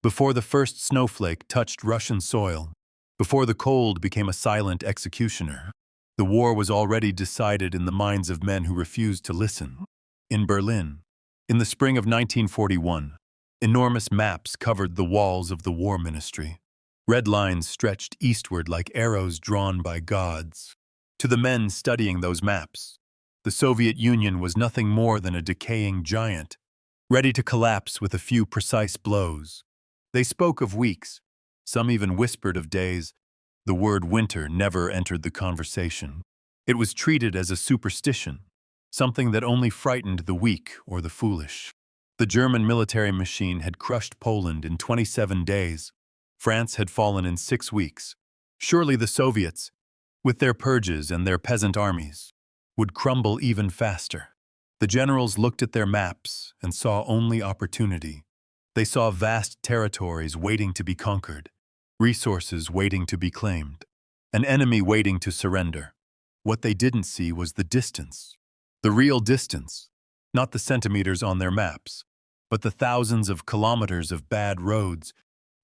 Before the first snowflake touched Russian soil, before the cold became a silent executioner, the war was already decided in the minds of men who refused to listen. In Berlin, in the spring of 1941, enormous maps covered the walls of the war ministry. Red lines stretched eastward like arrows drawn by gods. To the men studying those maps, the Soviet Union was nothing more than a decaying giant, ready to collapse with a few precise blows. They spoke of weeks, some even whispered of days. The word winter never entered the conversation. It was treated as a superstition, something that only frightened the weak or the foolish. The German military machine had crushed Poland in 27 days. France had fallen in 6 weeks. Surely the Soviets, with their purges and their peasant armies, would crumble even faster. The generals looked at their maps and saw only opportunity. They saw vast territories waiting to be conquered, resources waiting to be claimed, an enemy waiting to surrender. What they didn't see was the distance. The real distance, not the centimeters on their maps, but the thousands of kilometers of bad roads,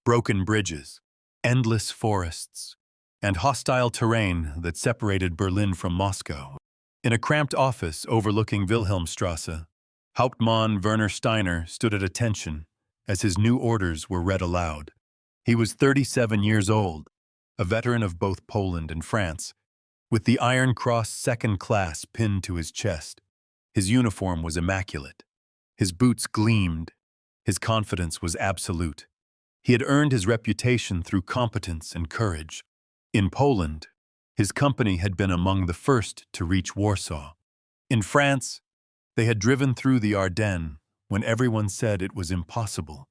broken bridges, endless forests, and hostile terrain that separated Berlin from Moscow. In a cramped office overlooking Wilhelmstrasse, Hauptmann Werner Steiner stood at attention as his new orders were read aloud. He was 37 years old, a veteran of both Poland and France, with the Iron Cross Second Class pinned to his chest. His uniform was immaculate. His boots gleamed. His confidence was absolute. He had earned his reputation through competence and courage. In Poland, his company had been among the first to reach Warsaw. In France, they had driven through the Ardennes when everyone said it was impossible.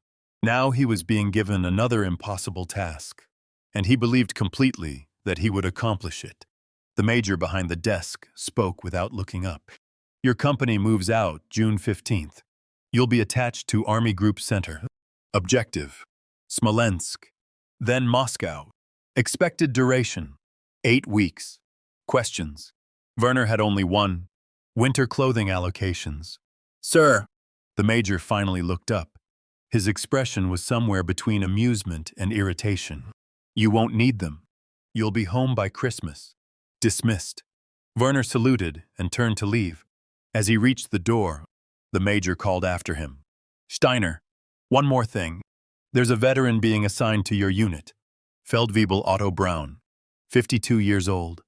Now he was being given another impossible task, and he believed completely that he would accomplish it. The major behind the desk spoke without looking up. Your company moves out June 15th. You'll be attached to Army Group Center. Objective: Smolensk. Then Moscow. Expected duration: 8 weeks. Questions. Werner had only one. Winter clothing allocations. Sir. The major finally looked up. His expression was somewhere between amusement and irritation. You won't need them. You'll be home by Christmas. Dismissed. Werner saluted and turned to leave. As he reached the door, the major called after him. Steiner, one more thing. There's a veteran being assigned to your unit. Feldwebel Otto Braun, 52 years old,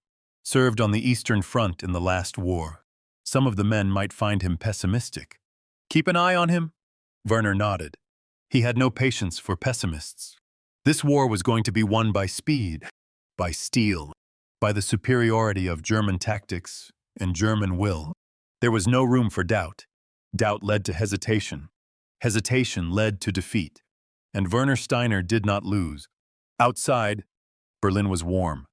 served on the Eastern Front in the last war. Some of the men might find him pessimistic. Keep an eye on him? Werner nodded. He had no patience for pessimists. This war was going to be won by speed, by steel, by the superiority of German tactics and German will. There was no room for doubt. Doubt led to hesitation. Hesitation led to defeat. And Werner Steiner did not lose. Outside, Berlin was warm.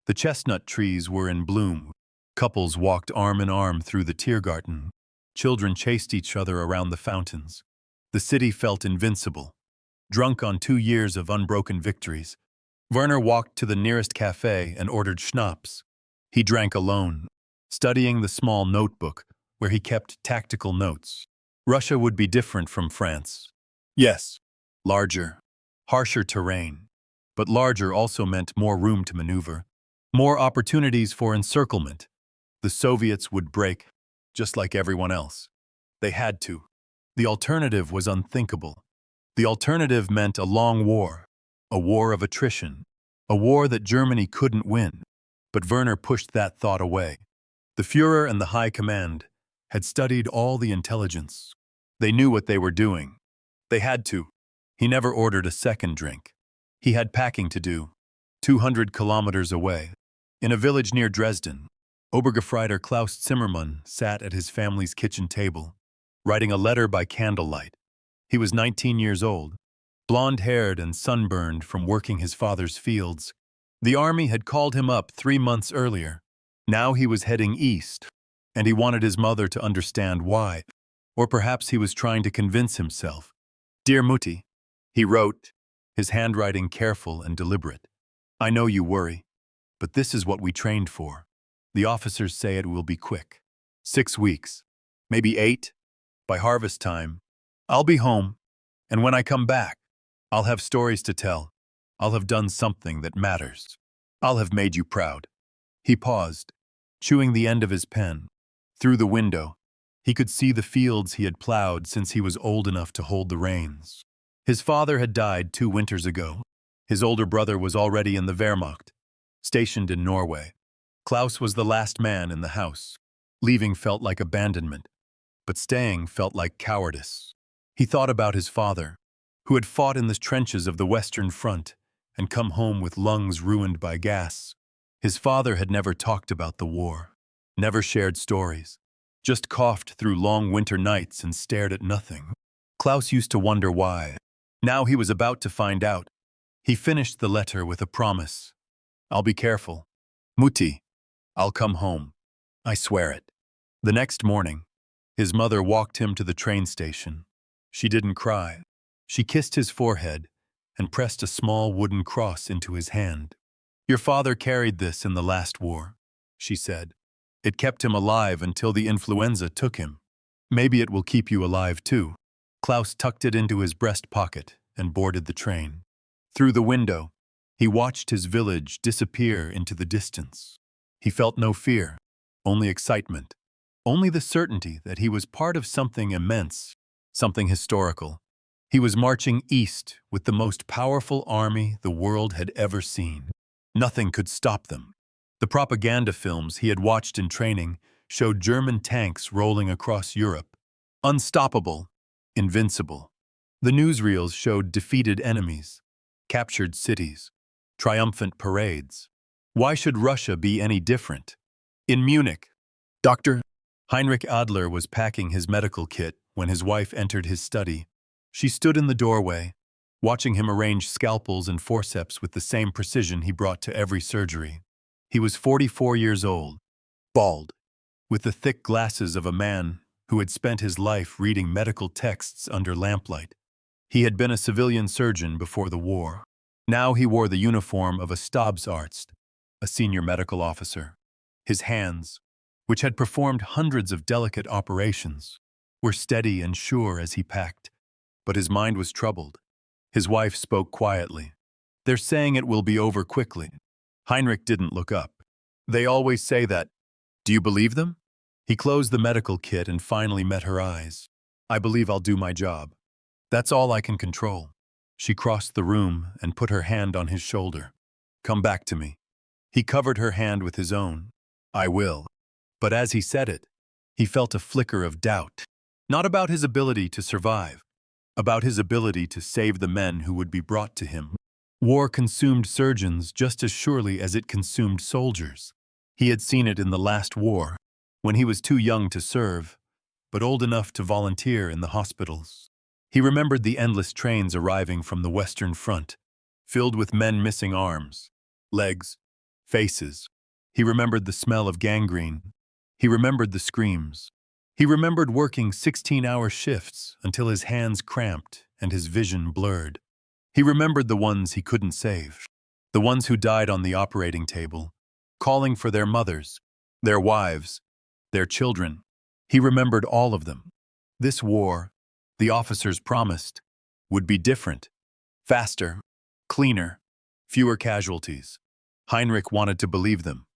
The chestnut trees were in bloom. Couples walked arm in arm through the Tiergarten. Children chased each other around the fountains. The city felt invincible, drunk on 2 years of unbroken victories. Werner walked to the nearest cafe and ordered schnapps. He drank alone, studying the small notebook where he kept tactical notes. Russia would be different from France. Yes, larger, harsher terrain. But larger also meant more room to maneuver, more opportunities for encirclement. The Soviets would break, just like everyone else. They had to. The alternative was unthinkable. The alternative meant a long war, a war of attrition, a war that Germany couldn't win. But Werner pushed that thought away. The Führer and the High Command had studied all the intelligence. They knew what they were doing. They had to. He never ordered a second drink. He had packing to do, 200 kilometers away. In a village near Dresden, Obergefreiter Klaus Zimmermann sat at his family's kitchen table, writing a letter by candlelight. He was 19 years old, blonde-haired and sunburned from working his father's fields. The army had called him up 3 months earlier. Now he was heading east, and he wanted his mother to understand why. Or perhaps he was trying to convince himself. Dear Mutti, he wrote, his handwriting careful and deliberate. I know you worry, but this is what we trained for. The officers say it will be quick. 6 weeks, maybe 8. By harvest time, I'll be home, and when I come back, I'll have stories to tell. I'll have done something that matters. I'll have made you proud. He paused, chewing the end of his pen. Through the window, he could see the fields he had plowed since he was old enough to hold the reins. His father had died 2 winters ago. His older brother was already in the Wehrmacht, stationed in Norway. Klaus was the last man in the house. Leaving felt like abandonment, but staying felt like cowardice. He thought about his father, who had fought in the trenches of the Western Front and come home with lungs ruined by gas. His father had never talked about the war, never shared stories, just coughed through long winter nights and stared at nothing. Klaus used to wonder why. Now he was about to find out. He finished the letter with a promise. I'll be careful. Mutti, I'll come home. I swear it. The next morning, his mother walked him to the train station. She didn't cry. She kissed his forehead and pressed a small wooden cross into his hand. Your father carried this in the last war, she said. It kept him alive until the influenza took him. Maybe it will keep you alive too. Klaus tucked it into his breast pocket and boarded the train. Through the window, he watched his village disappear into the distance. He felt no fear, only excitement, only the certainty that he was part of something immense, something historical. He was marching east with the most powerful army the world had ever seen. Nothing could stop them. The propaganda films he had watched in training showed German tanks rolling across Europe. Unstoppable, invincible. The newsreels showed defeated enemies, captured cities, triumphant parades. Why should Russia be any different? In Munich, Dr. Heinrich Adler was packing his medical kit when his wife entered his study. She stood in the doorway, watching him arrange scalpels and forceps with the same precision he brought to every surgery. He was 44 years old, bald, with the thick glasses of a man who had spent his life reading medical texts under lamplight. He had been a civilian surgeon before the war. Now he wore the uniform of a Stabsarzt, a senior medical officer. His hands, which had performed hundreds of delicate operations, were steady and sure as he packed. But his mind was troubled. His wife spoke quietly. They're saying it will be over quickly. Heinrich didn't look up. They always say that. Do you believe them? He closed the medical kit and finally met her eyes. I believe I'll do my job. That's all I can control. She crossed the room and put her hand on his shoulder. Come back to me. He covered her hand with his own. I will. But as he said it, he felt a flicker of doubt. Not about his ability to survive, about his ability to save the men who would be brought to him. War consumed surgeons just as surely as it consumed soldiers. He had seen it in the last war, when he was too young to serve, but old enough to volunteer in the hospitals. He remembered the endless trains arriving from the Western Front, filled with men missing arms, legs, faces. He remembered the smell of gangrene. He remembered the screams. He remembered working 16-hour shifts until his hands cramped and his vision blurred. He remembered the ones he couldn't save, the ones who died on the operating table, calling for their mothers, their wives, their children. He remembered all of them. This war, the officers promised, would be different, faster, cleaner, fewer casualties. Heinrich wanted to believe them,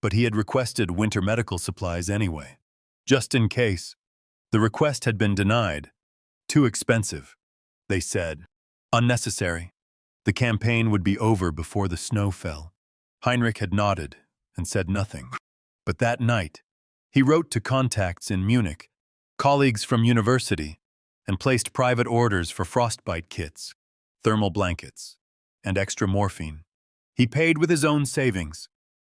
but he had requested winter medical supplies anyway. Just in case. The request had been denied. Too expensive, they said. Unnecessary. The campaign would be over before the snow fell. Heinrich had nodded and said nothing. But that night, he wrote to contacts in Munich, colleagues from university, and placed private orders for frostbite kits, thermal blankets, and extra morphine. He paid with his own savings.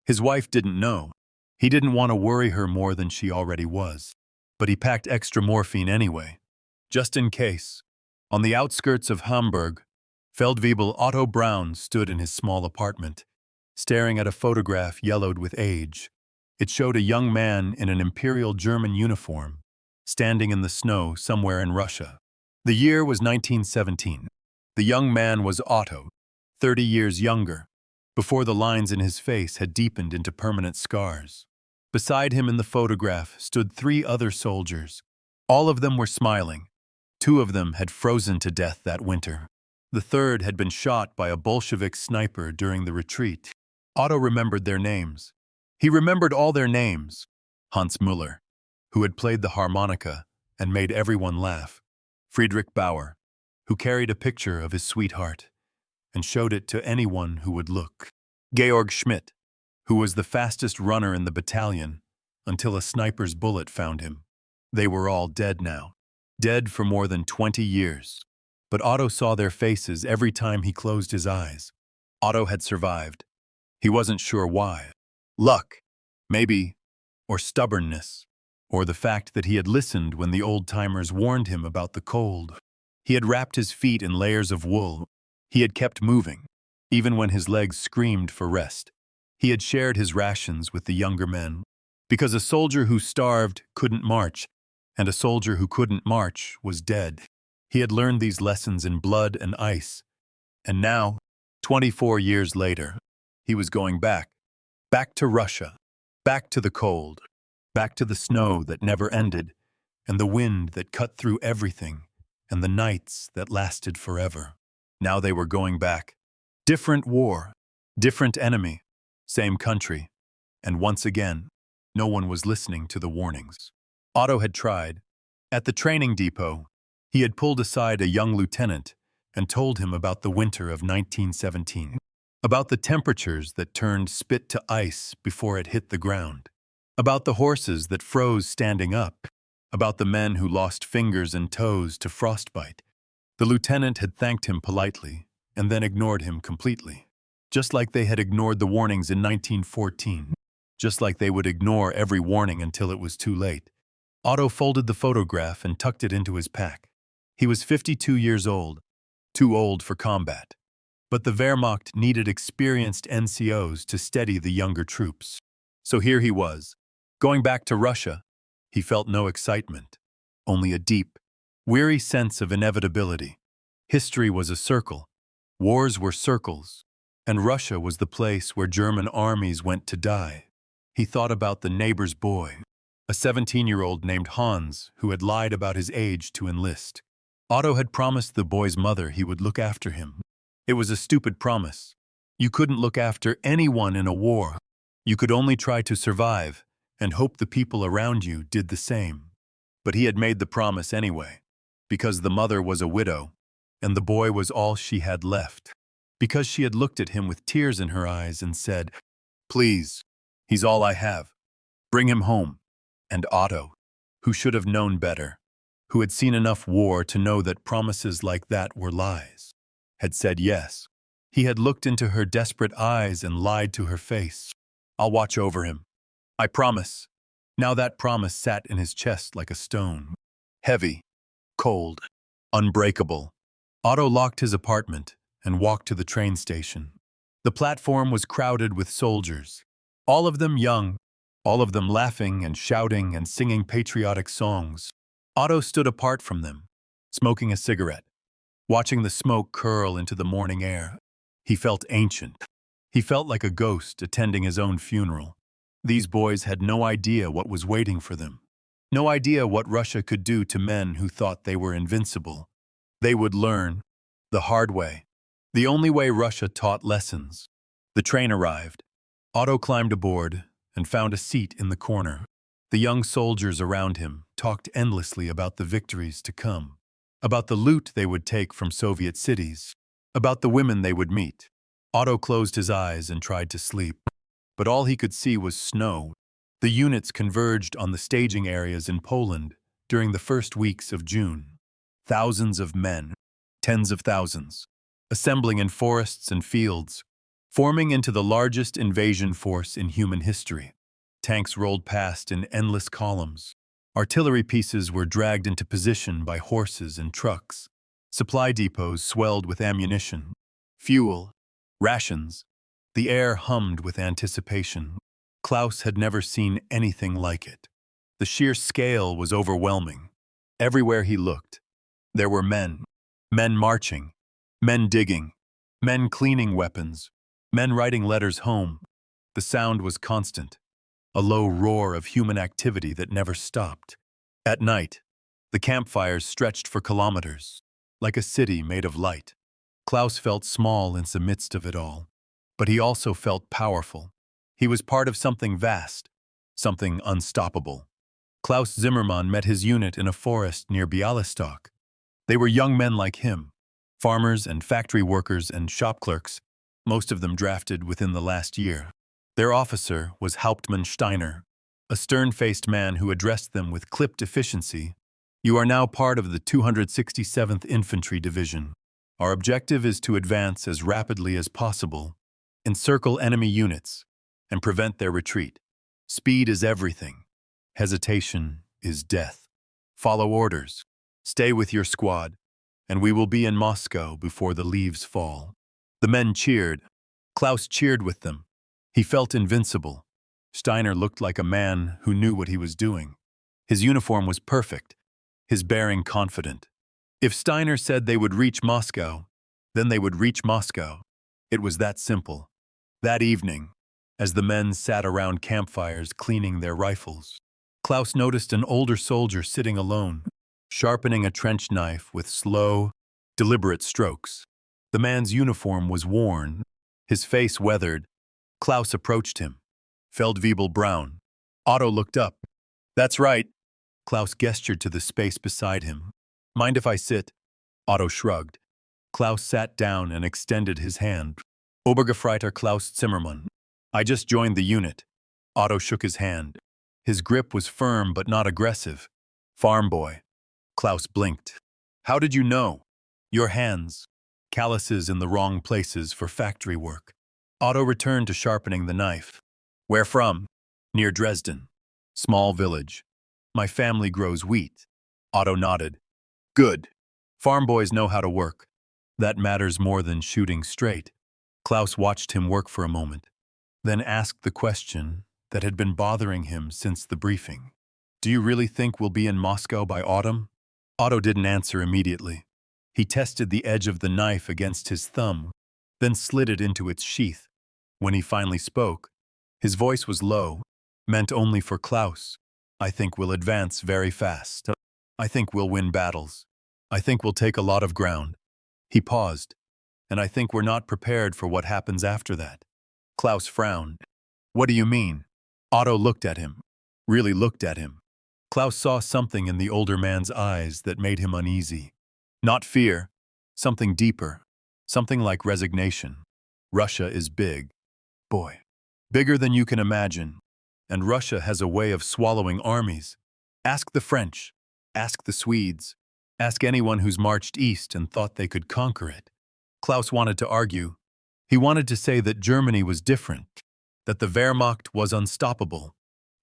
His wife didn't know. He didn't want to worry her more than she already was. But he packed extra morphine anyway, just in case. On the outskirts of Hamburg, Feldwebel Otto Braun stood in his small apartment, staring at a photograph yellowed with age. It showed a young man in an Imperial German uniform, standing in the snow somewhere in Russia. The year was 1917. The young man was Otto, 30 years younger, before the lines in his face had deepened into permanent scars. Beside him in the photograph stood 3 other soldiers. All of them were smiling. 2 of them had frozen to death that winter. The third had been shot by a Bolshevik sniper during the retreat. Otto remembered their names. He remembered all their names. Hans Müller, who had played the harmonica and made everyone laugh. Friedrich Bauer, who carried a picture of his sweetheart and showed it to anyone who would look. Georg Schmidt, who was the fastest runner in the battalion until a sniper's bullet found him. They were all dead now, dead for more than 20 years. But Otto saw their faces every time he closed his eyes. Otto had survived. He wasn't sure why. Luck, maybe, or stubbornness, or the fact that he had listened when the old-timers warned him about the cold. He had wrapped his feet in layers of wool. He had kept moving, even when his legs screamed for rest. He had shared his rations with the younger men, because a soldier who starved couldn't march, and a soldier who couldn't march was dead. He had learned these lessons in blood and ice, and now, 24 years later, he was going back to Russia, back to the cold, back to the snow that never ended, and the wind that cut through everything, and the nights that lasted forever. Now they were going back. Different war, different enemy, same country, and once again, no one was listening to the warnings. Otto had tried. At the training depot, he had pulled aside a young lieutenant and told him about the winter of 1917, about the temperatures that turned spit to ice before it hit the ground, about the horses that froze standing up, about the men who lost fingers and toes to frostbite. The lieutenant had thanked him politely and then ignored him completely, just like they had ignored the warnings in 1914, just like they would ignore every warning until it was too late. Otto folded the photograph and tucked it into his pack. He was 52 years old, too old for combat. But the Wehrmacht needed experienced NCOs to steady the younger troops. So here he was, going back to Russia. He felt no excitement, only a deep, weary sense of inevitability. History was a circle, wars were circles, and Russia was the place where German armies went to die. He thought about the neighbor's boy, a 17-year-old named Hans who had lied about his age to enlist. Otto had promised the boy's mother he would look after him. It was a stupid promise. You couldn't look after anyone in a war. You could only try to survive and hope the people around you did the same. But he had made the promise anyway, because the mother was a widow, and the boy was all she had left, because she had looked at him with tears in her eyes and said, "Please, he's all I have. Bring him home." And Otto, who should have known better, who had seen enough war to know that promises like that were lies, had said yes. He had looked into her desperate eyes and lied to her face. "I'll watch over him. I promise." Now that promise sat in his chest like a stone. Heavy, cold, unbreakable. Otto locked his apartment and walked to the train station. The platform was crowded with soldiers, all of them young, all of them laughing and shouting and singing patriotic songs. Otto stood apart from them, smoking a cigarette, watching the smoke curl into the morning air. He felt ancient. He felt like a ghost attending his own funeral. These boys had no idea what was waiting for them. No idea what Russia could do to men who thought they were invincible. They would learn, the hard way, the only way Russia taught lessons. The train arrived. Otto climbed aboard and found a seat in the corner. The young soldiers around him talked endlessly about the victories to come, about the loot they would take from Soviet cities, about the women they would meet. Otto closed his eyes and tried to sleep, but all he could see was snow. The units converged on the staging areas in Poland during the first weeks of June. Thousands of men, tens of thousands, assembling in forests and fields, forming into the largest invasion force in human history. Tanks rolled past in endless columns. Artillery pieces were dragged into position by horses and trucks. Supply depots swelled with ammunition, fuel, rations. The air hummed with anticipation. Klaus had never seen anything like it. The sheer scale was overwhelming. Everywhere he looked, there were men marching, men digging, men cleaning weapons, men writing letters home. The sound was constant, a low roar of human activity that never stopped. At night, the campfires stretched for kilometers, like a city made of light. Klaus felt small in the midst of it all, but he also felt powerful. He was part of something vast, something unstoppable. Klaus Zimmermann met his unit in a forest near Bialystok. They were young men like him, farmers and factory workers and shop clerks, most of them drafted within the last year. Their officer was Hauptmann Steiner, a stern-faced man who addressed them with clipped efficiency. "You are now part of the 267th Infantry Division. Our objective is to advance as rapidly as possible, encircle enemy units, and prevent their retreat. Speed is everything. Hesitation is death. Follow orders. Stay with your squad, and we will be in Moscow before the leaves fall." The men cheered. Klaus cheered with them. He felt invincible. Steiner looked like a man who knew what he was doing. His uniform was perfect, his bearing confident. If Steiner said they would reach Moscow, then they would reach Moscow. It was that simple. That evening, as the men sat around campfires cleaning their rifles, Klaus noticed an older soldier sitting alone, sharpening a trench knife with slow, deliberate strokes. The man's uniform was worn, his face weathered. Klaus approached him. Feldwebel Brown. Otto looked up. "That's right." Klaus gestured to the space beside him. "Mind if I sit?" Otto shrugged. Klaus sat down and extended his hand. "Obergefreiter Klaus Zimmermann. I just joined the unit." Otto shook his hand. His grip was firm but not aggressive. "Farm boy." Klaus blinked. "How did you know?" "Your hands. Calluses in the wrong places for factory work." Otto returned to sharpening the knife. "Where from?" "Near Dresden. Small village. My family grows wheat." Otto nodded. "Good. Farm boys know how to work. That matters more than shooting straight." Klaus watched him work for a moment, then asked the question that had been bothering him since the briefing. "Do you really think we'll be in Moscow by autumn?" Otto didn't answer immediately. He tested the edge of the knife against his thumb, then slid it into its sheath. When he finally spoke, his voice was low, meant only for Klaus. "I think we'll advance very fast. I think we'll win battles. I think we'll take a lot of ground." He paused. "And I think we're not prepared for what happens after that." Klaus frowned. "What do you mean?" Otto looked at him, really looked at him. Klaus saw something in the older man's eyes that made him uneasy. Not fear, something deeper, something like resignation. "Russia is big, boy. Bigger than you can imagine. And Russia has a way of swallowing armies. Ask the French, ask the Swedes, ask anyone who's marched east and thought they could conquer it." Klaus wanted to argue. He wanted to say that Germany was different, that the Wehrmacht was unstoppable,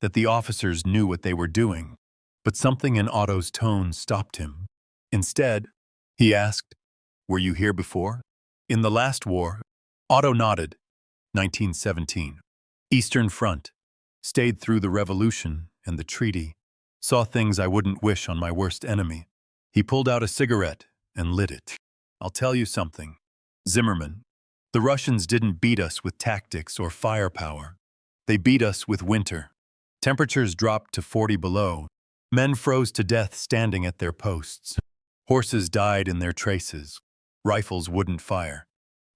that the officers knew what they were doing. But something in Otto's tone stopped him. Instead, he asked, "Were you here before?" "In the last war." Otto nodded. 1917. Eastern Front. Stayed through the revolution and the treaty. Saw things I wouldn't wish on my worst enemy. He pulled out a cigarette and lit it. "I'll tell you something, Zimmermann. The Russians didn't beat us with tactics or firepower. They beat us with winter. Temperatures dropped to 40 below. Men froze to death standing at their posts. Horses died in their traces. Rifles wouldn't fire.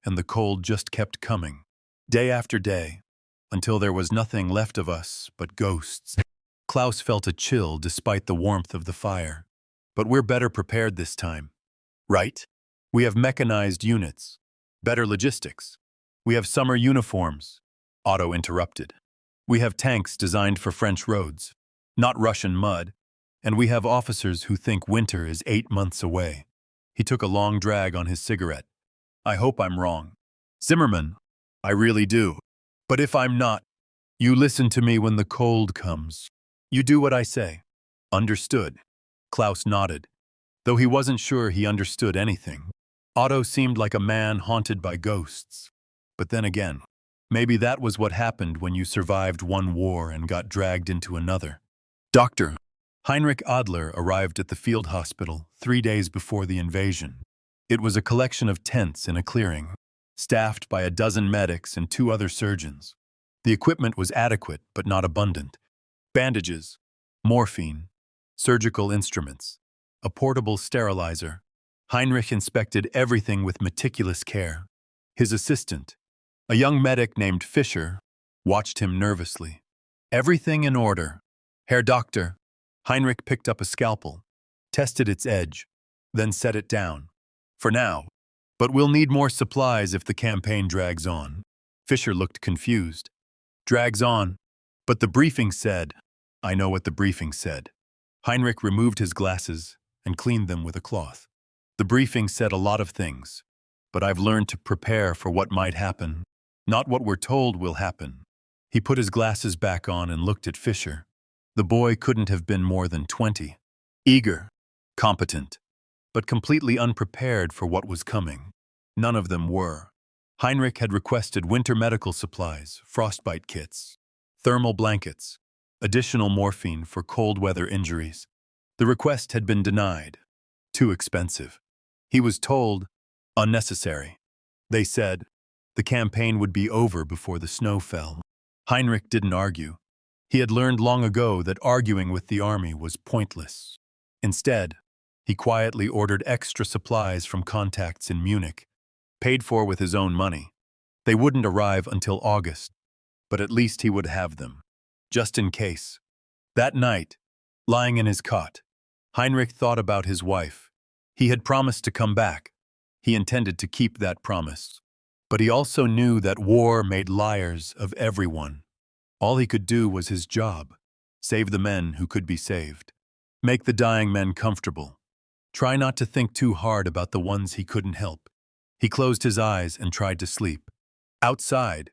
And the cold just kept coming, day after day, until there was nothing left of us but ghosts." Klaus felt a chill despite the warmth of the fire. "But we're better prepared this time. Right? We have mechanized units, better logistics. We have summer uniforms." Otto interrupted. "We have tanks designed for French roads, not Russian mud. And we have officers who think winter is 8 months away." He took a long drag on his cigarette. "I hope I'm wrong, Zimmermann. I really do. But if I'm not, you listen to me when the cold comes. You do what I say." "Understood." Klaus nodded, though he wasn't sure he understood anything. Otto seemed like a man haunted by ghosts. But then again, maybe that was what happened when you survived one war and got dragged into another. Dr. Heinrich Adler arrived at the field hospital 3 days before the invasion. It was a collection of tents in a clearing, staffed by a dozen medics and 2 other surgeons. The equipment was adequate but not abundant. Bandages, morphine, surgical instruments, a portable sterilizer. Heinrich inspected everything with meticulous care. His assistant, a young medic named Fischer, watched him nervously. Everything in order. Herr Doctor. Heinrich picked up a scalpel, tested its edge, then set it down. For now. But we'll need more supplies if the campaign drags on. Fischer looked confused. Drags on. But the briefing said. I know what the briefing said. Heinrich removed his glasses and cleaned them with a cloth. The briefing said a lot of things, but I've learned to prepare for what might happen, not what we're told will happen. He put his glasses back on and looked at Fischer. The boy couldn't have been more than 20. Eager, competent, but completely unprepared for what was coming. None of them were. Heinrich had requested winter medical supplies, frostbite kits, thermal blankets, additional morphine for cold weather injuries. The request had been denied. Too expensive. He was told, unnecessary. They said, the campaign would be over before the snow fell. Heinrich didn't argue. He had learned long ago that arguing with the army was pointless. Instead, he quietly ordered extra supplies from contacts in Munich, paid for with his own money. They wouldn't arrive until August, but at least he would have them, just in case. That night, lying in his cot, Heinrich thought about his wife. He had promised to come back. He intended to keep that promise. But he also knew that war made liars of everyone. All he could do was his job. Save the men who could be saved. Make the dying men comfortable. Try not to think too hard about the ones he couldn't help. He closed his eyes and tried to sleep. Outside,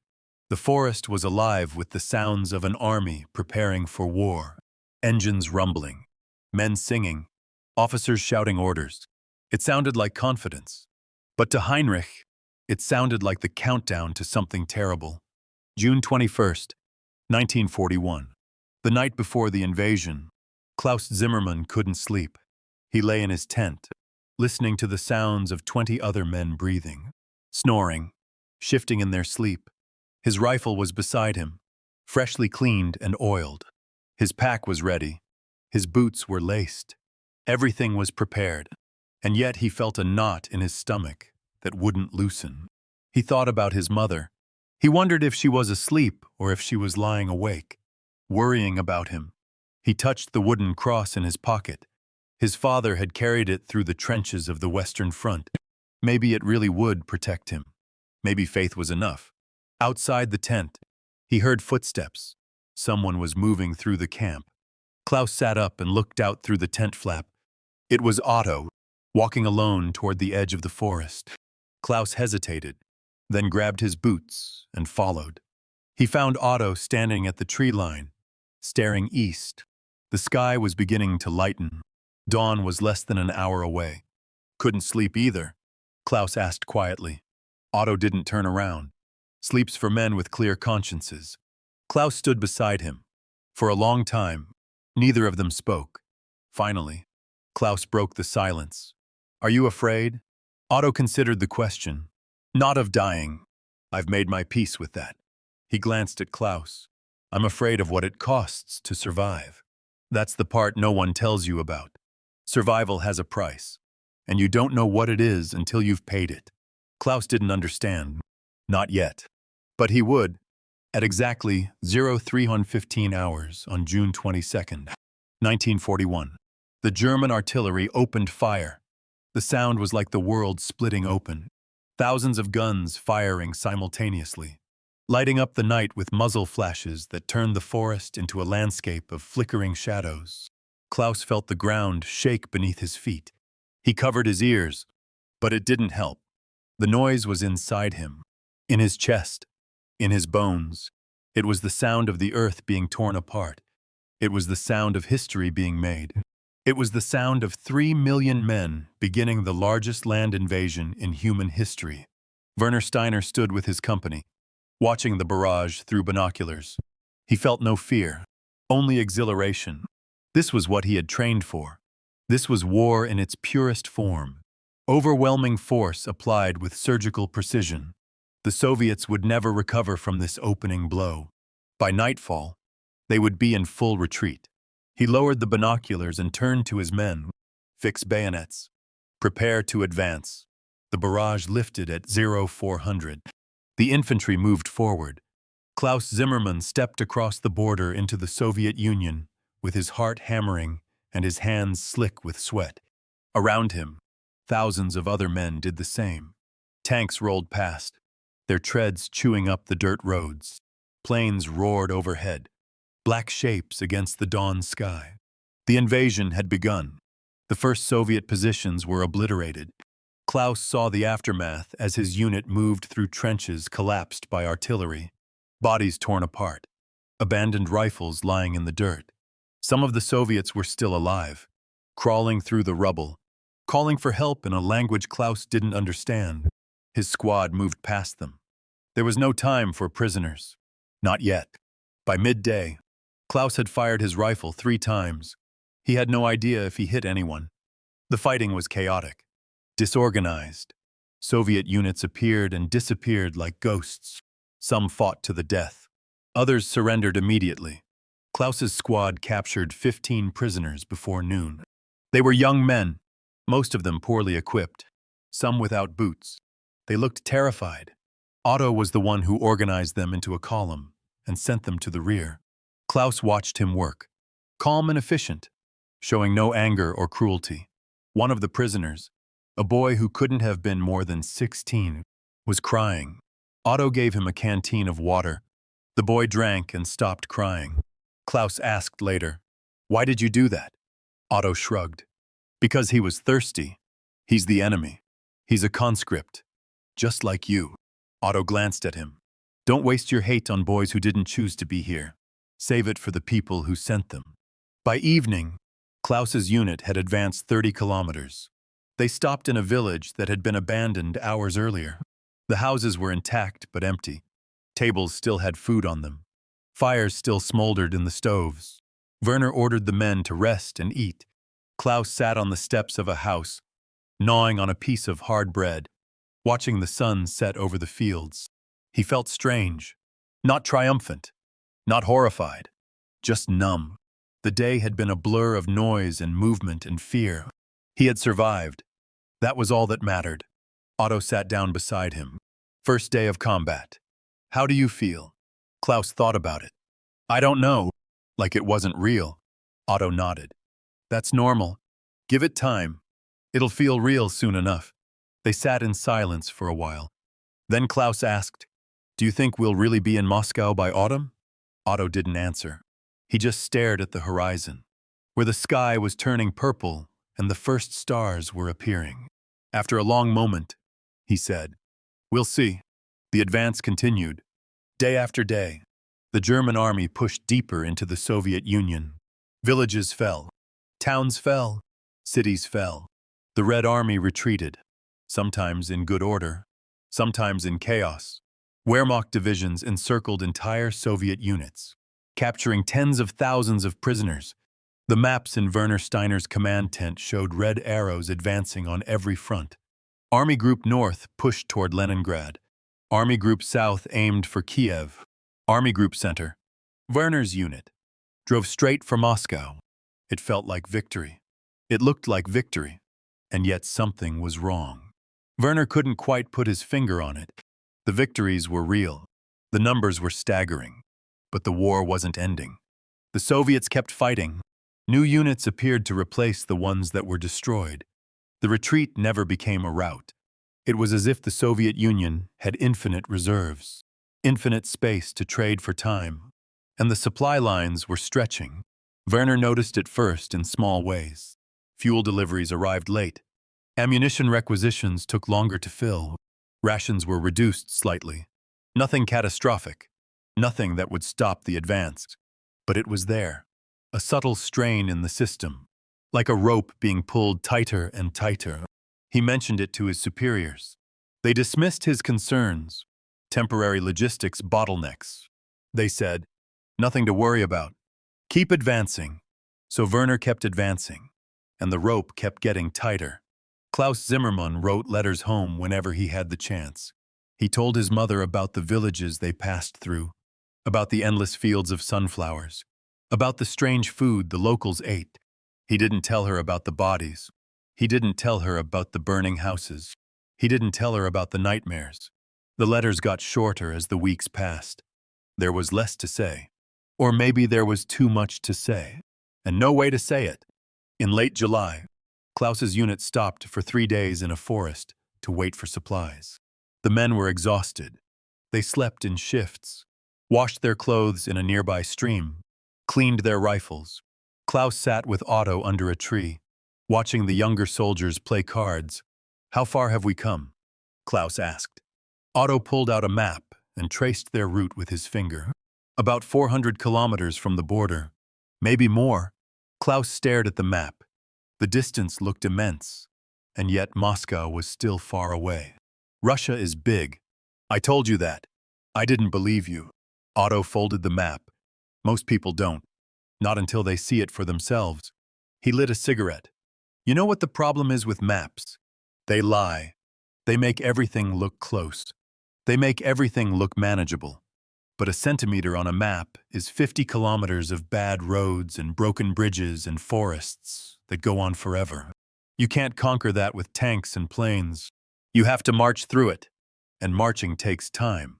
the forest was alive with the sounds of an army preparing for war. Engines rumbling, men singing, officers shouting orders. It sounded like confidence. But to Heinrich, it sounded like the countdown to something terrible. June 21st, 1941. The night before the invasion, Klaus Zimmermann couldn't sleep. He lay in his tent, listening to the sounds of 20 other men breathing, snoring, shifting in their sleep. His rifle was beside him, freshly cleaned and oiled. His pack was ready. His boots were laced. Everything was prepared. And yet he felt a knot in his stomach that wouldn't loosen. He thought about his mother. He wondered if she was asleep or if she was lying awake, worrying about him. He touched the wooden cross in his pocket. His father had carried it through the trenches of the Western Front. Maybe it really would protect him. Maybe faith was enough. Outside the tent, he heard footsteps. Someone was moving through the camp. Klaus sat up and looked out through the tent flap. It was Otto, walking alone toward the edge of the forest. Klaus hesitated, then grabbed his boots and followed. He found Otto standing at the tree line, staring east. The sky was beginning to lighten. Dawn was less than an hour away. Couldn't sleep either, Klaus asked quietly. Otto didn't turn around. Sleep's for men with clear consciences. Klaus stood beside him. For a long time, neither of them spoke. Finally, Klaus broke the silence. Are you afraid? Otto considered the question. Not of dying. I've made my peace with that. He glanced at Klaus. I'm afraid of what it costs to survive. That's the part no one tells you about. Survival has a price, and you don't know what it is until you've paid it. Klaus didn't understand. Not yet. But he would, at exactly 03:15 hours on June 22nd, 1941. The German artillery opened fire. The sound was like the world splitting open. Thousands of guns firing simultaneously, lighting up the night with muzzle flashes that turned the forest into a landscape of flickering shadows. Klaus felt the ground shake beneath his feet. He covered his ears, but it didn't help. The noise was inside him, in his chest, in his bones. It was the sound of the earth being torn apart. It was the sound of history being made. It was the sound of 3 million men beginning the largest land invasion in human history. Werner Steiner stood with his company, watching the barrage through binoculars. He felt no fear, only exhilaration. This was what he had trained for. This was war in its purest form. Overwhelming force applied with surgical precision. The Soviets would never recover from this opening blow. By nightfall, they would be in full retreat. He lowered the binoculars and turned to his men. Fix bayonets. Prepare to advance. The barrage lifted at 0400. The infantry moved forward. Klaus Zimmermann stepped across the border into the Soviet Union, with his heart hammering and his hands slick with sweat. Around him, thousands of other men did the same. Tanks rolled past, their treads chewing up the dirt roads. Planes roared overhead, black shapes against the dawn sky. The invasion had begun. The first Soviet positions were obliterated. Klaus saw the aftermath as his unit moved through trenches collapsed by artillery, bodies torn apart, abandoned rifles lying in the dirt. Some of the Soviets were still alive, crawling through the rubble, calling for help in a language Klaus didn't understand. His squad moved past them. There was no time for prisoners. Not yet. By midday, Klaus had fired his rifle 3 times. He had no idea if he hit anyone. The fighting was chaotic, disorganized. Soviet units appeared and disappeared like ghosts. Some fought to the death. Others surrendered immediately. Klaus's squad captured 15 prisoners before noon. They were young men, most of them poorly equipped, some without boots. They looked terrified. Otto was the one who organized them into a column and sent them to the rear. Klaus watched him work, calm and efficient, showing no anger or cruelty. One of the prisoners, a boy who couldn't have been more than 16, was crying. Otto gave him a canteen of water. The boy drank and stopped crying. Klaus asked later, "Why did you do that?" Otto shrugged. "Because he was thirsty. He's the enemy. He's a conscript. Just like you." Otto glanced at him. "Don't waste your hate on boys who didn't choose to be here. Save it for the people who sent them." By evening, Klaus's unit had advanced 30 kilometers. They stopped in a village that had been abandoned hours earlier. The houses were intact but empty. Tables still had food on them. Fires still smoldered in the stoves. Werner ordered the men to rest and eat. Klaus sat on the steps of a house, gnawing on a piece of hard bread, watching the sun set over the fields. He felt strange, not triumphant, not horrified, just numb. The day had been a blur of noise and movement and fear. He had survived. That was all that mattered. Otto sat down beside him. "First day of combat. How do you feel?" Klaus thought about it. "I don't know. Like it wasn't real." Otto nodded. "That's normal. Give it time. It'll feel real soon enough." They sat in silence for a while. Then Klaus asked, "Do you think we'll really be in Moscow by autumn?" Otto didn't answer. He just stared at the horizon, where the sky was turning purple and the first stars were appearing. After a long moment, he said, "We'll see." The advance continued. Day after day, the German army pushed deeper into the Soviet Union. Villages fell. Towns fell. Cities fell. The Red Army retreated, sometimes in good order, sometimes in chaos. Wehrmacht divisions encircled entire Soviet units, capturing tens of thousands of prisoners. The maps in Werner Steiner's command tent showed red arrows advancing on every front. Army Group North pushed toward Leningrad. Army Group South aimed for Kiev. Army Group Center, Werner's unit, drove straight for Moscow. It felt like victory. It looked like victory. And yet something was wrong. Werner couldn't quite put his finger on it. The victories were real. The numbers were staggering. But the war wasn't ending. The Soviets kept fighting. New units appeared to replace the ones that were destroyed. The retreat never became a rout. It was as if the Soviet Union had infinite reserves, infinite space to trade for time. And the supply lines were stretching. Werner noticed it first in small ways. Fuel deliveries arrived late. Ammunition requisitions took longer to fill. Rations were reduced slightly. Nothing catastrophic. Nothing that would stop the advance. But it was there. A subtle strain in the system. Like a rope being pulled tighter and tighter. He mentioned it to his superiors. They dismissed his concerns. Temporary logistics bottlenecks. They said, "Nothing to worry about. Keep advancing." So Werner kept advancing. And the rope kept getting tighter. Klaus Zimmermann wrote letters home whenever he had the chance. He told his mother about the villages they passed through, about the endless fields of sunflowers, about the strange food the locals ate. He didn't tell her about the bodies. He didn't tell her about the burning houses. He didn't tell her about the nightmares. The letters got shorter as the weeks passed. There was less to say. Or maybe there was too much to say, and no way to say it. In late July, Klaus's unit stopped for 3 days in a forest to wait for supplies. The men were exhausted. They slept in shifts, washed their clothes in a nearby stream, cleaned their rifles. Klaus sat with Otto under a tree, watching the younger soldiers play cards. "How far have we come?" Klaus asked. Otto pulled out a map and traced their route with his finger. "About 400 kilometers from the border. Maybe more." Klaus stared at the map. The distance looked immense, and yet Moscow was still far away. "Russia is big. I told you that. I didn't believe you." Otto folded the map. Most people don't. Not until they see it for themselves. He lit a cigarette. "You know what the problem is with maps? They lie. They make everything look close. They make everything look manageable. But a centimeter on a map is 50 kilometers of bad roads and broken bridges and forests that go on forever. You can't conquer that with tanks and planes. You have to march through it, and marching takes time."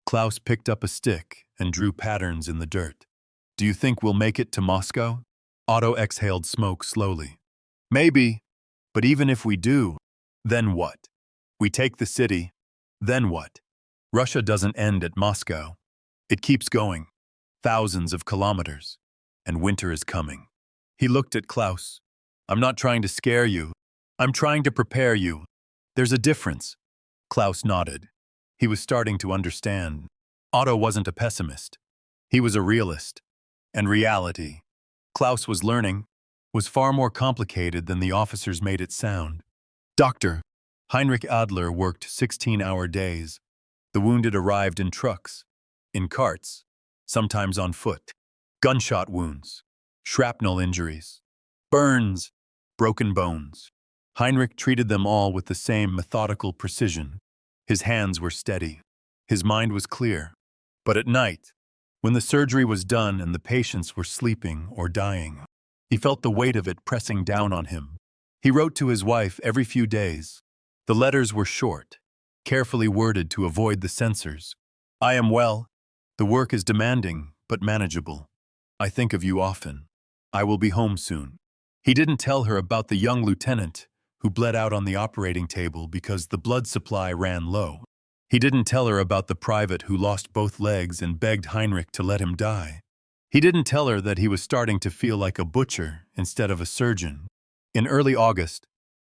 Klaus picked up a stick and drew patterns in the dirt. "Do you think we'll make it to Moscow?" Otto exhaled smoke slowly. "Maybe, but even if we do, then what? We take the city, then what? Russia doesn't end at Moscow. It keeps going, thousands of kilometers, and winter is coming." He looked at Klaus. "I'm not trying to scare you. I'm trying to prepare you. There's a difference." Klaus nodded. He was starting to understand. Otto wasn't a pessimist. He was a realist. And reality, Klaus was learning, was far more complicated than the officers made it sound. Dr. Heinrich Adler worked 16-hour days. The wounded arrived in trucks, in carts, sometimes on foot. Gunshot wounds, shrapnel injuries, burns, broken bones. Heinrich treated them all with the same methodical precision. His hands were steady. His mind was clear. But at night, when the surgery was done and the patients were sleeping or dying, he felt the weight of it pressing down on him. He wrote to his wife every few days. The letters were short, carefully worded to avoid the censors. "I am well. The work is demanding, but manageable. I think of you often. I will be home soon." He didn't tell her about the young lieutenant who bled out on the operating table because the blood supply ran low. He didn't tell her about the private who lost both legs and begged Heinrich to let him die. He didn't tell her that he was starting to feel like a butcher instead of a surgeon. In early August,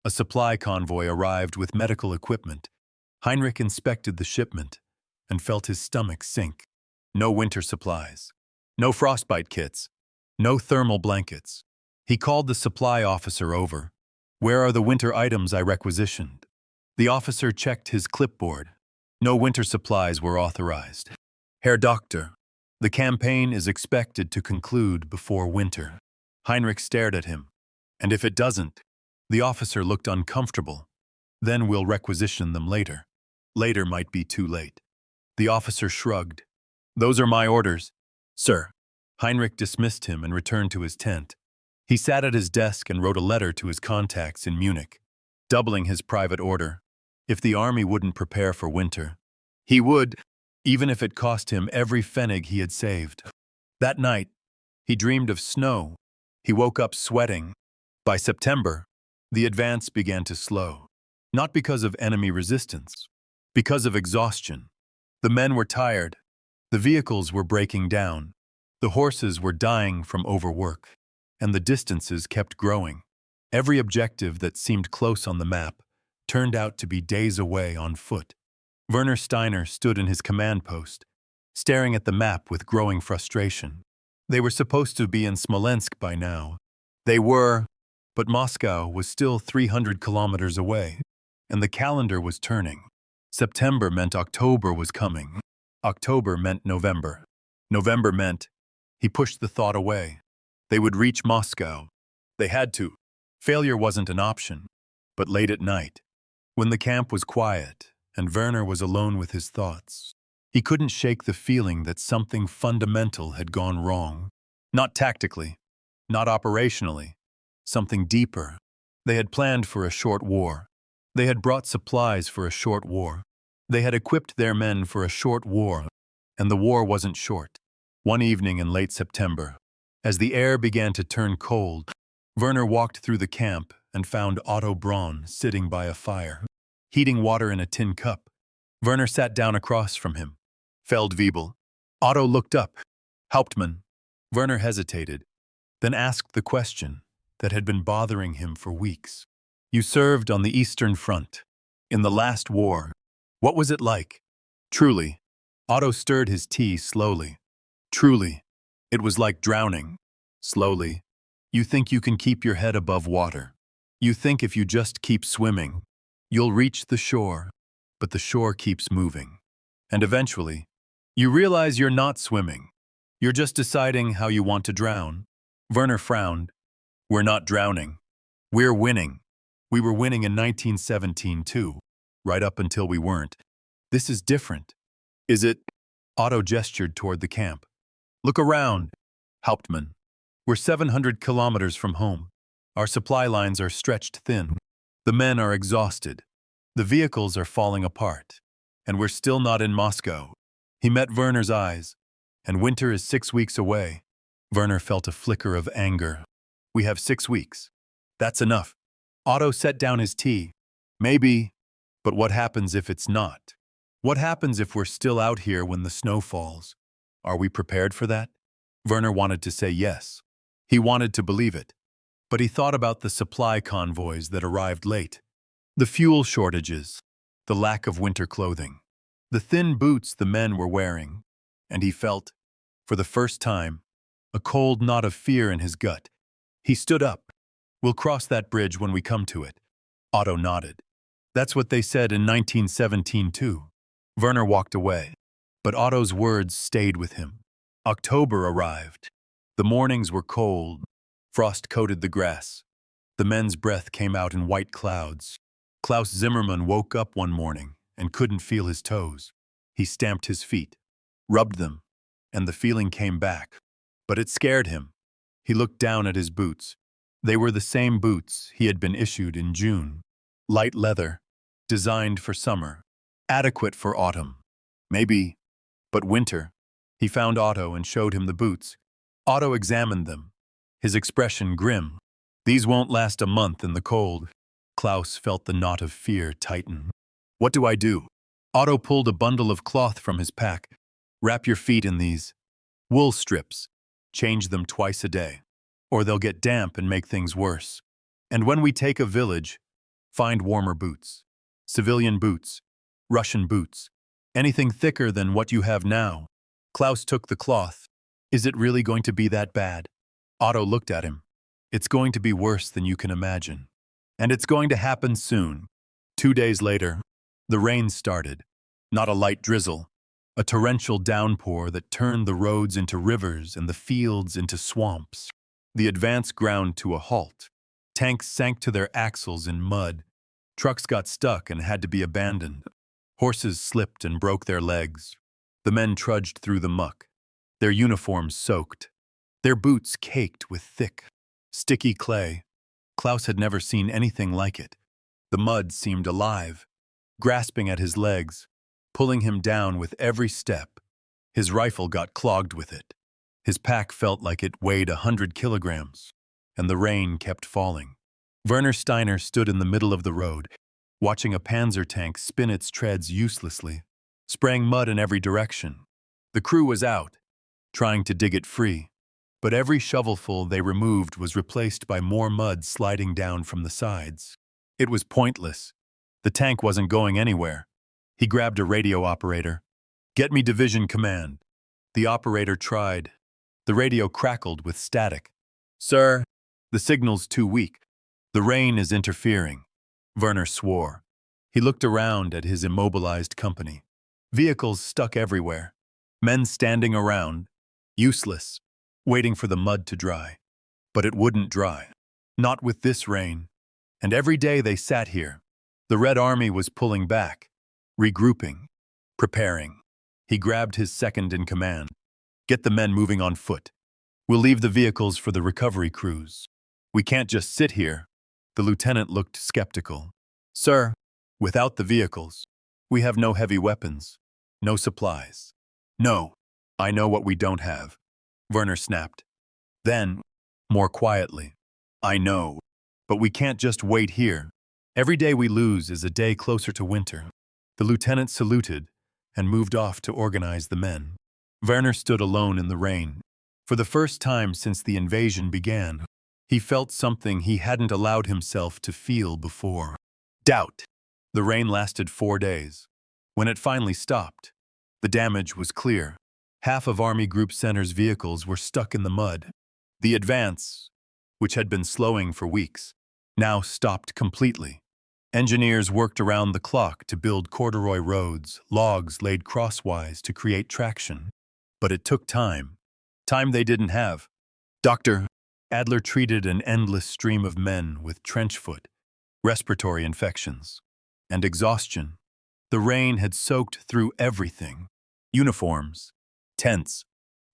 a supply convoy arrived with medical equipment. Heinrich inspected the shipment and felt his stomach sink. No winter supplies. No frostbite kits. No thermal blankets. He called the supply officer over. "Where are the winter items I requisitioned?" The officer checked his clipboard. No winter supplies were authorized. "Herr Doctor, the campaign is expected to conclude before winter." Heinrich stared at him. "And if it doesn't?" The officer looked uncomfortable. "Then we'll requisition them later." Later might be too late. The officer shrugged. "Those are my orders, sir." Heinrich dismissed him and returned to his tent. He sat at his desk and wrote a letter to his contacts in Munich, doubling his private order. If the army wouldn't prepare for winter, he would, even if it cost him every pfennig he had saved. That night, he dreamed of snow. He woke up sweating. By September, the advance began to slow. Not because of enemy resistance, because of exhaustion. The men were tired. The vehicles were breaking down. The horses were dying from overwork. And the distances kept growing. Every objective that seemed close on the map turned out to be days away on foot. Werner Steiner stood in his command post, staring at the map with growing frustration. They were supposed to be in Smolensk by now. They were, but Moscow was still 300 kilometers away, and the calendar was turning. September meant October was coming. October meant November. November meant, he pushed the thought away. They would reach Moscow. They had to. Failure wasn't an option. But late at night, when the camp was quiet and Werner was alone with his thoughts, he couldn't shake the feeling that something fundamental had gone wrong. Not tactically, not operationally, something deeper. They had planned for a short war. They had brought supplies for a short war. They had equipped their men for a short war, and the war wasn't short. One evening in late September, as the air began to turn cold, Werner walked through the camp and found Otto Braun sitting by a fire, heating water in a tin cup. Werner sat down across from him. Feldwebel. Otto looked up. Hauptmann. Werner hesitated, then asked the question that had been bothering him for weeks. You served on the Eastern Front. In the last war. What was it like? Truly. Otto stirred his tea slowly. Truly. It was like drowning. Slowly. You think you can keep your head above water. You think if you just keep swimming, you'll reach the shore, but the shore keeps moving. And eventually, you realize you're not swimming. You're just deciding how you want to drown. Werner frowned. We're not drowning. We're winning. We were winning in 1917 too, right up until we weren't. This is different. Is it? Otto gestured toward the camp. Look around. Hauptmann. We're 700 kilometers from home. Our supply lines are stretched thin. The men are exhausted. The vehicles are falling apart. And we're still not in Moscow. He met Werner's eyes. And winter is 6 weeks away. Werner felt a flicker of anger. We have 6 weeks. That's enough. Otto set down his tea. Maybe, but what happens if it's not? What happens if we're still out here when the snow falls? Are we prepared for that? Werner wanted to say yes. He wanted to believe it. But he thought about the supply convoys that arrived late. The fuel shortages. The lack of winter clothing. The thin boots the men were wearing. And he felt, for the first time, a cold knot of fear in his gut. He stood up. We'll cross that bridge when we come to it. Otto nodded. That's what they said in 1917 too. Werner walked away. But Otto's words stayed with him. October arrived. The mornings were cold. Frost coated the grass. The men's breath came out in white clouds. Klaus Zimmermann woke up one morning and couldn't feel his toes. He stamped his feet, rubbed them, and the feeling came back. But it scared him. He looked down at his boots. They were the same boots he had been issued in June. Light leather, designed for summer, adequate for autumn. Maybe, but winter. He found Otto and showed him the boots. Otto examined them, his expression grim. These won't last a month in the cold. Klaus felt the knot of fear tighten. What do I do? Otto pulled a bundle of cloth from his pack. Wrap your feet in these wool strips. Change them twice a day, or they'll get damp and make things worse. And when we take a village, find warmer boots. Civilian boots, Russian boots, anything thicker than what you have now. Klaus took the cloth. Is it really going to be that bad? Otto looked at him. It's going to be worse than you can imagine. And it's going to happen soon. 2 days later, the rain started. Not a light drizzle, a torrential downpour that turned the roads into rivers and the fields into swamps. The advance ground to a halt. Tanks sank to their axles in mud. Trucks got stuck and had to be abandoned. Horses slipped and broke their legs. The men trudged through the muck, their uniforms soaked, their boots caked with thick, sticky clay. Klaus had never seen anything like it. The mud seemed alive, grasping at his legs, pulling him down with every step. His rifle got clogged with it. His pack felt like it weighed 100 kilograms, and the rain kept falling. Werner Steiner stood in the middle of the road, watching a panzer tank spin its treads uselessly, spraying mud in every direction. The crew was out, trying to dig it free, but every shovelful they removed was replaced by more mud sliding down from the sides. It was pointless. The tank wasn't going anywhere. He grabbed a radio operator. Get me division command. The operator tried. The radio crackled with static. Sir, the signal's too weak. The rain is interfering. Werner swore. He looked around at his immobilized company. Vehicles stuck everywhere. Men standing around, useless, waiting for the mud to dry. But it wouldn't dry. Not with this rain. And every day they sat here. The Red Army was pulling back, regrouping, preparing. He grabbed his second in command. Get the men moving on foot. We'll leave the vehicles for the recovery crews. We can't just sit here. The lieutenant looked skeptical. Sir, without the vehicles, we have no heavy weapons, no supplies. No, I know what we don't have, Werner snapped. Then, more quietly, I know, but we can't just wait here. Every day we lose is a day closer to winter. The lieutenant saluted and moved off to organize the men. Werner stood alone in the rain. For the first time since the invasion began, he felt something he hadn't allowed himself to feel before. Doubt. The rain lasted 4 days. When it finally stopped, the damage was clear. Half of Army Group Center's vehicles were stuck in the mud. The advance, which had been slowing for weeks, now stopped completely. Engineers worked around the clock to build corduroy roads, logs laid crosswise to create traction. But it took time. Time they didn't have. Dr. Adler treated an endless stream of men with trench foot, respiratory infections, and exhaustion. The rain had soaked through everything. Uniforms, tents,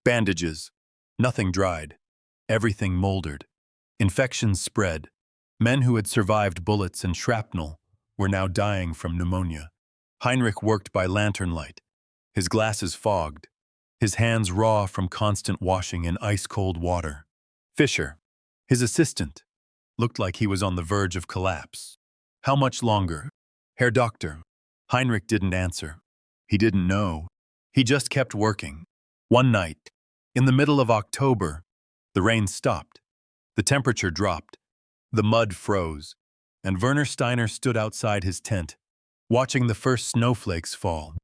bandages. Nothing dried. Everything moldered. Infections spread. Men who had survived bullets and shrapnel were now dying from pneumonia. Heinrich worked by lantern light, his glasses fogged, his hands raw from constant washing in ice-cold water. Fischer, his assistant, looked like he was on the verge of collapse. How much longer? Herr Doctor. Heinrich didn't answer. He didn't know. He just kept working. One night, in the middle of October, the rain stopped. The temperature dropped. The mud froze, and Werner Steiner stood outside his tent, watching the first snowflakes fall.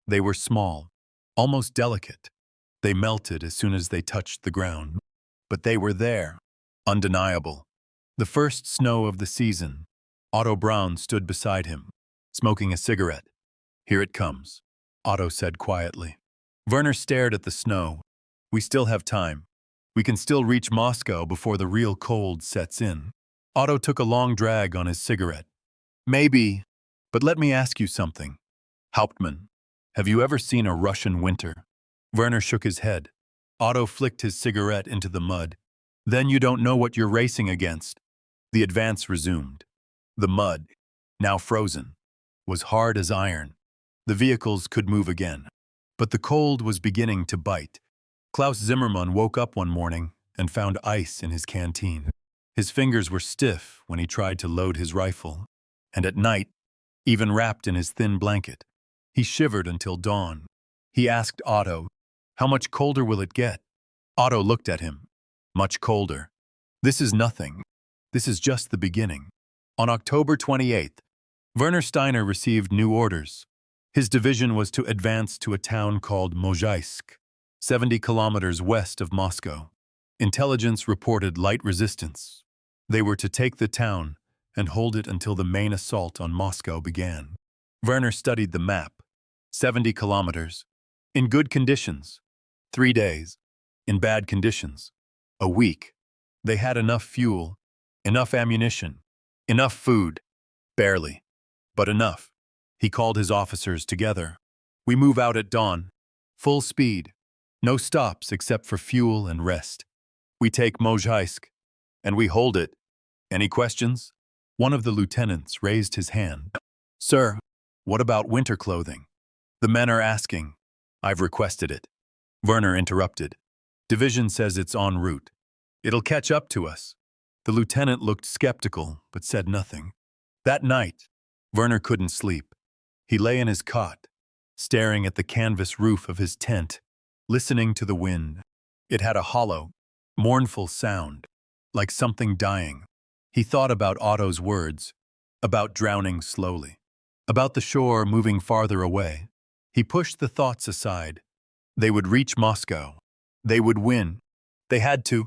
They were small, almost delicate. They melted as soon as they touched the ground. But they were there, undeniable. The first snow of the season. Otto Braun stood beside him, smoking a cigarette. Here it comes, Otto said quietly. Werner stared at the snow. We still have time. We can still reach Moscow before the real cold sets in. Otto took a long drag on his cigarette. Maybe, but let me ask you something. Hauptmann, have you ever seen a Russian winter? Werner shook his head. Otto flicked his cigarette into the mud. Then you don't know what you're racing against. The advance resumed. The mud, now frozen, was hard as iron. The vehicles could move again. But the cold was beginning to bite. Klaus Zimmermann woke up one morning and found ice in his canteen. His fingers were stiff when he tried to load his rifle, and at night, even wrapped in his thin blanket, he shivered until dawn. He asked Otto, "How much colder will it get?" Otto looked at him. "Much colder. This is nothing. This is just the beginning." On October 28th, Werner Steiner received new orders. His division was to advance to a town called Mozhaisk, 70 kilometers west of Moscow. Intelligence reported light resistance. They were to take the town and hold it until the main assault on Moscow began. Werner studied the map. 70 kilometers. In good conditions. 3 days. In bad conditions. A week. They had enough fuel, enough ammunition, enough food. Barely. But enough. He called his officers together. We move out at dawn. Full speed. No stops except for fuel and rest. We take Mozhaisk, and we hold it. Any questions? One of the lieutenants raised his hand. Sir, what about winter clothing? The men are asking. I've requested it. Werner interrupted. Division says it's en route. It'll catch up to us. The lieutenant looked skeptical, but said nothing. That night, Werner couldn't sleep. He lay in his cot, staring at the canvas roof of his tent, listening to the wind. It had a hollow, mournful sound, like something dying. He thought about Otto's words, about drowning slowly, about the shore moving farther away. He pushed the thoughts aside. They would reach Moscow. They would win. They had to.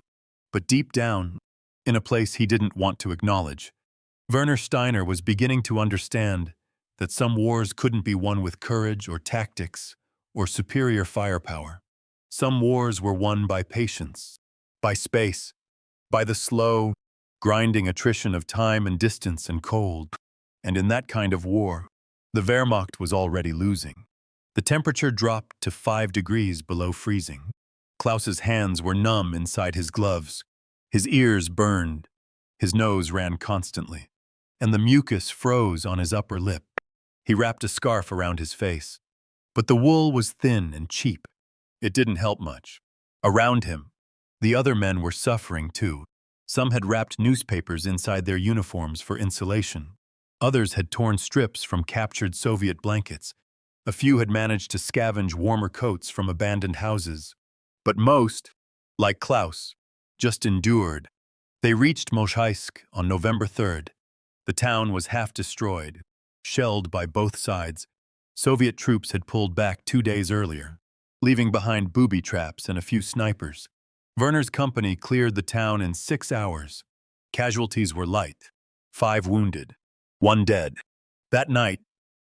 But deep down, in a place he didn't want to acknowledge, Werner Steiner was beginning to understand that some wars couldn't be won with courage or tactics or superior firepower. Some wars were won by patience, by space, by the slow, grinding attrition of time and distance and cold. And in that kind of war, the Wehrmacht was already losing. The temperature dropped to 5 degrees below freezing. Klaus's hands were numb inside his gloves. His ears burned. His nose ran constantly, and the mucus froze on his upper lip. He wrapped a scarf around his face, but the wool was thin and cheap. It didn't help much. Around him, the other men were suffering too. Some had wrapped newspapers inside their uniforms for insulation. Others had torn strips from captured Soviet blankets. A few had managed to scavenge warmer coats from abandoned houses. But most, like Klaus, just endured. They reached Moshaïsk on November 3rd. The town was half destroyed, shelled by both sides. Soviet troops had pulled back 2 days earlier, leaving behind booby traps and a few snipers. Werner's company cleared the town in 6 hours. Casualties were light, 5 wounded, 1 dead. That night,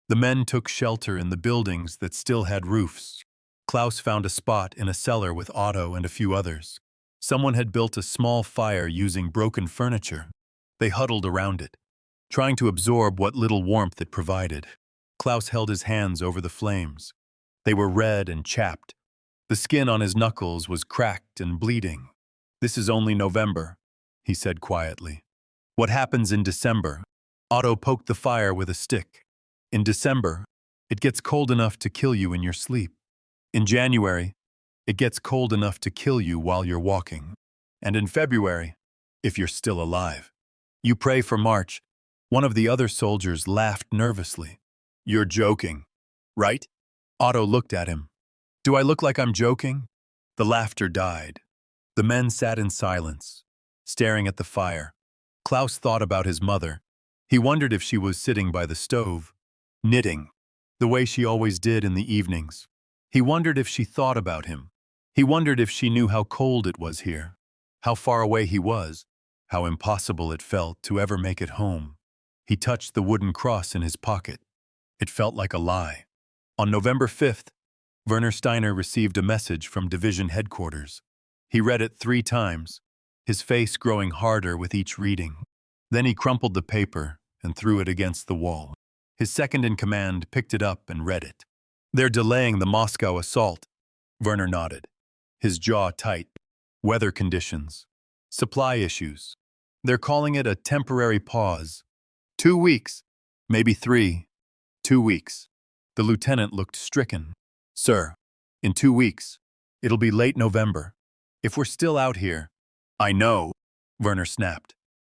the men took shelter in the buildings that still had roofs. Klaus found a spot in a cellar with Otto and a few others. Someone had built a small fire using broken furniture. They huddled around it, trying to absorb what little warmth it provided. Klaus held his hands over the flames. They were red and chapped. The skin on his knuckles was cracked and bleeding. "This is only November," he said quietly. "What happens in December?" Otto poked the fire with a stick. "In December, it gets cold enough to kill you in your sleep. In January, it gets cold enough to kill you while you're walking. And in February, if you're still alive. You pray for March." One of the other soldiers laughed nervously. "You're joking, right?" Otto looked at him. "Do I look like I'm joking?" The laughter died. The men sat in silence, staring at the fire. Klaus thought about his mother. He wondered if she was sitting by the stove, knitting, the way she always did in the evenings. He wondered if she thought about him. He wondered if she knew how cold it was here, how far away he was, how impossible it felt to ever make it home. He touched the wooden cross in his pocket. It felt like a lie. On November 5th, Werner Steiner received a message from division headquarters. He read it 3 times, his face growing harder with each reading. Then he crumpled the paper and threw it against the wall. His second-in-command picked it up and read it. "They're delaying the Moscow assault." Werner nodded, his jaw tight. "Weather conditions. Supply issues. They're calling it a temporary pause. 2 weeks. Maybe 3. 2 weeks." The lieutenant looked stricken. "Sir, in 2 weeks. It'll be late November. If we're still out here—" "I know," Werner snapped.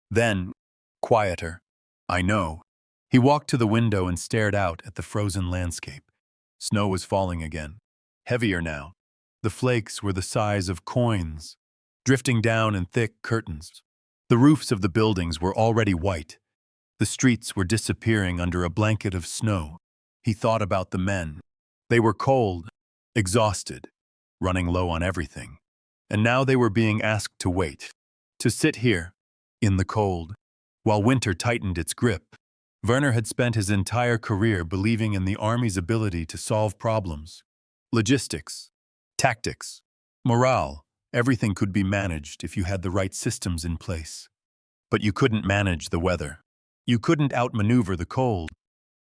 Then, quieter, "I know." He walked to the window and stared out at the frozen landscape. Snow was falling again, heavier now. The flakes were the size of coins, drifting down in thick curtains. The roofs of the buildings were already white. The streets were disappearing under a blanket of snow. He thought about the men. They were cold, exhausted, running low on everything. And now they were being asked to wait, to sit here, in the cold, while winter tightened its grip. Werner had spent his entire career believing in the army's ability to solve problems. Logistics, tactics, morale, everything could be managed if you had the right systems in place. But you couldn't manage the weather. You couldn't outmaneuver the cold.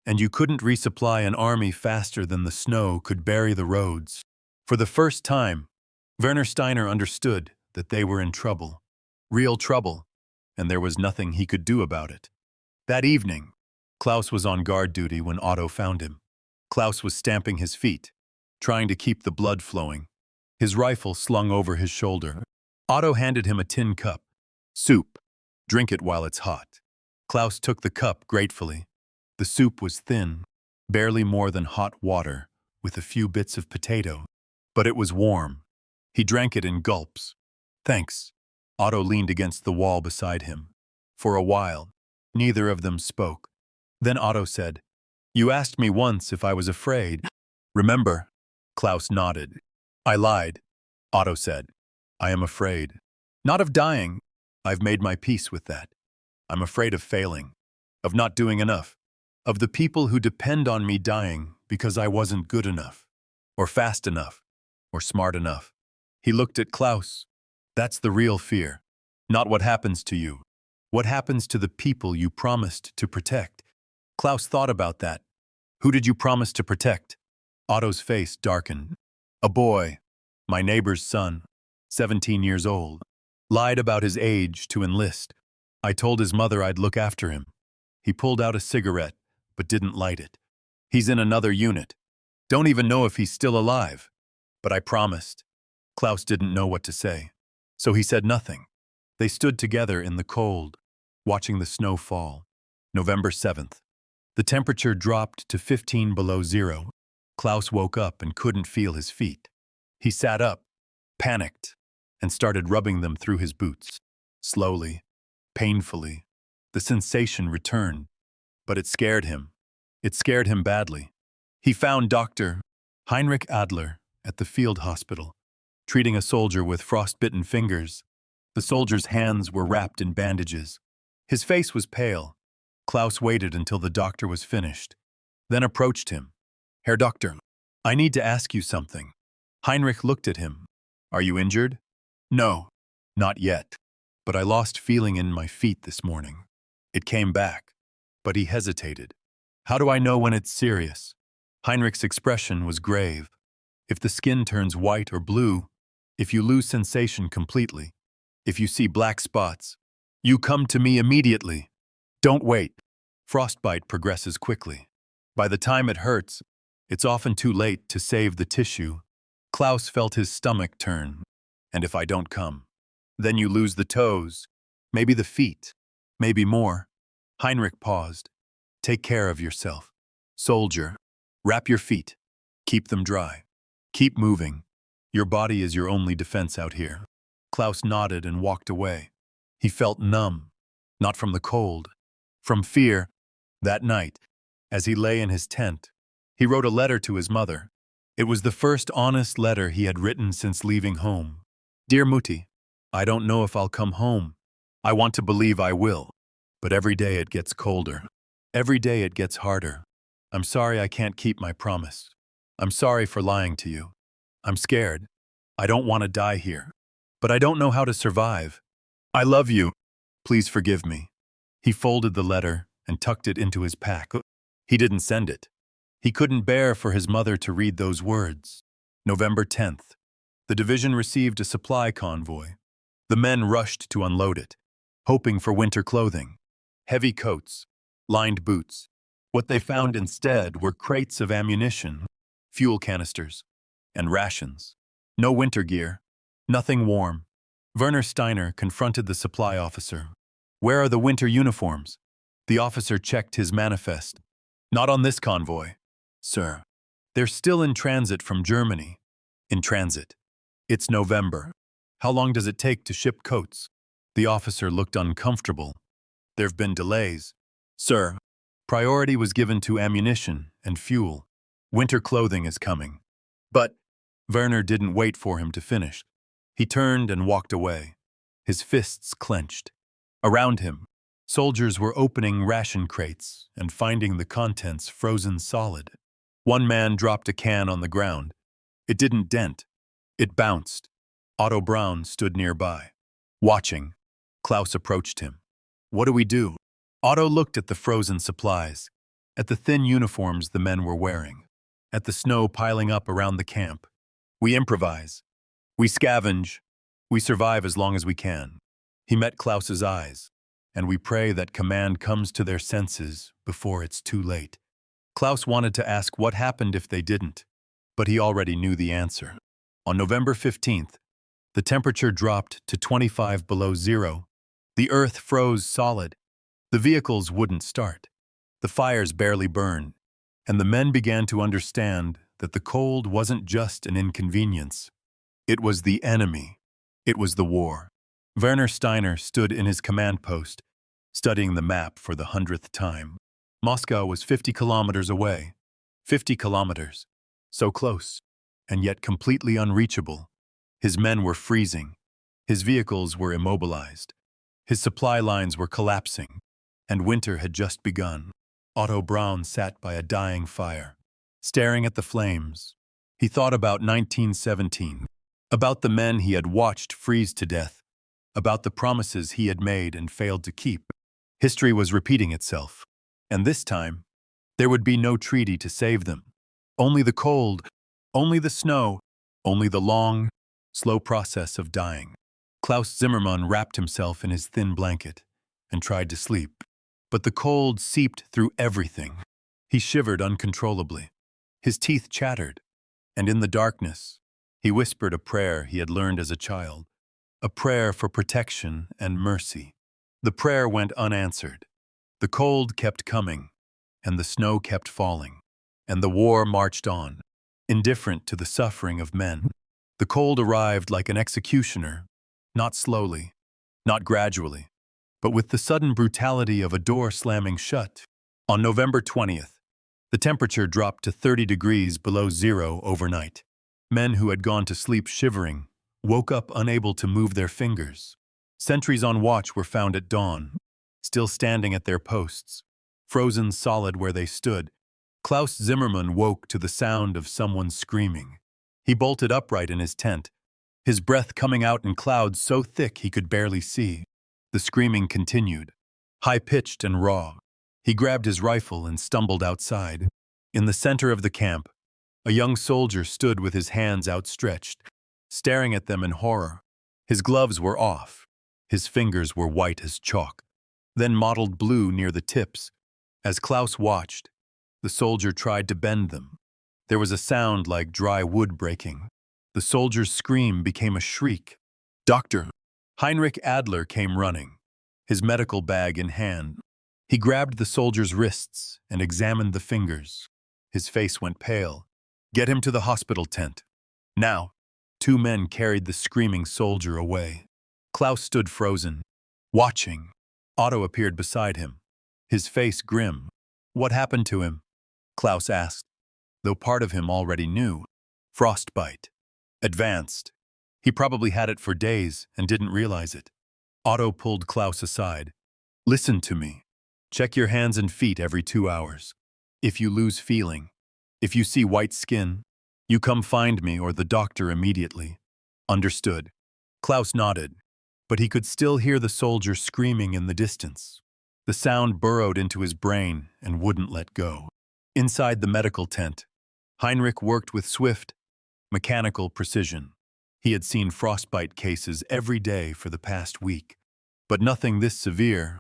And you couldn't resupply an army faster than the snow could bury the roads. For the first time, Werner Steiner understood that they were in trouble. Real trouble. And there was nothing he could do about it. That evening, Klaus was on guard duty when Otto found him. Klaus was stamping his feet, trying to keep the blood flowing, his rifle slung over his shoulder. Otto handed him a tin cup. "Soup. Drink it while it's hot." Klaus took the cup gratefully. The soup was thin, barely more than hot water, with a few bits of potato. But it was warm. He drank it in gulps. "Thanks." Otto leaned against the wall beside him. For a while, neither of them spoke. Then Otto said, "You asked me once if I was afraid. Remember?" Klaus nodded. "I lied." Otto said, "I am afraid. Not of dying. I've made my peace with that. I'm afraid of failing, of not doing enough, of the people who depend on me dying because I wasn't good enough, or fast enough, or smart enough." He looked at Klaus. "That's the real fear. Not what happens to you. What happens to the people you promised to protect." Klaus thought about that. "Who did you promise to protect?" Otto's face darkened. "A boy, my neighbor's son, 17 years old. Lied about his age to enlist. I told his mother I'd look after him. He pulled out a cigarette, but didn't light it. He's in another unit. Don't even know if he's still alive. But I promised. Klaus didn't know what to say, so he said nothing. They stood together in the cold, watching the snow fall. November 7th. The temperature dropped to 15 below zero. Klaus woke up and couldn't feel his feet. He sat up, panicked, and started rubbing them through his boots. Slowly, painfully, the sensation returned, but it scared him. It scared him badly. He found Dr. Heinrich Adler at the field hospital, treating a soldier with frostbitten fingers. The soldier's hands were wrapped in bandages. His face was pale. Klaus waited until the doctor was finished, then approached him. Herr Doctor, I need to ask you something. Heinrich looked at him. Are you injured? No, not yet. But I lost feeling in my feet this morning. It came back, but he hesitated. How do I know when it's serious? Heinrich's expression was grave. If the skin turns white or blue, if you lose sensation completely, if you see black spots, you come to me immediately. Don't wait. Frostbite progresses quickly. By the time it hurts, it's often too late to save the tissue. Klaus felt his stomach turn. And if I don't come, then you lose the toes, maybe the feet, maybe more. Heinrich paused. Take care of yourself. Soldier, wrap your feet. Keep them dry. Keep moving. Your body is your only defense out here. Klaus nodded and walked away. He felt numb, not from the cold, from fear. That night, as he lay in his tent, he wrote a letter to his mother. It was the first honest letter he had written since leaving home. Dear Mutti, I don't know if I'll come home. I want to believe I will. But every day it gets colder. Every day it gets harder. I'm sorry I can't keep my promise. I'm sorry for lying to you. I'm scared. I don't want to die here. But I don't know how to survive. I love you. Please forgive me. He folded the letter and tucked it into his pack. He didn't send it. He couldn't bear for his mother to read those words. November 10th. The division received a supply convoy. The men rushed to unload it, hoping for winter clothing, heavy coats, lined boots. What they found instead were crates of ammunition, fuel canisters, and rations. No winter gear, nothing warm. Werner Steiner confronted the supply officer. Where are the winter uniforms? The officer checked his manifest. Not on this convoy, sir. They're still in transit from Germany. In transit. It's November. How long does it take to ship coats? The officer looked uncomfortable. There've been delays. Sir, priority was given to ammunition and fuel. Winter clothing is coming. But Werner didn't wait for him to finish. He turned and walked away, his fists clenched. Around him, soldiers were opening ration crates and finding the contents frozen solid. One man dropped a can on the ground. It didn't dent. It bounced. Otto Braun stood nearby. Watching, Klaus approached him. What do we do? Otto looked at the frozen supplies, at the thin uniforms the men were wearing, at the snow piling up around the camp. We improvise. We scavenge. We survive as long as we can. He met Klaus's eyes, and we pray that command comes to their senses before it's too late. Klaus wanted to ask what happened if they didn't, but he already knew the answer. On November 15th, the temperature dropped to 25 below zero. The earth froze solid. The vehicles wouldn't start. The fires barely burned, and the men began to understand that the cold wasn't just an inconvenience. It was the enemy. It was the war. Werner Steiner stood in his command post, studying the map for the 100th time. Moscow was 50 kilometers away. 50 kilometers. So close, and yet completely unreachable. His men were freezing. His vehicles were immobilized. His supply lines were collapsing, and winter had just begun. Otto Braun sat by a dying fire, staring at the flames. He thought about 1917, about the men he had watched freeze to death, about the promises he had made and failed to keep. History was repeating itself, and this time, there would be no treaty to save them. Only the cold, only the snow, only the long, slow process of dying. Klaus Zimmermann wrapped himself in his thin blanket. and tried to sleep. But the cold seeped through everything. He shivered uncontrollably. His teeth chattered, and in the darkness, he whispered a prayer he had learned as a child, a prayer for protection and mercy. The prayer went unanswered. The cold kept coming, and the snow kept falling, and the war marched on, indifferent to the suffering of men. The cold arrived like an executioner, not slowly, not gradually, but with the sudden brutality of a door slamming shut. On November 20th, the temperature dropped to 30 degrees below zero overnight. Men who had gone to sleep shivering woke up unable to move their fingers. Sentries on watch were found at dawn, still standing at their posts, frozen solid where they stood. Klaus Zimmermann woke to the sound of someone screaming. He bolted upright in his tent, his breath coming out in clouds so thick he could barely see. The screaming continued, high-pitched and raw. He grabbed his rifle and stumbled outside. In the center of the camp, a young soldier stood with his hands outstretched, staring at them in horror. His gloves were off. His fingers were white as chalk, then mottled blue near the tips. As Klaus watched, the soldier tried to bend them. There was a sound like dry wood breaking. The soldier's scream became a shriek. "Doctor!" Heinrich Adler came running, his medical bag in hand. He grabbed the soldier's wrists and examined the fingers. His face went pale. "Get him to the hospital tent. Now." 2 men carried the screaming soldier away. Klaus stood frozen, watching. Otto appeared beside him, his face grim. "What happened to him?" Klaus asked, though part of him already knew. "Frostbite. Advanced. He probably had it for days and didn't realize it." Otto pulled Klaus aside. "Listen to me. Check your hands and feet every 2 hours. If you lose feeling, if you see white skin, you come find me or the doctor immediately." "Understood." Klaus nodded, but he could still hear the soldier screaming in the distance. The sound burrowed into his brain and wouldn't let go. Inside the medical tent, Heinrich worked with swift, mechanical precision. He had seen frostbite cases every day for the past week, but nothing this severe.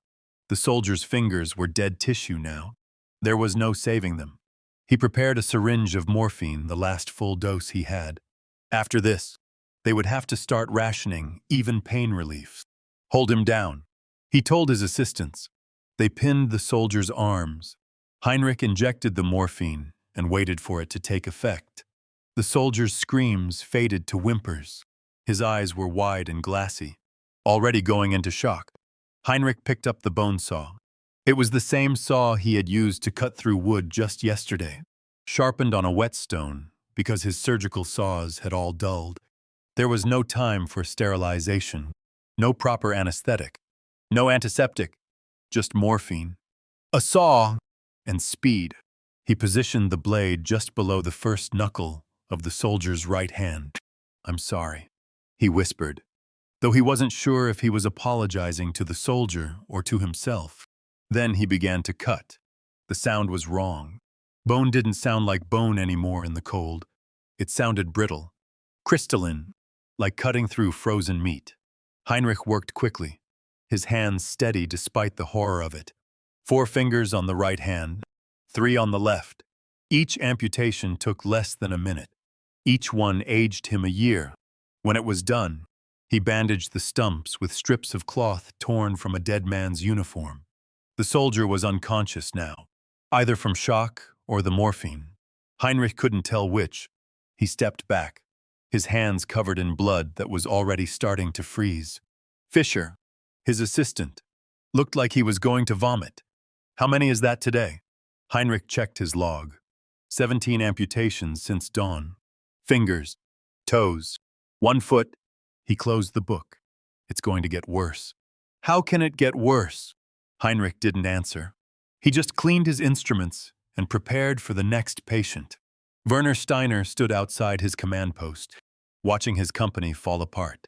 The soldier's fingers were dead tissue now. There was no saving them. He prepared a syringe of morphine, the last full dose he had. After this, they would have to start rationing even pain relief. "Hold him down," he told his assistants. They pinned the soldier's arms. Heinrich injected the morphine and waited for it to take effect. The soldier's screams faded to whimpers. His eyes were wide and glassy, already going into shock. Heinrich picked up the bone saw. It was the same saw he had used to cut through wood just yesterday, sharpened on a whetstone because his surgical saws had all dulled. There was no time for sterilization, no proper anesthetic, no antiseptic, just morphine. A saw and speed. He positioned the blade just below the first knuckle of the soldier's right hand. "I'm sorry," he whispered, though he wasn't sure if he was apologizing to the soldier or to himself. Then he began to cut. The sound was wrong. Bone didn't sound like bone anymore in the cold. It sounded brittle, crystalline, like cutting through frozen meat. Heinrich worked quickly, his hands steady despite the horror of it. 4 fingers on the right hand, 3 on the left. Each amputation took less than a minute. Each one aged him a year. When it was done, he bandaged the stumps with strips of cloth torn from a dead man's uniform. The soldier was unconscious now, either from shock or the morphine. Heinrich couldn't tell which. He stepped back, his hands covered in blood that was already starting to freeze. Fischer, his assistant, looked like he was going to vomit. "How many is that today?" Heinrich checked his log. 17 amputations since dawn. Fingers, toes, 1 foot. He closed the book. "It's going to get worse." "How can it get worse?" Heinrich didn't answer. He just cleaned his instruments and prepared for the next patient. Werner Steiner stood outside his command post, watching his company fall apart.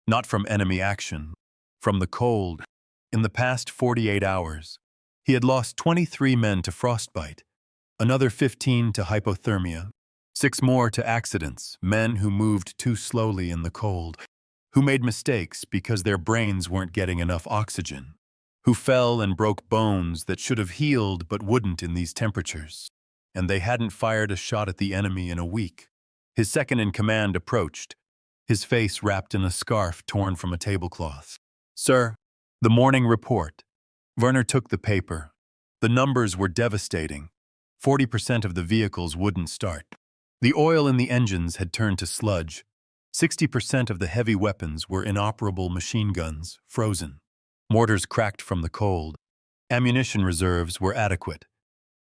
Not from enemy action, from the cold. In the past 48 hours, he had lost 23 men to frostbite, another 15 to hypothermia, 6 more to accidents, men who moved too slowly in the cold, who made mistakes because their brains weren't getting enough oxygen, who fell and broke bones that should have healed but wouldn't in these temperatures. And they hadn't fired a shot at the enemy in a week. His second-in-command approached, his face wrapped in a scarf torn from a tablecloth. "Sir, the morning report." Werner took the paper. The numbers were devastating. 40% of the vehicles wouldn't start. The oil in the engines had turned to sludge. 60% of the heavy weapons were inoperable machine guns, frozen. Mortars cracked from the cold. Ammunition reserves were adequate.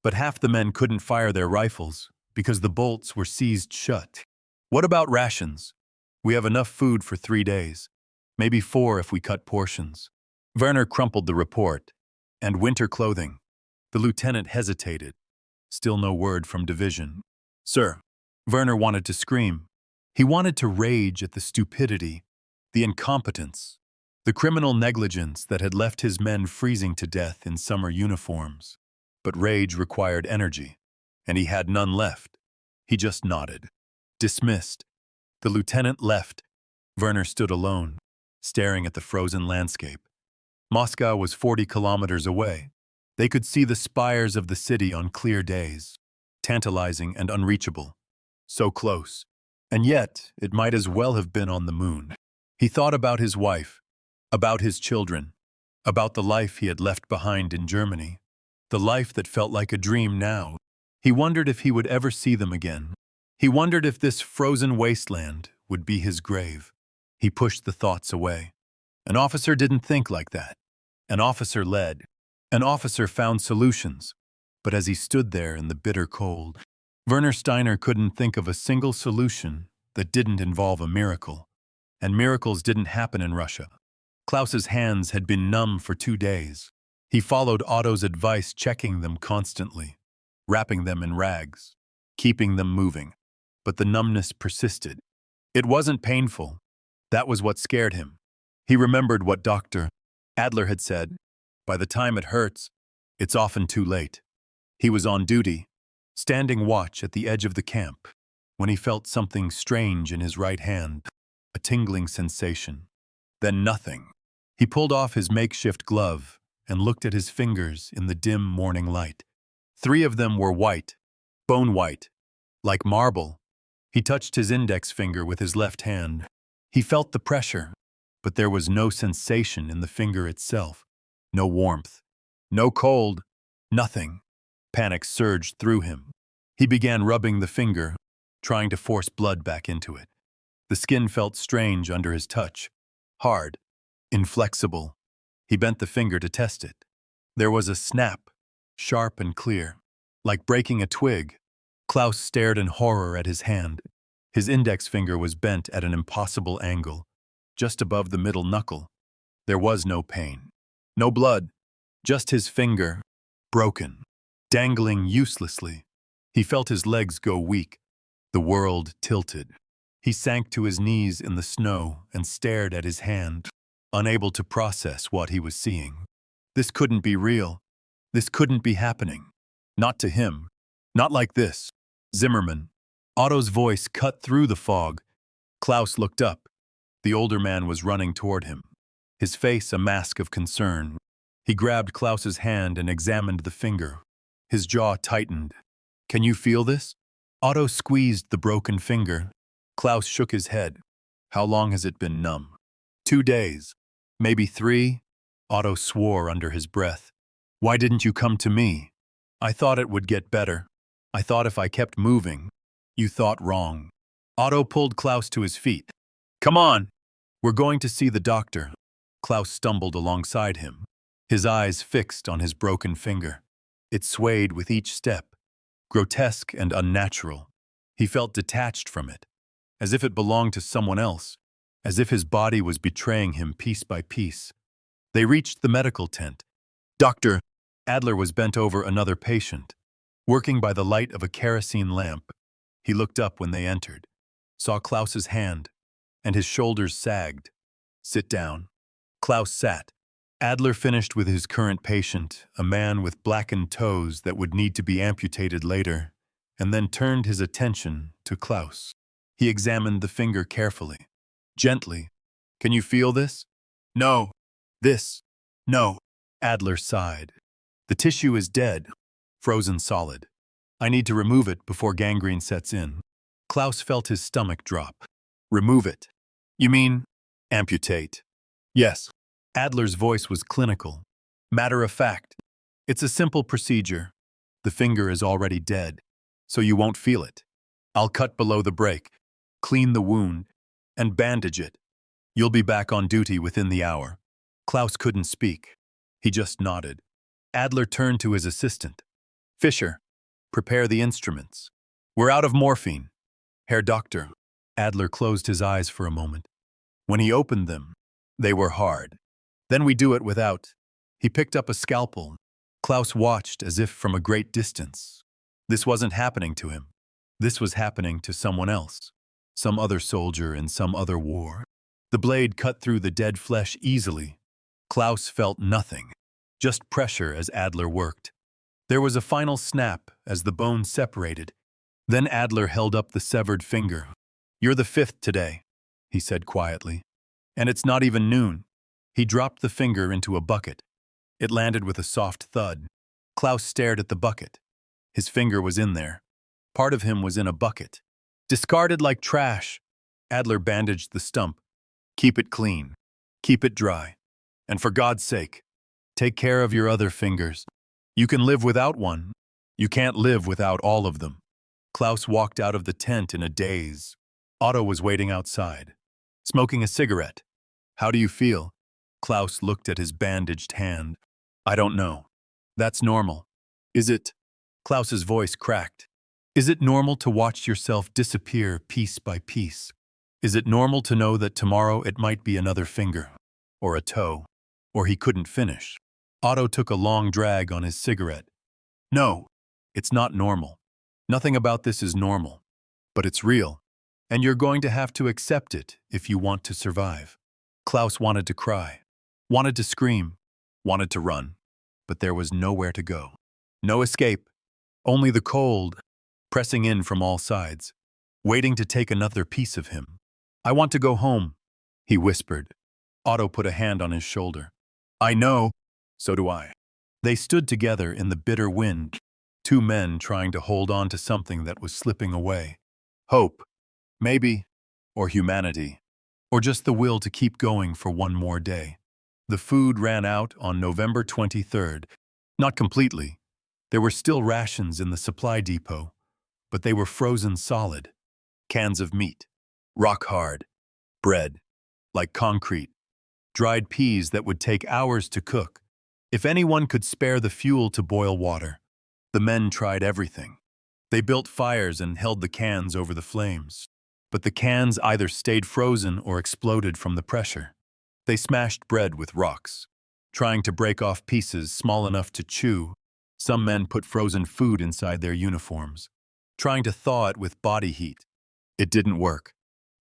But half the men couldn't fire their rifles because the bolts were seized shut. "What about rations? We have enough food for 3 days. Maybe 4 if we cut portions." Werner crumpled the report. "And winter clothing." The lieutenant hesitated. Still no word from division. "Sir." Werner wanted to scream. He wanted to rage at the stupidity, the incompetence, the criminal negligence that had left his men freezing to death in summer uniforms. But rage required energy, and he had none left. He just nodded. Dismissed. The lieutenant left. Werner stood alone, staring at the frozen landscape. Moscow was 40 kilometers away. They could see the spires of the city on clear days, tantalizing and unreachable. So close. And yet, it might as well have been on the moon. He thought about his wife, about his children, about the life he had left behind in Germany, the life that felt like a dream now. He wondered if he would ever see them again. He wondered if this frozen wasteland would be his grave. He pushed the thoughts away. An officer didn't think like that. An officer led. An officer found solutions. But as he stood there in the bitter cold, Werner Steiner couldn't think of a single solution that didn't involve a miracle. And miracles didn't happen in Russia. Klaus's hands had been numb for 2 days. He followed Otto's advice, checking them constantly, wrapping them in rags, keeping them moving. But the numbness persisted. It wasn't painful. That was what scared him. He remembered what Dr. Adler had said. By the time it hurts, it's often too late. He was on duty, standing watch at the edge of the camp, when he felt something strange in his right hand, a tingling sensation. Then nothing. He pulled off his makeshift glove and looked at his fingers in the dim morning light. 3 of them were white, bone white, like marble. He touched his index finger with his left hand. He felt the pressure, but there was no sensation in the finger itself. No warmth, no cold, nothing. Panic surged through him. He began rubbing the finger, trying to force blood back into it. The skin felt strange under his touch, hard, inflexible. He bent the finger to test it. There was a snap, sharp and clear, like breaking a twig. Klaus stared in horror at his hand. His index finger was bent at an impossible angle, just above the middle knuckle. There was no pain, no blood, just his finger, broken, dangling uselessly. He felt his legs go weak. The world tilted. He sank to his knees in the snow and stared at his hand, unable to process what he was seeing. This couldn't be real. This couldn't be happening. Not to him. Not like this. Zimmerman. Otto's voice cut through the fog. Klaus looked up. The older man was running toward him, his face a mask of concern. He grabbed Klaus's hand and examined the finger. His jaw tightened. "Can you feel this?" Otto squeezed the broken finger. Klaus shook his head. "How long has it been numb?" 2 days. Maybe 3. Otto swore under his breath. "Why didn't you come to me? I thought it would get better. I thought if I kept moving." "You thought wrong." Otto pulled Klaus to his feet. "Come on. We're going to see the doctor." Klaus stumbled alongside him, his eyes fixed on his broken finger. It swayed with each step, grotesque and unnatural. He felt detached from it, as if it belonged to someone else, as if his body was betraying him piece by piece. They reached the medical tent. Dr. Adler was bent over another patient, working by the light of a kerosene lamp. He looked up when they entered, saw Klaus's hand, and his shoulders sagged. "Sit down." Klaus sat. Adler finished with his current patient, a man with blackened toes that would need to be amputated later, and then turned his attention to Klaus. He examined the finger carefully, gently. "Can you feel this?" "No." "This?" "No." Adler sighed. The tissue is dead, frozen solid. I need to remove it before gangrene sets in. Klaus felt his stomach drop. Remove it. You mean amputate? Yes. Adler's voice was clinical. Matter of fact. It's a simple procedure. The finger is already dead, so you won't feel it. I'll cut below the break, clean the wound, and bandage it. You'll be back on duty within the hour. Klaus couldn't speak. He just nodded. Adler turned to his assistant. Fischer, prepare the instruments. We're out of morphine. Herr Doctor. Adler closed his eyes for a moment. When he opened them, they were hard. Then we do it without. He picked up a scalpel. Klaus watched as if from a great distance. This wasn't happening to him. This was happening to someone else. Some other soldier in some other war. The blade cut through the dead flesh easily. Klaus felt nothing, just pressure as Adler worked. There was a final snap as the bone separated. Then Adler held up the severed finger. You're the fifth today, he said quietly. And it's not even noon. He dropped the finger into a bucket. It landed with a soft thud. Klaus stared at the bucket. His finger was in there. Part of him was in a bucket. Discarded like trash. Adler bandaged the stump. Keep it clean. Keep it dry. And for God's sake, take care of your other fingers. You can live without one. You can't live without all of them. Klaus walked out of the tent in a daze. Otto was waiting outside, smoking a cigarette. How do you feel? Klaus looked at his bandaged hand. I don't know. That's normal. Is it? Klaus's voice cracked. Is it normal to watch yourself disappear piece by piece? Is it normal to know that tomorrow it might be another finger, or a toe, or he couldn't finish? Otto took a long drag on his cigarette. No, it's not normal. Nothing about this is normal. But it's real, and you're going to have to accept it if you want to survive. Klaus wanted to cry, wanted to scream, wanted to run, but there was nowhere to go. No escape, only the cold, pressing in from all sides, waiting to take another piece of him. I want to go home, he whispered. Otto put a hand on his shoulder. I know, so do I. They stood together in the bitter wind, two men trying to hold on to something that was slipping away. Hope, maybe, or humanity, or just the will to keep going for one more day. The food ran out on November 23rd. Not completely. There were still rations in the supply depot, but they were frozen solid. Cans of meat, rock hard, bread, like concrete, dried peas that would take hours to cook. If anyone could spare the fuel to boil water, the men tried everything. They built fires and held the cans over the flames, but the cans either stayed frozen or exploded from the pressure. They smashed bread with rocks, trying to break off pieces small enough to chew. Some men put frozen food inside their uniforms, trying to thaw it with body heat. It didn't work.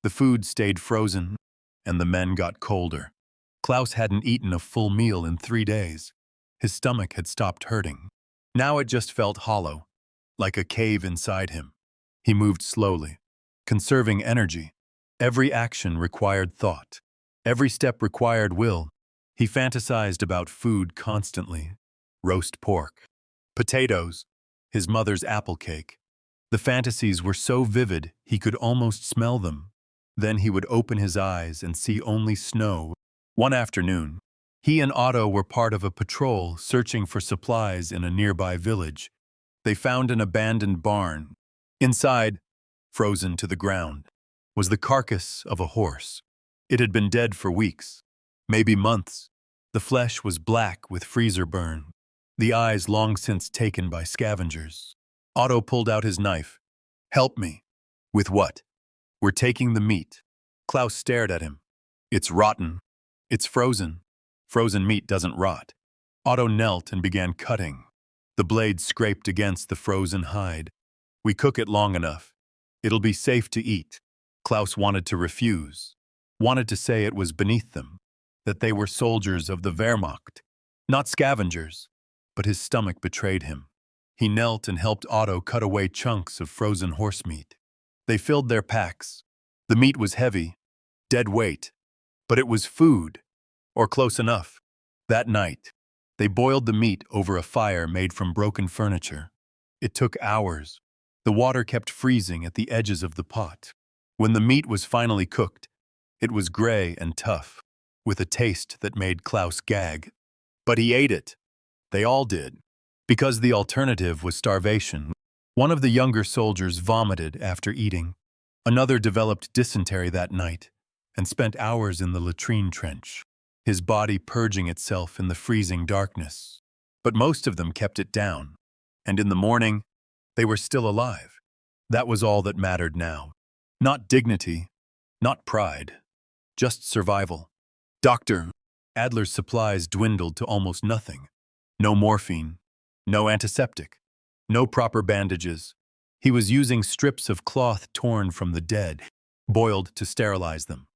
The food stayed frozen, and the men got colder. Klaus hadn't eaten a full meal in 3 days. His stomach had stopped hurting. Now it just felt hollow, like a cave inside him. He moved slowly, conserving energy. Every action required thought. Every step required will. He fantasized about food constantly. Roast pork, potatoes, his mother's apple cake. The fantasies were so vivid he could almost smell them. Then he would open his eyes and see only snow. One afternoon, he and Otto were part of a patrol searching for supplies in a nearby village. They found an abandoned barn. Inside, frozen to the ground, was the carcass of a horse. It had been dead for weeks, maybe months. The flesh was black with freezer burn, the eyes long since taken by scavengers. Otto pulled out his knife. Help me. With what? We're taking the meat. Klaus stared at him. It's rotten. It's frozen. Frozen meat doesn't rot. Otto knelt and began cutting. The blade scraped against the frozen hide. We cook it long enough. It'll be safe to eat. Klaus wanted to refuse, wanted to say it was beneath them, that they were soldiers of the Wehrmacht, not scavengers, but his stomach betrayed him. He knelt and helped Otto cut away chunks of frozen horse meat. They filled their packs. The meat was heavy, dead weight, but it was food, or close enough. That night, They boiled the meat over a fire made from broken furniture. It took hours. The water kept freezing at the edges of the pot. When the meat was finally cooked, it was gray and tough, with a taste that made Klaus gag. But he ate it. They all did. Because the alternative was starvation. One of the younger soldiers vomited after eating. Another developed dysentery that night and spent hours in the latrine trench, his body purging itself in the freezing darkness. But most of them kept it down, and in the morning, they were still alive. That was all that mattered now. Not dignity, not pride, just survival. Doctor, Adler's supplies dwindled to almost nothing. No morphine, no antiseptic, no proper bandages. He was using strips of cloth torn from the dead, boiled to sterilize them,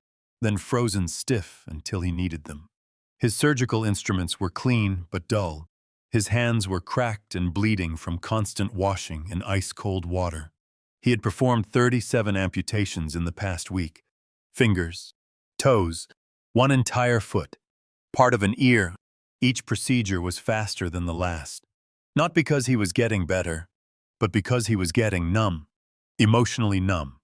then frozen stiff until he needed them. His surgical instruments were clean but dull. His hands were cracked and bleeding from constant washing in ice-cold water. He had performed 37 amputations in the past week. Fingers, toes, one entire foot, part of an ear. Each procedure was faster than the last. Not because he was getting better, but because he was getting numb. Emotionally numb,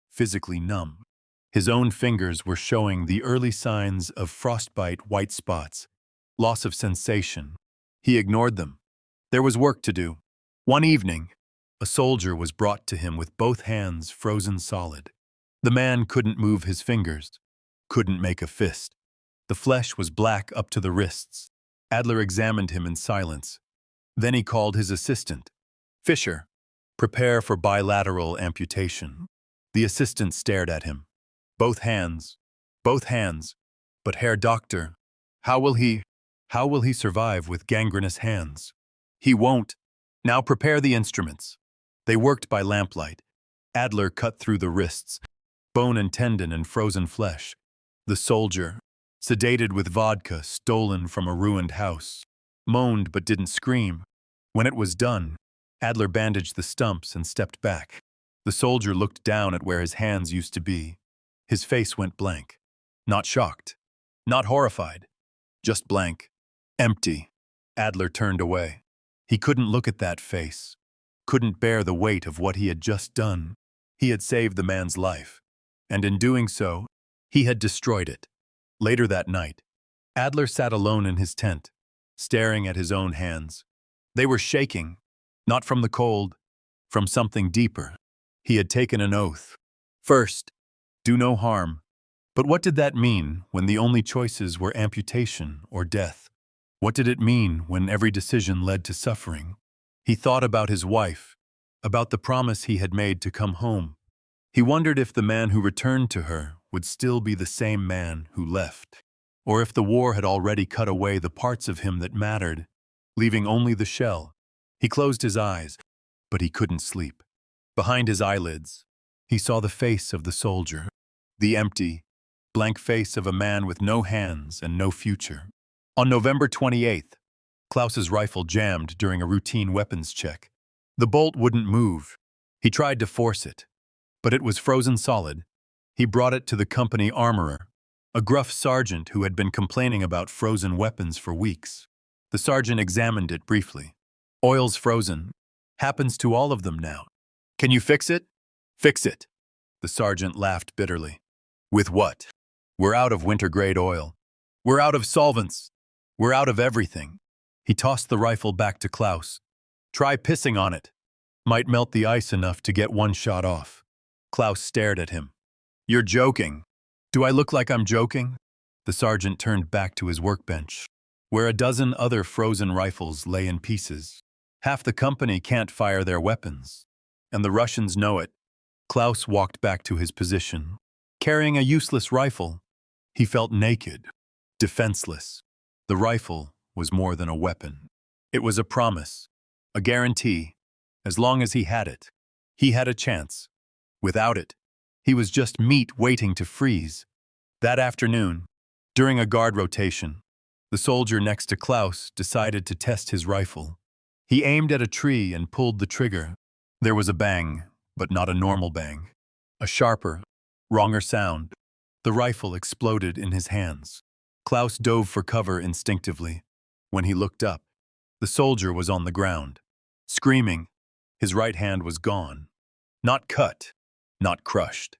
physically numb. His own fingers were showing the early signs of frostbite white spots, loss of sensation. He ignored them. There was work to do. One evening, a soldier was brought to him with both hands frozen solid. The man couldn't move his fingers, couldn't make a fist. The flesh was black up to the wrists. Adler examined him in silence. Then he called his assistant. Fischer, prepare for bilateral amputation. The assistant stared at him. Both hands. But Herr Doctor, how will he survive with gangrenous hands? He won't. Now prepare the instruments. They worked by lamplight. Adler cut through the wrists, bone and tendon and frozen flesh. The soldier, sedated with vodka stolen from a ruined house, moaned but didn't scream. When it was done, Adler bandaged the stumps and stepped back. The soldier looked down at where his hands used to be. His face went blank. Not shocked. Not horrified. Just blank. Empty. Adler turned away. He couldn't look at that face. Couldn't bear the weight of what he had just done. He had saved the man's life. And in doing so, he had destroyed it. Later that night, Adler sat alone in his tent, staring at his own hands. They were shaking, not from the cold, from something deeper. He had taken an oath. First, do no harm. But what did that mean when the only choices were amputation or death? What did it mean when every decision led to suffering? He thought about his wife, about the promise he had made to come home. He wondered if the man who returned to her would still be the same man who left, or if the war had already cut away the parts of him that mattered, leaving only the shell. He closed his eyes, but he couldn't sleep. Behind his eyelids, he saw the face of the soldier, the empty, blank face of a man with no hands and no future. On November 28th, Klaus's rifle jammed during a routine weapons check. The bolt wouldn't move. He tried to force it, but it was frozen solid. He brought it to the company armorer, a gruff sergeant who had been complaining about frozen weapons for weeks. The sergeant examined it briefly. Oil's frozen. Happens to all of them now. Can you fix it? Fix it. The sergeant laughed bitterly. With what? We're out of winter-grade oil. We're out of solvents. We're out of everything. He tossed the rifle back to Klaus. Try pissing on it. Might melt the ice enough to get one shot off. Klaus stared at him. You're joking. Do I look like I'm joking? The sergeant turned back to his workbench, where a dozen other frozen rifles lay in pieces. Half the company can't fire their weapons, and the Russians know it. Klaus walked back to his position. Carrying a useless rifle, he felt naked, defenseless. The rifle was more than a weapon. It was a promise, a guarantee. As long as he had it, he had a chance. Without it, he was just meat waiting to freeze. That afternoon, during a guard rotation, the soldier next to Klaus decided to test his rifle. He aimed at a tree and pulled the trigger. There was a bang, but not a normal bang. A sharper, wronger sound. The rifle exploded in his hands. Klaus dove for cover instinctively. When he looked up, the soldier was on the ground, screaming. His right hand was gone. Not cut, not crushed.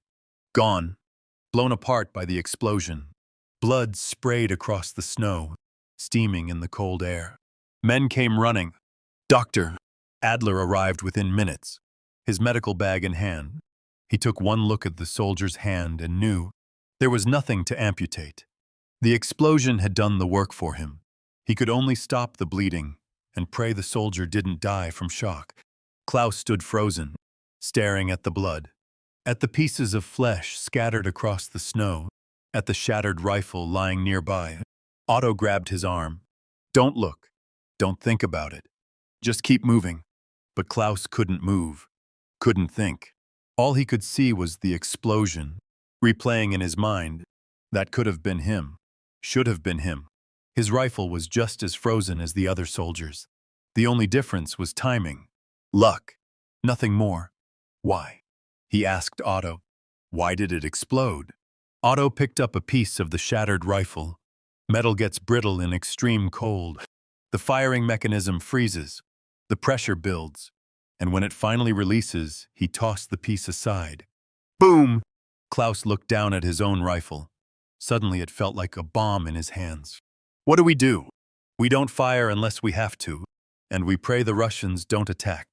Gone, blown apart by the explosion. Blood sprayed across the snow, steaming in the cold air. Men came running. Doctor! Adler arrived within minutes, his medical bag in hand. He took one look at the soldier's hand and knew there was nothing to amputate. The explosion had done the work for him. He could only stop the bleeding and pray the soldier didn't die from shock. Klaus stood frozen, staring at the blood, at the pieces of flesh scattered across the snow, at the shattered rifle lying nearby. Otto grabbed his arm. Don't look. Don't think about it. Just keep moving. But Klaus couldn't move, couldn't think. All he could see was the explosion, replaying in his mind. That could have been him, should have been him. His rifle was just as frozen as the other soldiers. The only difference was timing. Luck. Nothing more. Why? He asked Otto. Why did it explode? Otto picked up a piece of the shattered rifle. Metal gets brittle in extreme cold. The firing mechanism freezes. The pressure builds. And when it finally releases, he tossed the piece aside. Boom! Klaus looked down at his own rifle. Suddenly it felt like a bomb in his hands. What do? We don't fire unless we have to, and we pray the Russians don't attack.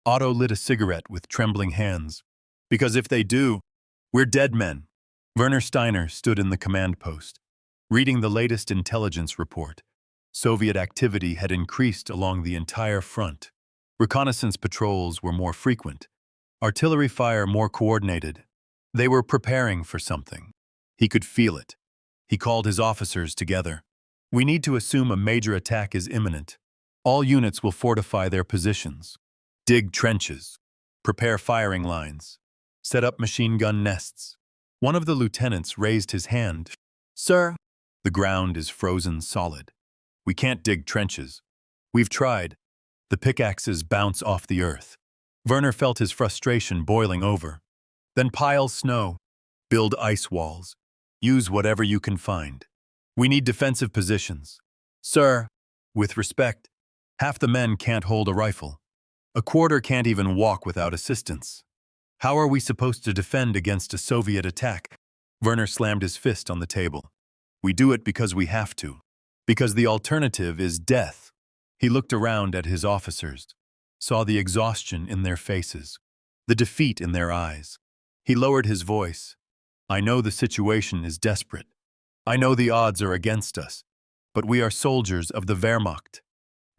Otto lit a cigarette with trembling hands. Because if they do, we're dead men. Werner Steiner stood in the command post, reading the latest intelligence report. Soviet activity had increased along the entire front. Reconnaissance patrols were more frequent, artillery fire more coordinated. They were preparing for something. He could feel it. He called his officers together. We need to assume a major attack is imminent. All units will fortify their positions. Dig trenches. Prepare firing lines. Set up machine gun nests. One of the lieutenants raised his hand. Sir, the ground is frozen solid. We can't dig trenches. We've tried. The pickaxes bounce off the earth. Werner felt his frustration boiling over. Then pile snow. Build ice walls. Use whatever you can find. We need defensive positions. Sir, with respect, half the men can't hold a rifle. A quarter can't even walk without assistance. How are we supposed to defend against a Soviet attack? Werner slammed his fist on the table. We do it because we have to. Because the alternative is death. He looked around at his officers, saw the exhaustion in their faces, the defeat in their eyes. He lowered his voice. I know the situation is desperate. I know the odds are against us, but we are soldiers of the Wehrmacht.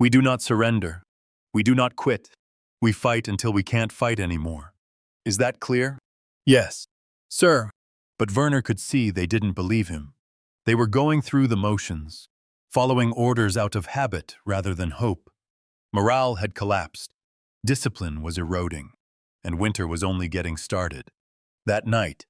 We do not surrender. We do not quit. We fight until we can't fight anymore. Is that clear? Yes, sir. But Werner could see they didn't believe him. They were going through the motions, following orders out of habit rather than hope. Morale had collapsed. Discipline was eroding, and winter was only getting started. That night,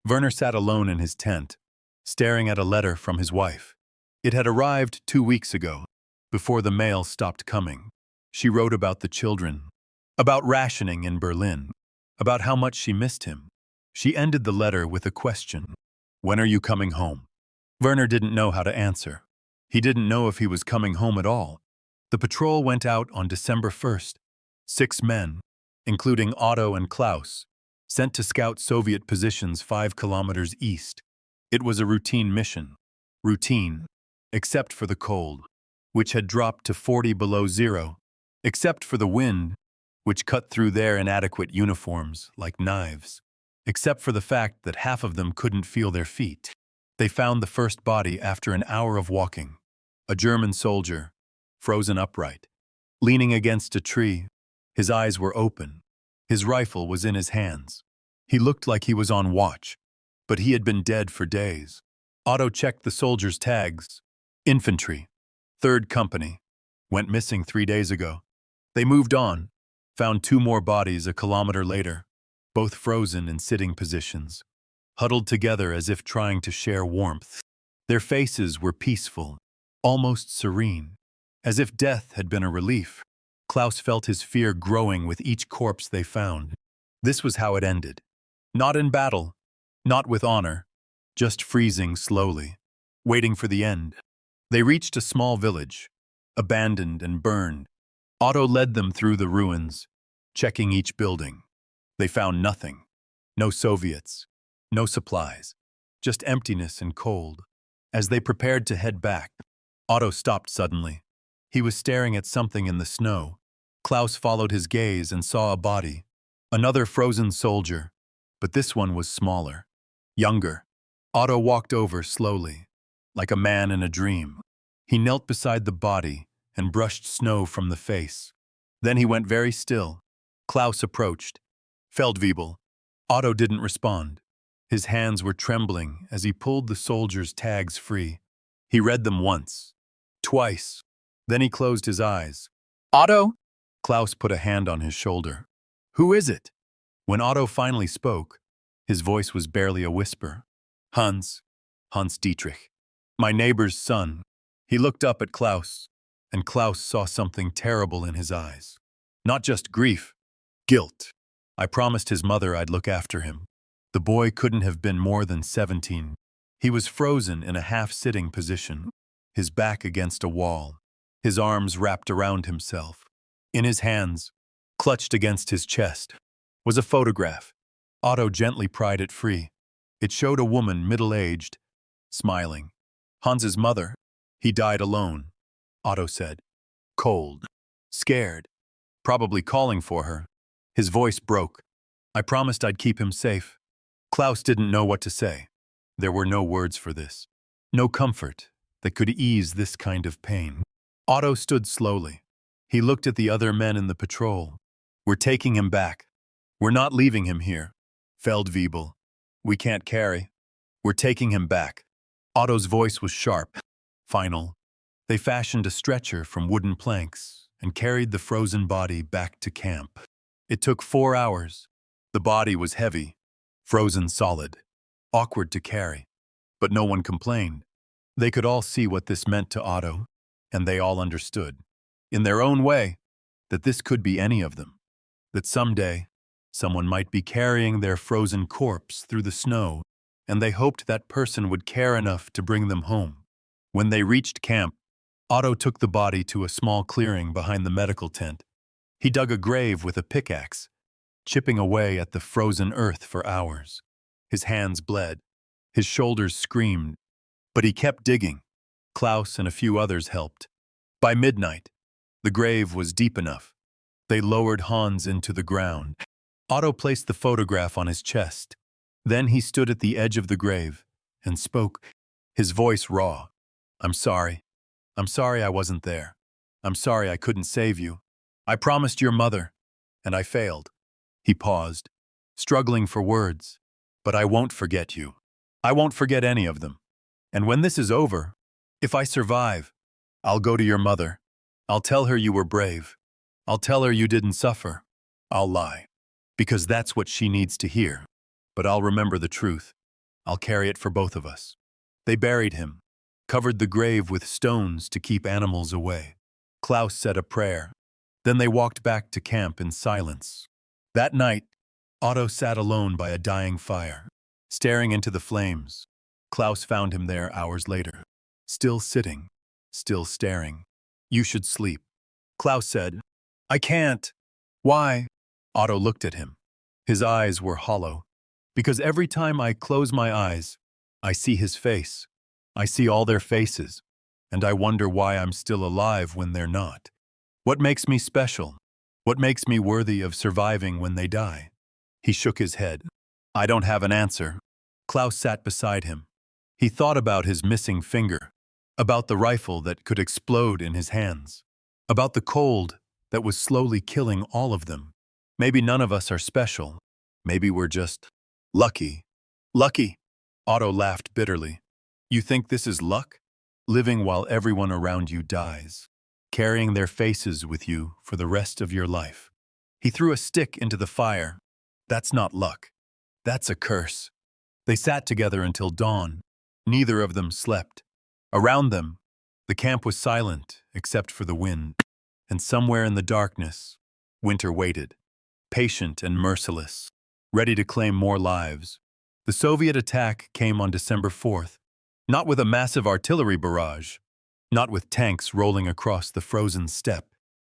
Werner sat alone in his tent, staring at a letter from his wife. It had arrived 2 weeks ago, before the mail stopped coming. She wrote about the children, about rationing in Berlin, about how much she missed him. She ended the letter with a question. When are you coming home? Werner didn't know how to answer. He didn't know if he was coming home at all. The patrol went out on December 1st. 6 men, including Otto and Klaus, sent to scout Soviet positions 5 kilometers east. It was a routine mission. Routine, except for the cold, which had dropped to 40 below zero, except for the wind, which cut through their inadequate uniforms like knives, except for the fact that half of them couldn't feel their feet. They found the first body after an hour of walking. A German soldier, frozen upright, leaning against a tree. His eyes were open. His rifle was in his hands. He looked like he was on watch, but he had been dead for days. Otto checked the soldiers' tags. Infantry, 3rd Company, went missing 3 days ago. They moved on, found 2 more bodies a kilometer later, both frozen in sitting positions, huddled together as if trying to share warmth. Their faces were peaceful, almost serene, as if death had been a relief. Klaus felt his fear growing with each corpse they found. This was how it ended. Not in battle, not with honor, just freezing slowly, waiting for the end. They reached a small village, abandoned and burned. Otto led them through the ruins, checking each building. They found nothing. No Soviets. No supplies. Just emptiness and cold. As they prepared to head back, Otto stopped suddenly. He was staring at something in the snow. Klaus followed his gaze and saw a body. Another frozen soldier, but this one was smaller, younger. Otto walked over slowly, like a man in a dream. He knelt beside the body and brushed snow from the face. Then he went very still. Klaus approached. Feldwebel. Otto didn't respond. His hands were trembling as he pulled the soldier's tags free. He read them once, twice. Then he closed his eyes. Otto? Klaus put a hand on his shoulder. Who is it? When Otto finally spoke, his voice was barely a whisper. Hans Dietrich. My neighbor's son. He looked up at Klaus, and Klaus saw something terrible in his eyes. Not just grief, guilt. I promised his mother I'd look after him. The boy couldn't have been more than 17. He was frozen in a half-sitting position, his back against a wall, his arms wrapped around himself. In his hands, clutched against his chest, was a photograph. Otto gently pried it free. It showed a woman middle-aged, smiling. Hans's mother. He died alone, Otto said. Cold, scared, probably calling for her. His voice broke. I promised I'd keep him safe. Klaus didn't know what to say. There were no words for this. No comfort that could ease this kind of pain. Otto stood slowly. He looked at the other men in the patrol. We're taking him back. We're not leaving him here. Feldwebel. We can't carry. We're taking him back. Otto's voice was sharp, final. They fashioned a stretcher from wooden planks and carried the frozen body back to camp. It took 4 hours. The body was heavy, frozen solid, awkward to carry. But no one complained. They could all see what this meant to Otto, and they all understood, in their own way, that this could be any of them. That someday, someone might be carrying their frozen corpse through the snow, and they hoped that person would care enough to bring them home. When they reached camp, Otto took the body to a small clearing behind the medical tent. He dug a grave with a pickaxe, chipping away at the frozen earth for hours. His hands bled. His shoulders screamed. But he kept digging. Klaus and a few others helped. By midnight, the grave was deep enough. They lowered Hans into the ground. Otto placed the photograph on his chest. Then he stood at the edge of the grave and spoke, his voice raw. I'm sorry. I'm sorry I wasn't there. I'm sorry I couldn't save you. I promised your mother, and I failed. He paused, struggling for words. But I won't forget you. I won't forget any of them. And when this is over, if I survive, I'll go to your mother. I'll tell her you were brave. I'll tell her you didn't suffer. I'll lie, because that's what she needs to hear. But I'll remember the truth. I'll carry it for both of us. They buried him, covered the grave with stones to keep animals away. Klaus said a prayer. Then they walked back to camp in silence. That night, Otto sat alone by a dying fire, staring into the flames. Klaus found him there hours later, still sitting, still staring. You should sleep. Klaus said, I can't. Why? Otto looked at him. His eyes were hollow. Because every time I close my eyes, I see his face. I see all their faces, and I wonder why I'm still alive when they're not. What makes me special? What makes me worthy of surviving when they die? He shook his head. I don't have an answer. Klaus sat beside him. He thought about his missing finger, about the rifle that could explode in his hands, about the cold that was slowly killing all of them. Maybe none of us are special. Maybe we're just lucky. Lucky. Otto laughed bitterly. You think this is luck? Living while everyone around you dies, carrying their faces with you for the rest of your life. He threw a stick into the fire. That's not luck. That's a curse. They sat together until dawn. Neither of them slept. Around them, the camp was silent except for the wind. And somewhere in the darkness, winter waited, patient and merciless, ready to claim more lives. The Soviet attack came on December 4th, not with a massive artillery barrage, Not with tanks rolling across the frozen steppe,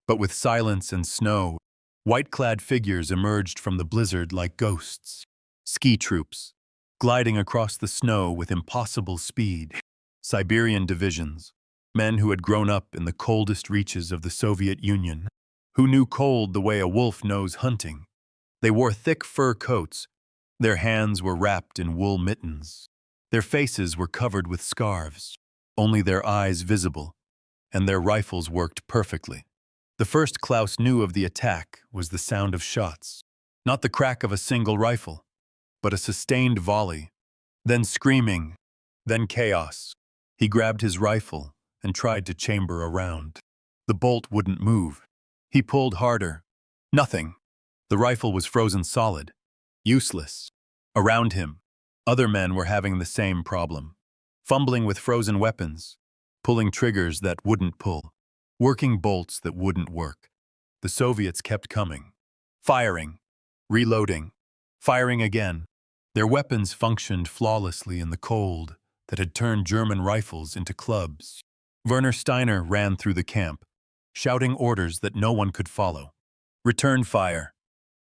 but with silence and snow. White-clad figures emerged from the blizzard like ghosts. Ski troops, gliding across the snow with impossible speed. Siberian divisions, men who had grown up in the coldest reaches of the Soviet Union, who knew cold the way a wolf knows hunting. They wore thick fur coats. Their hands were wrapped in wool mittens. Their faces were covered with scarves, only their eyes visible, and their rifles worked perfectly. The first Klaus knew of the attack was the sound of shots. Not the crack of a single rifle, but a sustained volley. Then screaming, then chaos. He grabbed his rifle and tried to chamber a round. The bolt wouldn't move. He pulled harder. Nothing. The rifle was frozen solid. Useless. Around him, other men were having the same problem. Fumbling with frozen weapons, pulling triggers that wouldn't pull, working bolts that wouldn't work. The Soviets kept coming. Firing. Reloading. Firing again. Their weapons functioned flawlessly in the cold that had turned German rifles into clubs. Werner Steiner ran through the camp, shouting orders that no one could follow. Return fire.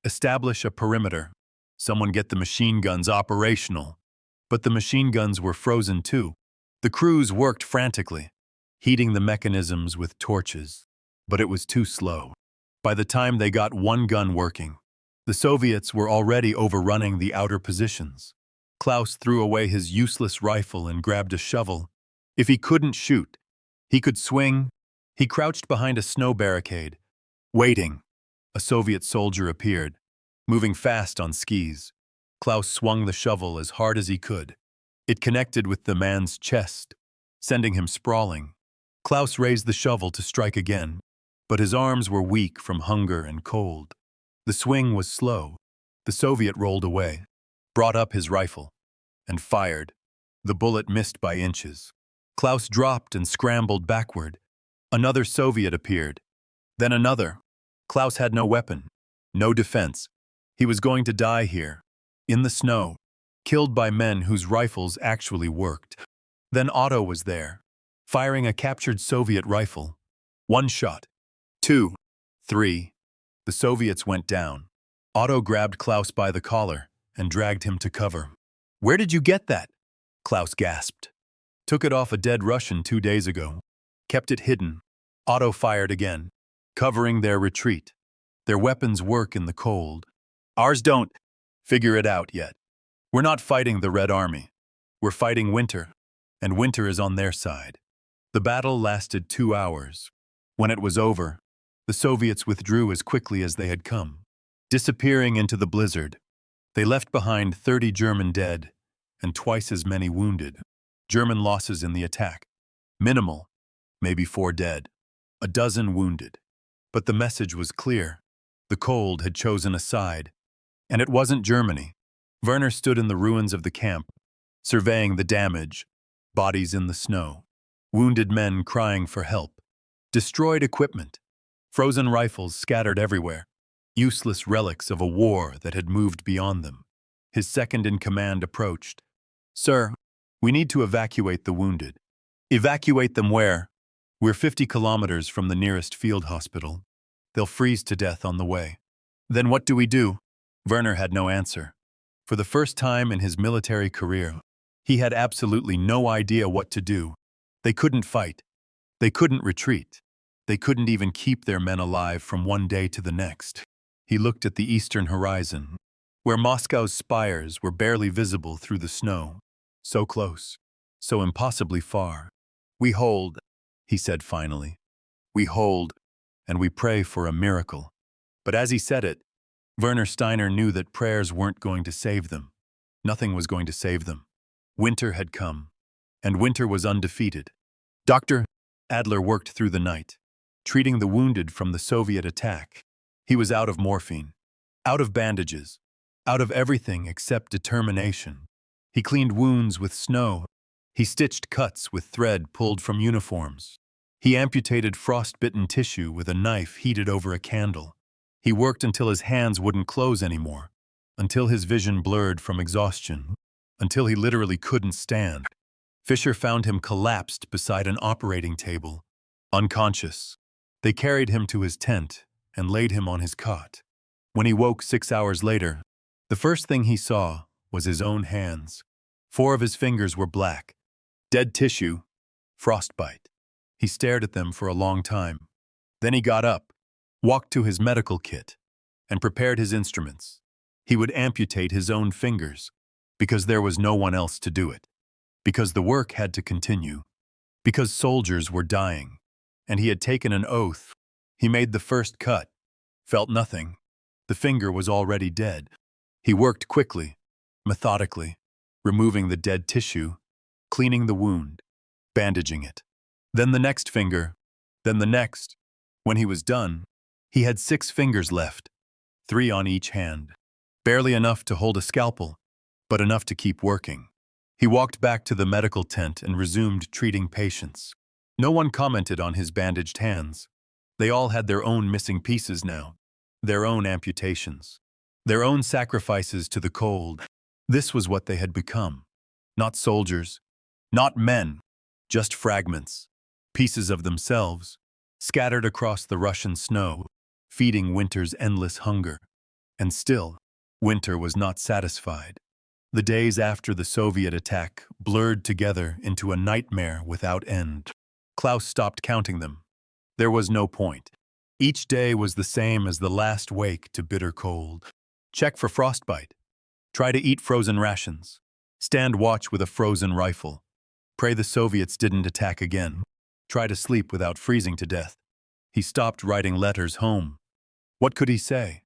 Establish a perimeter. Someone get the machine guns operational. But the machine guns were frozen too. The crews worked frantically, heating the mechanisms with torches. But it was too slow. By the time they got one gun working, the Soviets were already overrunning the outer positions. Klaus threw away his useless rifle and grabbed a shovel. If he couldn't shoot, he could swing. He crouched behind a snow barricade, waiting. A Soviet soldier appeared, moving fast on skis. Klaus swung the shovel as hard as he could. It connected with the man's chest, sending him sprawling. Klaus raised the shovel to strike again, but his arms were weak from hunger and cold. The swing was slow. The Soviet rolled away, brought up his rifle, and fired. The bullet missed by inches. Klaus dropped and scrambled backward. Another Soviet appeared. Then another. Klaus had no weapon, no defense. He was going to die here, in the snow, killed by men whose rifles actually worked. Then Otto was there, firing a captured Soviet rifle. One shot. 2. 3. The Soviets went down. Otto grabbed Klaus by the collar and dragged him to cover. "Where did you get that?" Klaus gasped. "Took it off a dead Russian 2 days ago. Kept it hidden." Otto fired again, covering their retreat. Their weapons work in the cold. Ours don't. Figure it out yet. We're not fighting the Red Army. We're fighting winter, and winter is on their side. The battle lasted 2 hours. When it was over, the Soviets withdrew as quickly as they had come, disappearing into the blizzard. They left behind 30 German dead and twice as many wounded. German losses in the attack. Minimal, maybe 4 dead, a dozen wounded. But the message was clear. The cold had chosen a side. And it wasn't Germany. Werner stood in the ruins of the camp, surveying the damage, bodies in the snow, wounded men crying for help, destroyed equipment, frozen rifles scattered everywhere, useless relics of a war that had moved beyond them. His second-in-command approached. "Sir, we need to evacuate the wounded." "Evacuate them where?" "We're 50 kilometers from the nearest field hospital. They'll freeze to death on the way." "Then what do we do?" Werner had no answer. For the first time in his military career, he had absolutely no idea what to do. They couldn't fight. They couldn't retreat. They couldn't even keep their men alive from one day to the next. He looked at the eastern horizon, where Moscow's spires were barely visible through the snow. So close, so impossibly far. "We hold," he said finally. "We hold, and we pray for a miracle." But as he said it, Werner Steiner knew that prayers weren't going to save them. Nothing was going to save them. Winter had come, and winter was undefeated. Dr. Adler worked through the night, treating the wounded from the Soviet attack. He was out of morphine, out of bandages, out of everything except determination. He cleaned wounds with snow. He stitched cuts with thread pulled from uniforms. He amputated frostbitten tissue with a knife heated over a candle. He worked until his hands wouldn't close anymore, until his vision blurred from exhaustion, until he literally couldn't stand. Fisher found him collapsed beside an operating table, unconscious. They carried him to his tent and laid him on his cot. When he woke 6 hours later, the first thing he saw was his own hands. 4 of his fingers were black. Dead tissue, frostbite. He stared at them for a long time. Then he got up, walked to his medical kit, and prepared his instruments. He would amputate his own fingers, because there was no one else to do it. Because the work had to continue. Because soldiers were dying. And he had taken an oath. He made the first cut, felt nothing. The finger was already dead. He worked quickly, methodically, removing the dead tissue, cleaning the wound, bandaging it. Then the next finger, then the next. When he was done, he had 6 fingers left, 3 on each hand. Barely enough to hold a scalpel, but enough to keep working. He walked back to the medical tent and resumed treating patients. No one commented on his bandaged hands. They all had their own missing pieces now, their own amputations, their own sacrifices to the cold. This was what they had become. Not soldiers, not men, just fragments, pieces of themselves, scattered across the Russian snow, feeding winter's endless hunger. And still, winter was not satisfied. The days after the Soviet attack blurred together into a nightmare without end. Klaus stopped counting them. There was no point. Each day was the same as the last wake to bitter cold. Check for frostbite. Try to eat frozen rations. Stand watch with a frozen rifle. Pray the Soviets didn't attack again. Try to sleep without freezing to death. He stopped writing letters home. What could he say?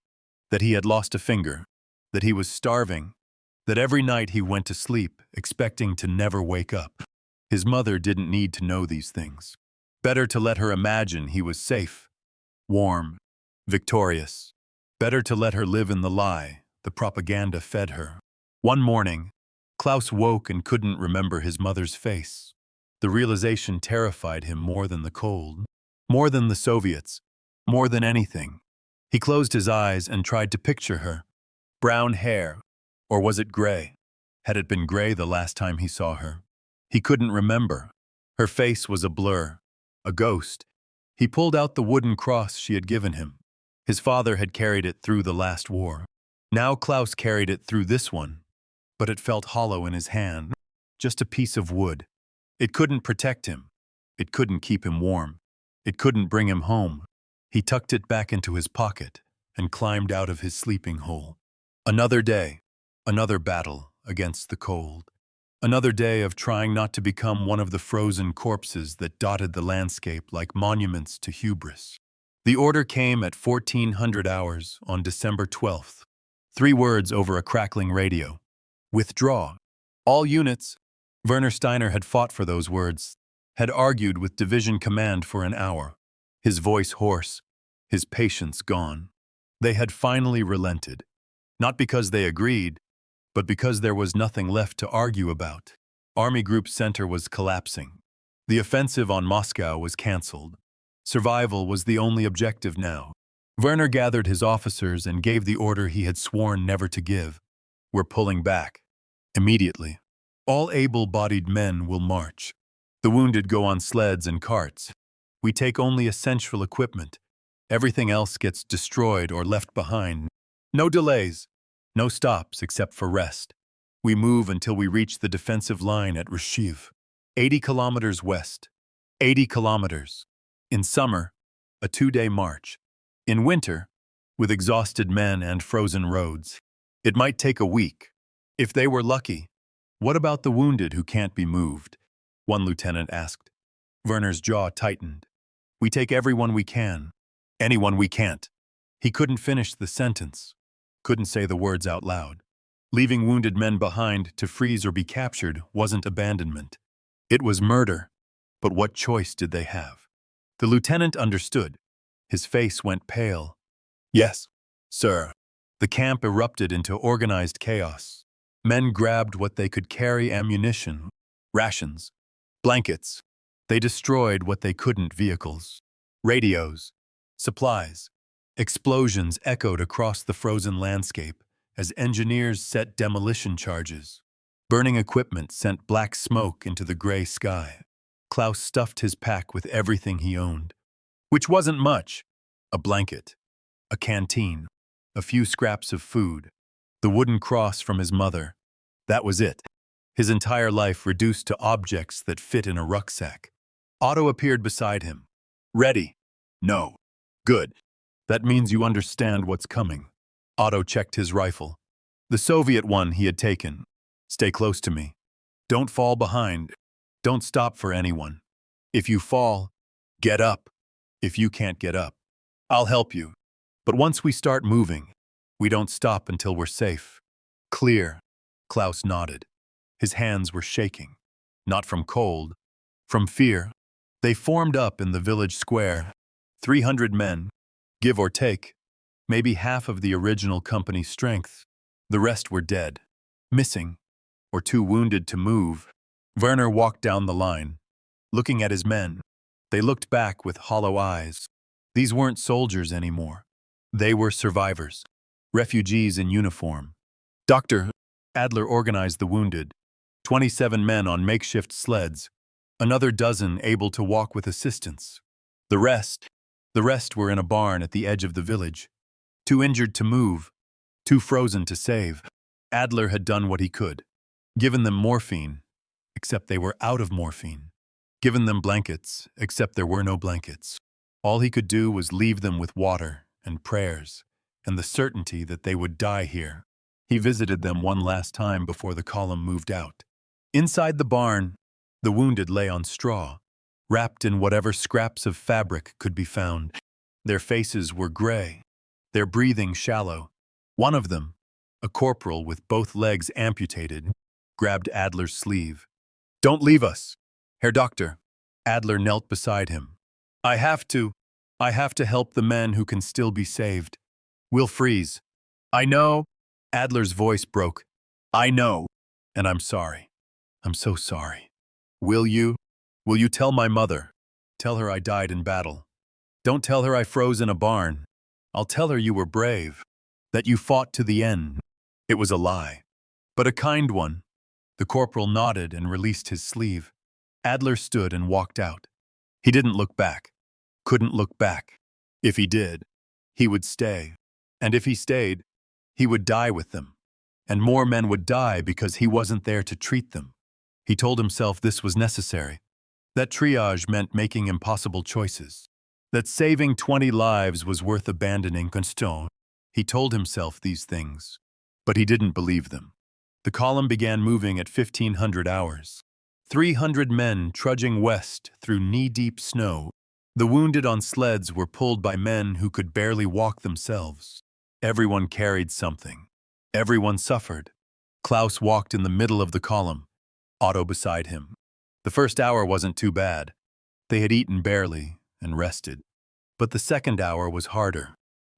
That he had lost a finger, that he was starving, that every night he went to sleep expecting to never wake up. His mother didn't need to know these things. Better to let her imagine he was safe, warm, victorious. Better to let her live in the lie the propaganda fed her. One morning, Klaus woke and couldn't remember his mother's face. The realization terrified him more than the cold, more than the Soviets, more than anything. He closed his eyes and tried to picture her. Brown hair, or was it gray? Had it been gray the last time he saw her? He couldn't remember. Her face was a blur, a ghost. He pulled out the wooden cross she had given him. His father had carried it through the last war. Now Klaus carried it through this one, but it felt hollow in his hand, just a piece of wood. It couldn't protect him. It couldn't keep him warm. It couldn't bring him home. He tucked it back into his pocket and climbed out of his sleeping hole. Another day, another battle against the cold. Another day of trying not to become one of the frozen corpses that dotted the landscape like monuments to hubris. The order came at 1400 hours on December 12th. 3 words over a crackling radio. Withdraw. All units. Werner Steiner had fought for those words, had argued with division command for an hour. His voice hoarse, his patience gone. They had finally relented. Not because they agreed, but because there was nothing left to argue about. Army Group Center was collapsing. The offensive on Moscow was canceled. Survival was the only objective now. Werner gathered his officers and gave the order he had sworn never to give. We're pulling back. Immediately. All able-bodied men will march. The wounded go on sleds and carts. We take only essential equipment. Everything else gets destroyed or left behind. No delays. No stops except for rest. We move until we reach the defensive line at Ryshiv. 80 kilometers west. 80 kilometers. In summer, a 2-day march. In winter, with exhausted men and frozen roads, it might take a week. If they were lucky. What about the wounded who can't be moved? One lieutenant asked. Werner's jaw tightened. We take everyone we can. Anyone we can't. He couldn't finish the sentence. Couldn't say the words out loud. Leaving wounded men behind to freeze or be captured wasn't abandonment. It was murder. But what choice did they have? The lieutenant understood. His face went pale. Yes, sir. The camp erupted into organized chaos. Men grabbed what they could carry: ammunition, rations, blankets. They destroyed what they couldn't: vehicles, radios, supplies. Explosions echoed across the frozen landscape as engineers set demolition charges. Burning equipment sent black smoke into the gray sky. Klaus stuffed his pack with everything he owned, which wasn't much. A blanket, a canteen, a few scraps of food, the wooden cross from his mother. That was it. His entire life reduced to objects that fit in a rucksack. Otto appeared beside him. Ready? No. Good. That means you understand what's coming. Otto checked his rifle. The Soviet one he had taken. Stay close to me. Don't fall behind. Don't stop for anyone. If you fall, get up. If you can't get up, I'll help you. But once we start moving, we don't stop until we're safe. Clear. Klaus nodded. His hands were shaking. Not from cold, from fear. They formed up in the village square. 300 men, give or take. Maybe half of the original company's strength. The rest were dead, missing, or too wounded to move. Werner walked down the line, looking at his men. They looked back with hollow eyes. These weren't soldiers anymore. They were survivors, refugees in uniform. Dr. Adler organized the wounded, 27 men on makeshift sleds, another dozen able to walk with assistance. The rest were in a barn at the edge of the village, too injured to move, too frozen to save. Adler had done what he could, given them morphine, except they were out of morphine, given them blankets, except there were no blankets. All he could do was leave them with water and prayers and the certainty that they would die here. He visited them one last time before the column moved out. Inside the barn, the wounded lay on straw, wrapped in whatever scraps of fabric could be found. Their faces were gray, their breathing shallow. One of them, a corporal with both legs amputated, grabbed Adler's sleeve. Don't leave us, Herr Doctor. Adler knelt beside him. I have to help the men who can still be saved. We'll freeze. I know. Adler's voice broke. I know, and I'm sorry. I'm so sorry. Will you tell my mother? Tell her I died in battle. Don't tell her I froze in a barn. I'll tell her you were brave, that you fought to the end. It was a lie, but a kind one. The corporal nodded and released his sleeve. Adler stood and walked out. He didn't look back, couldn't look back. If he did, he would stay. And if he stayed, he would die with them. And more men would die because he wasn't there to treat them. He told himself this was necessary, that triage meant making impossible choices, that saving 20 lives was worth abandoning Constant. He told himself these things, but he didn't believe them. The column began moving at 1500 hours. 300 men trudging west through knee-deep snow. The wounded on sleds were pulled by men who could barely walk themselves. Everyone carried something. Everyone suffered. Klaus walked in the middle of the column, Otto beside him. The first hour wasn't too bad. They had eaten barely and rested. But the second hour was harder.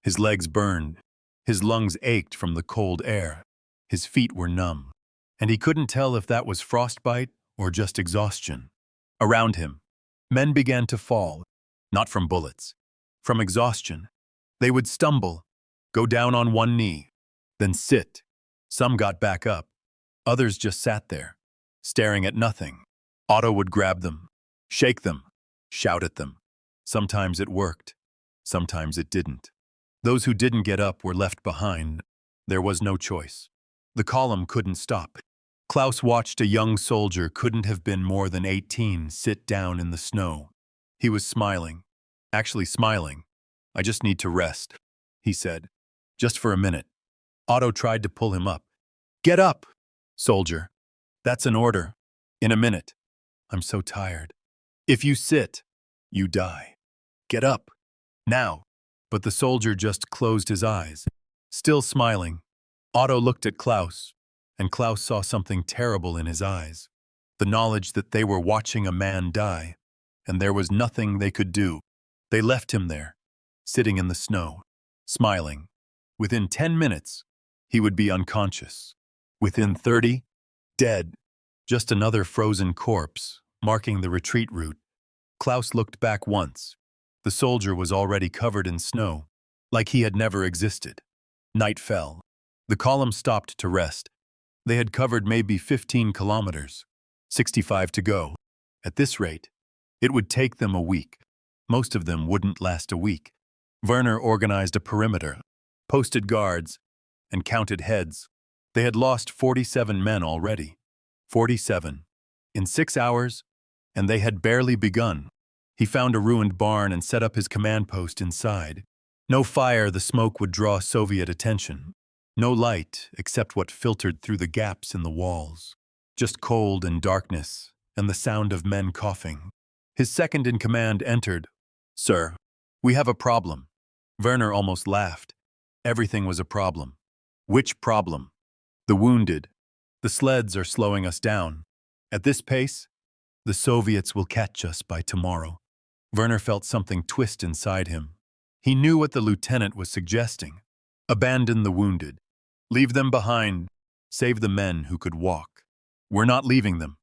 His legs burned. His lungs ached from the cold air. His feet were numb. And he couldn't tell if that was frostbite or just exhaustion. Around him, men began to fall, not from bullets, from exhaustion. They would stumble, go down on one knee, then sit. Some got back up. Others just sat there, staring at nothing. Otto would grab them, shake them, shout at them. Sometimes it worked. Sometimes it didn't. Those who didn't get up were left behind. There was no choice. The column couldn't stop. Klaus watched a young soldier, couldn't have been more than 18, sit down in the snow. He was smiling. Actually smiling. I just need to rest, he said. Just for a minute. Otto tried to pull him up. Get up, soldier. That's an order. In a minute. I'm so tired. If you sit, you die. Get up. Now. But the soldier just closed his eyes. Still smiling, Otto looked at Klaus, and Klaus saw something terrible in his eyes. The knowledge that they were watching a man die, and there was nothing they could do. They left him there, sitting in the snow, smiling. Within 10 minutes, he would be unconscious. Within 30, dead. Just another frozen corpse, marking the retreat route. Klaus looked back once. The soldier was already covered in snow, like he had never existed. Night fell. The column stopped to rest. They had covered maybe 15 kilometers, 65 to go. At this rate, it would take them a week. Most of them wouldn't last a week. Werner organized a perimeter, posted guards, and counted heads. They had lost 47 men already. 47. In 6 hours, and they had barely begun. He found a ruined barn and set up his command post inside. No fire, the smoke would draw Soviet attention. No light except what filtered through the gaps in the walls. Just cold and darkness, and the sound of men coughing. His second-in-command entered. "Sir, we have a problem." Werner almost laughed. Everything was a problem. Which problem? The wounded. The sleds are slowing us down. At this pace, the Soviets will catch us by tomorrow. Werner felt something twist inside him. He knew what the lieutenant was suggesting. Abandon the wounded. Leave them behind. Save the men who could walk. We're not leaving them.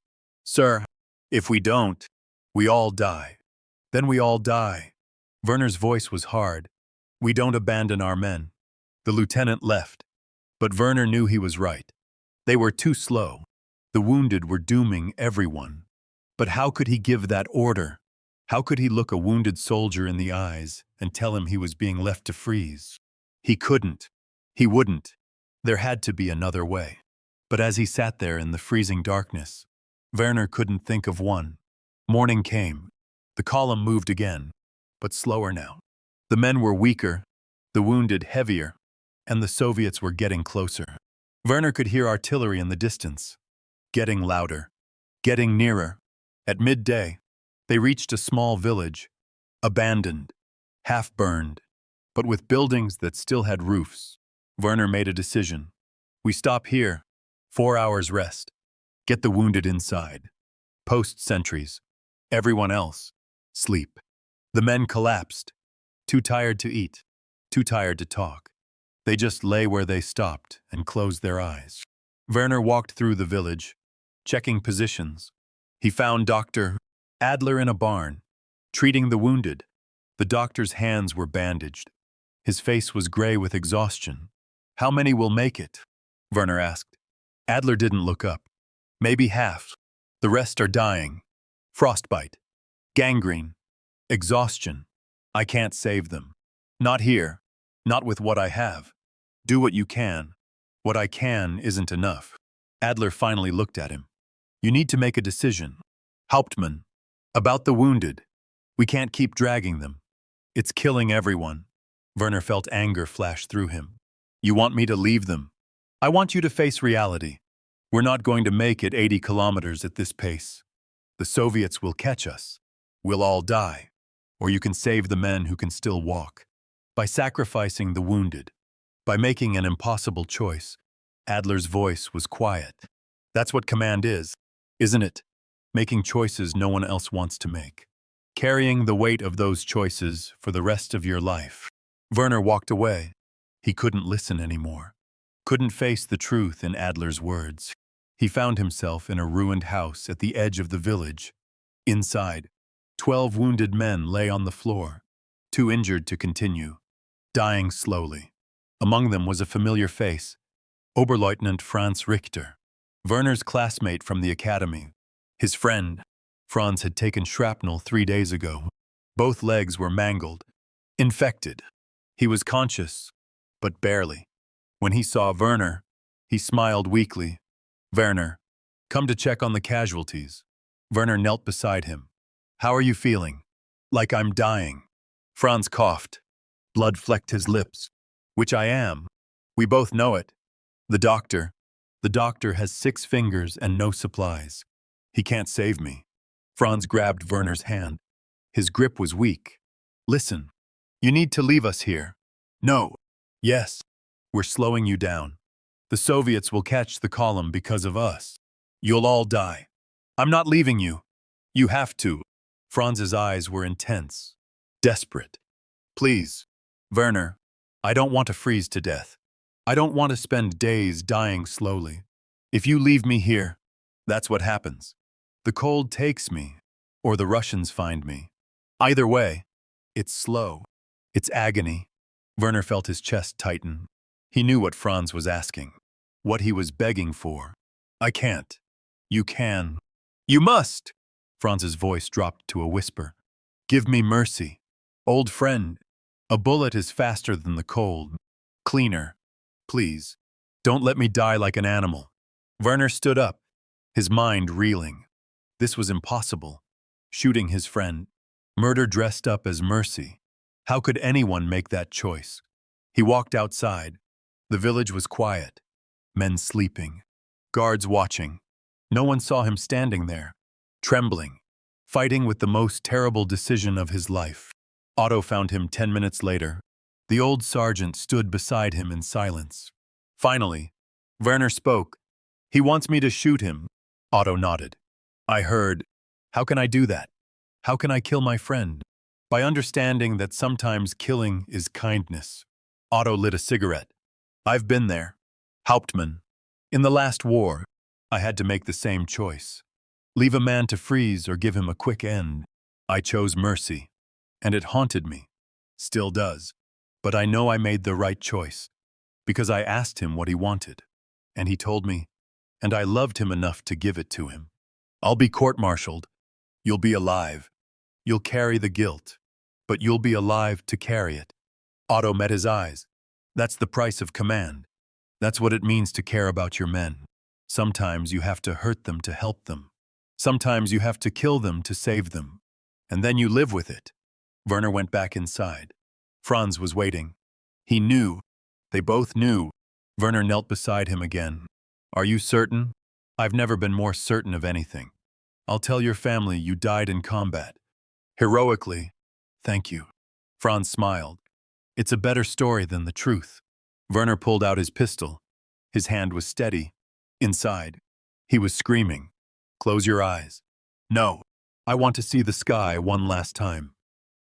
Sir, if we don't, we all die. Then we all die. Werner's voice was hard. We don't abandon our men. The lieutenant left. But Werner knew he was right. They were too slow. The wounded were dooming everyone. But how could he give that order? How could he look a wounded soldier in the eyes and tell him he was being left to freeze? He couldn't. He wouldn't. There had to be another way. But as he sat there in the freezing darkness, Werner couldn't think of one. Morning came. The column moved again, but slower now. The men were weaker, the wounded heavier, and the Soviets were getting closer. Werner could hear artillery in the distance, getting louder, getting nearer. At midday, they reached a small village, abandoned, half-burned, but with buildings that still had roofs. Werner made a decision. We stop here. 4 hours rest. Get the wounded inside. Post sentries. Everyone else, sleep. The men collapsed. Too tired to eat. Too tired to talk. They just lay where they stopped and closed their eyes. Werner walked through the village, checking positions. He found Dr. Adler in a barn, treating the wounded. The doctor's hands were bandaged. His face was gray with exhaustion. How many will make it? Werner asked. Adler didn't look up. Maybe half. The rest are dying. Frostbite. Gangrene. Exhaustion. I can't save them. Not here. Not with what I have. Do what you can. What I can isn't enough. Adler finally looked at him. You need to make a decision. Hauptmann. About the wounded. We can't keep dragging them. It's killing everyone. Werner felt anger flash through him. You want me to leave them? I want you to face reality. We're not going to make it 80 kilometers at this pace. The Soviets will catch us. We'll all die. Or you can save the men who can still walk. By sacrificing the wounded. By making an impossible choice. Adler's voice was quiet. That's what command is, isn't it? Making choices no one else wants to make. Carrying the weight of those choices for the rest of your life. Werner walked away. He couldn't listen anymore. Couldn't face the truth in Adler's words. He found himself in a ruined house at the edge of the village. Inside, 12 wounded men lay on the floor, too injured to continue, dying slowly. Among them was a familiar face, Oberleutnant Franz Richter, Werner's classmate from the academy. His friend, Franz, had taken shrapnel 3 days ago. Both legs were mangled, infected. He was conscious, but barely. When he saw Werner, he smiled weakly. Werner, come to check on the casualties. Werner knelt beside him. How are you feeling? Like I'm dying. Franz coughed. Blood flecked his lips. Which I am. We both know it. The doctor has 6 fingers and no supplies. He can't save me. Franz grabbed Werner's hand. His grip was weak. Listen, you need to leave us here. No. Yes. We're slowing you down. The Soviets will catch the column because of us. You'll all die. I'm not leaving you. You have to. Franz's eyes were intense, desperate. Please, Werner, I don't want to freeze to death. I don't want to spend days dying slowly. If you leave me here, that's what happens. The cold takes me, or the Russians find me. Either way, it's slow. It's agony. Werner felt his chest tighten. He knew what Franz was asking. what he was begging for. I can't. You can. You must! Franz's voice dropped to a whisper. Give me mercy. Old friend. A bullet is faster than the cold. Cleaner. Please. Don't let me die like an animal. Werner stood up, his mind reeling. This was impossible. Shooting his friend. Murder dressed up as mercy. How could anyone make that choice? He walked outside. The village was quiet. Men sleeping. Guards watching. No one saw him standing there, trembling, fighting with the most terrible decision of his life. Otto found him 10 minutes later. The old sergeant stood beside him in silence. Finally, Werner spoke. He wants me to shoot him. Otto nodded. I heard. How can I do that? How can I kill my friend? By understanding that sometimes killing is kindness. Otto lit a cigarette. I've been there. Hauptmann. In the last war, I had to make the same choice. Leave a man to freeze or give him a quick end. I chose mercy, and it haunted me. Still does. But I know I made the right choice, because I asked him what he wanted, and he told me, and I loved him enough to give it to him. I'll be court-martialed. You'll be alive. You'll carry the guilt, but you'll be alive to carry it. Otto met his eyes. That's the price of command. That's what it means to care about your men. Sometimes you have to hurt them to help them. Sometimes you have to kill them to save them. And then you live with it. Werner went back inside. Franz was waiting. He knew. They both knew. Werner knelt beside him again. Are you certain? I've never been more certain of anything. I'll tell your family you died in combat. Heroically. Thank you. Franz smiled. It's a better story than the truth. Werner pulled out his pistol. His hand was steady. Inside, he was screaming. Close your eyes. No, I want to see the sky one last time.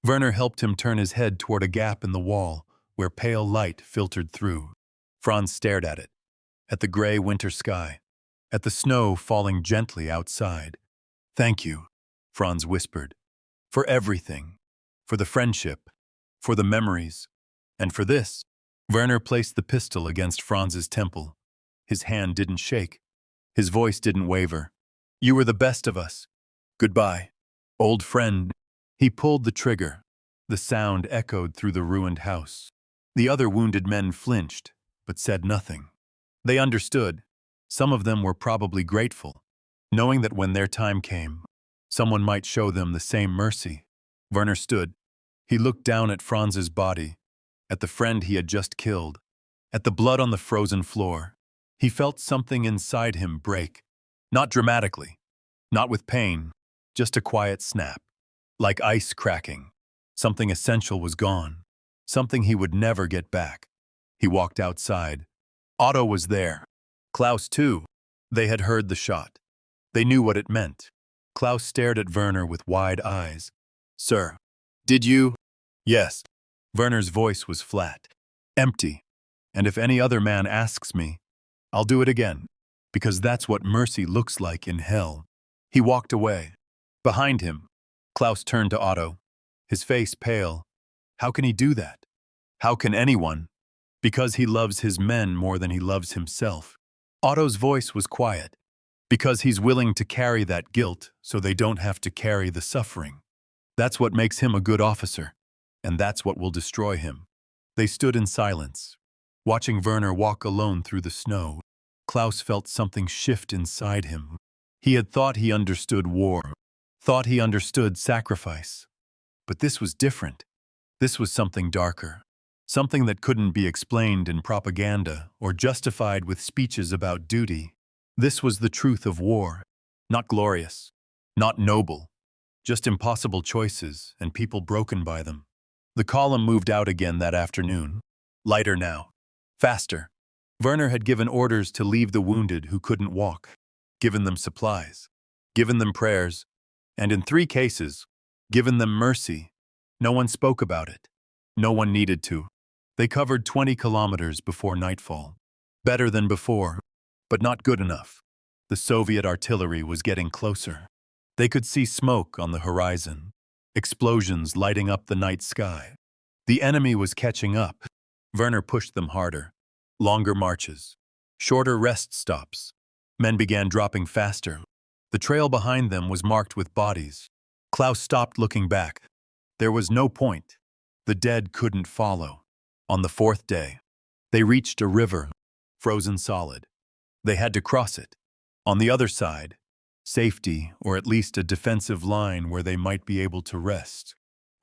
Werner helped him turn his head toward a gap in the wall where pale light filtered through. Franz stared at it, at the gray winter sky, at the snow falling gently outside. Thank you, Franz whispered, for everything, for the friendship, for the memories, and for this. Werner placed the pistol against Franz's temple. His hand didn't shake. His voice didn't waver. You were the best of us. Goodbye, old friend. He pulled the trigger. The sound echoed through the ruined house. The other wounded men flinched, but said nothing. They understood. Some of them were probably grateful, knowing that when their time came, someone might show them the same mercy. Werner stood. He looked down at Franz's body, at the friend he had just killed, at the blood on the frozen floor. He felt something inside him break. Not dramatically, not with pain, just a quiet snap. Like ice cracking. Something essential was gone. Something he would never get back. He walked outside. Otto was there. Klaus too. They had heard the shot. They knew what it meant. Klaus stared at Werner with wide eyes. Sir, did you? Yes. Werner's voice was flat. Empty. And if any other man asks me, I'll do it again, because that's what mercy looks like in hell. He walked away. Behind him, Klaus turned to Otto, his face pale. How can he do that? How can anyone? Because he loves his men more than he loves himself. Otto's voice was quiet. Because he's willing to carry that guilt so they don't have to carry the suffering. That's what makes him a good officer, and that's what will destroy him. They stood in silence, watching Werner walk alone through the snow. Klaus felt something shift inside him. He had thought he understood war, thought he understood sacrifice. But this was different. This was something darker, something that couldn't be explained in propaganda or justified with speeches about duty. This was the truth of war, not glorious, not noble, just impossible choices and people broken by them. The column moved out again that afternoon, lighter now, faster. Werner had given orders to leave the wounded who couldn't walk, given them supplies, given them prayers, and in 3 cases, given them mercy. No one spoke about it. No one needed to. They covered 20 kilometers before nightfall. Better than before, but not good enough. The Soviet artillery was getting closer. They could see smoke on the horizon, explosions lighting up the night sky. The enemy was catching up. Werner pushed them harder. Longer marches. Shorter rest stops. Men began dropping faster. The trail behind them was marked with bodies. Klaus stopped looking back. There was no point. The dead couldn't follow. On the fourth day, they reached a river, frozen solid. They had to cross it. On the other side, safety, or at least a defensive line where they might be able to rest.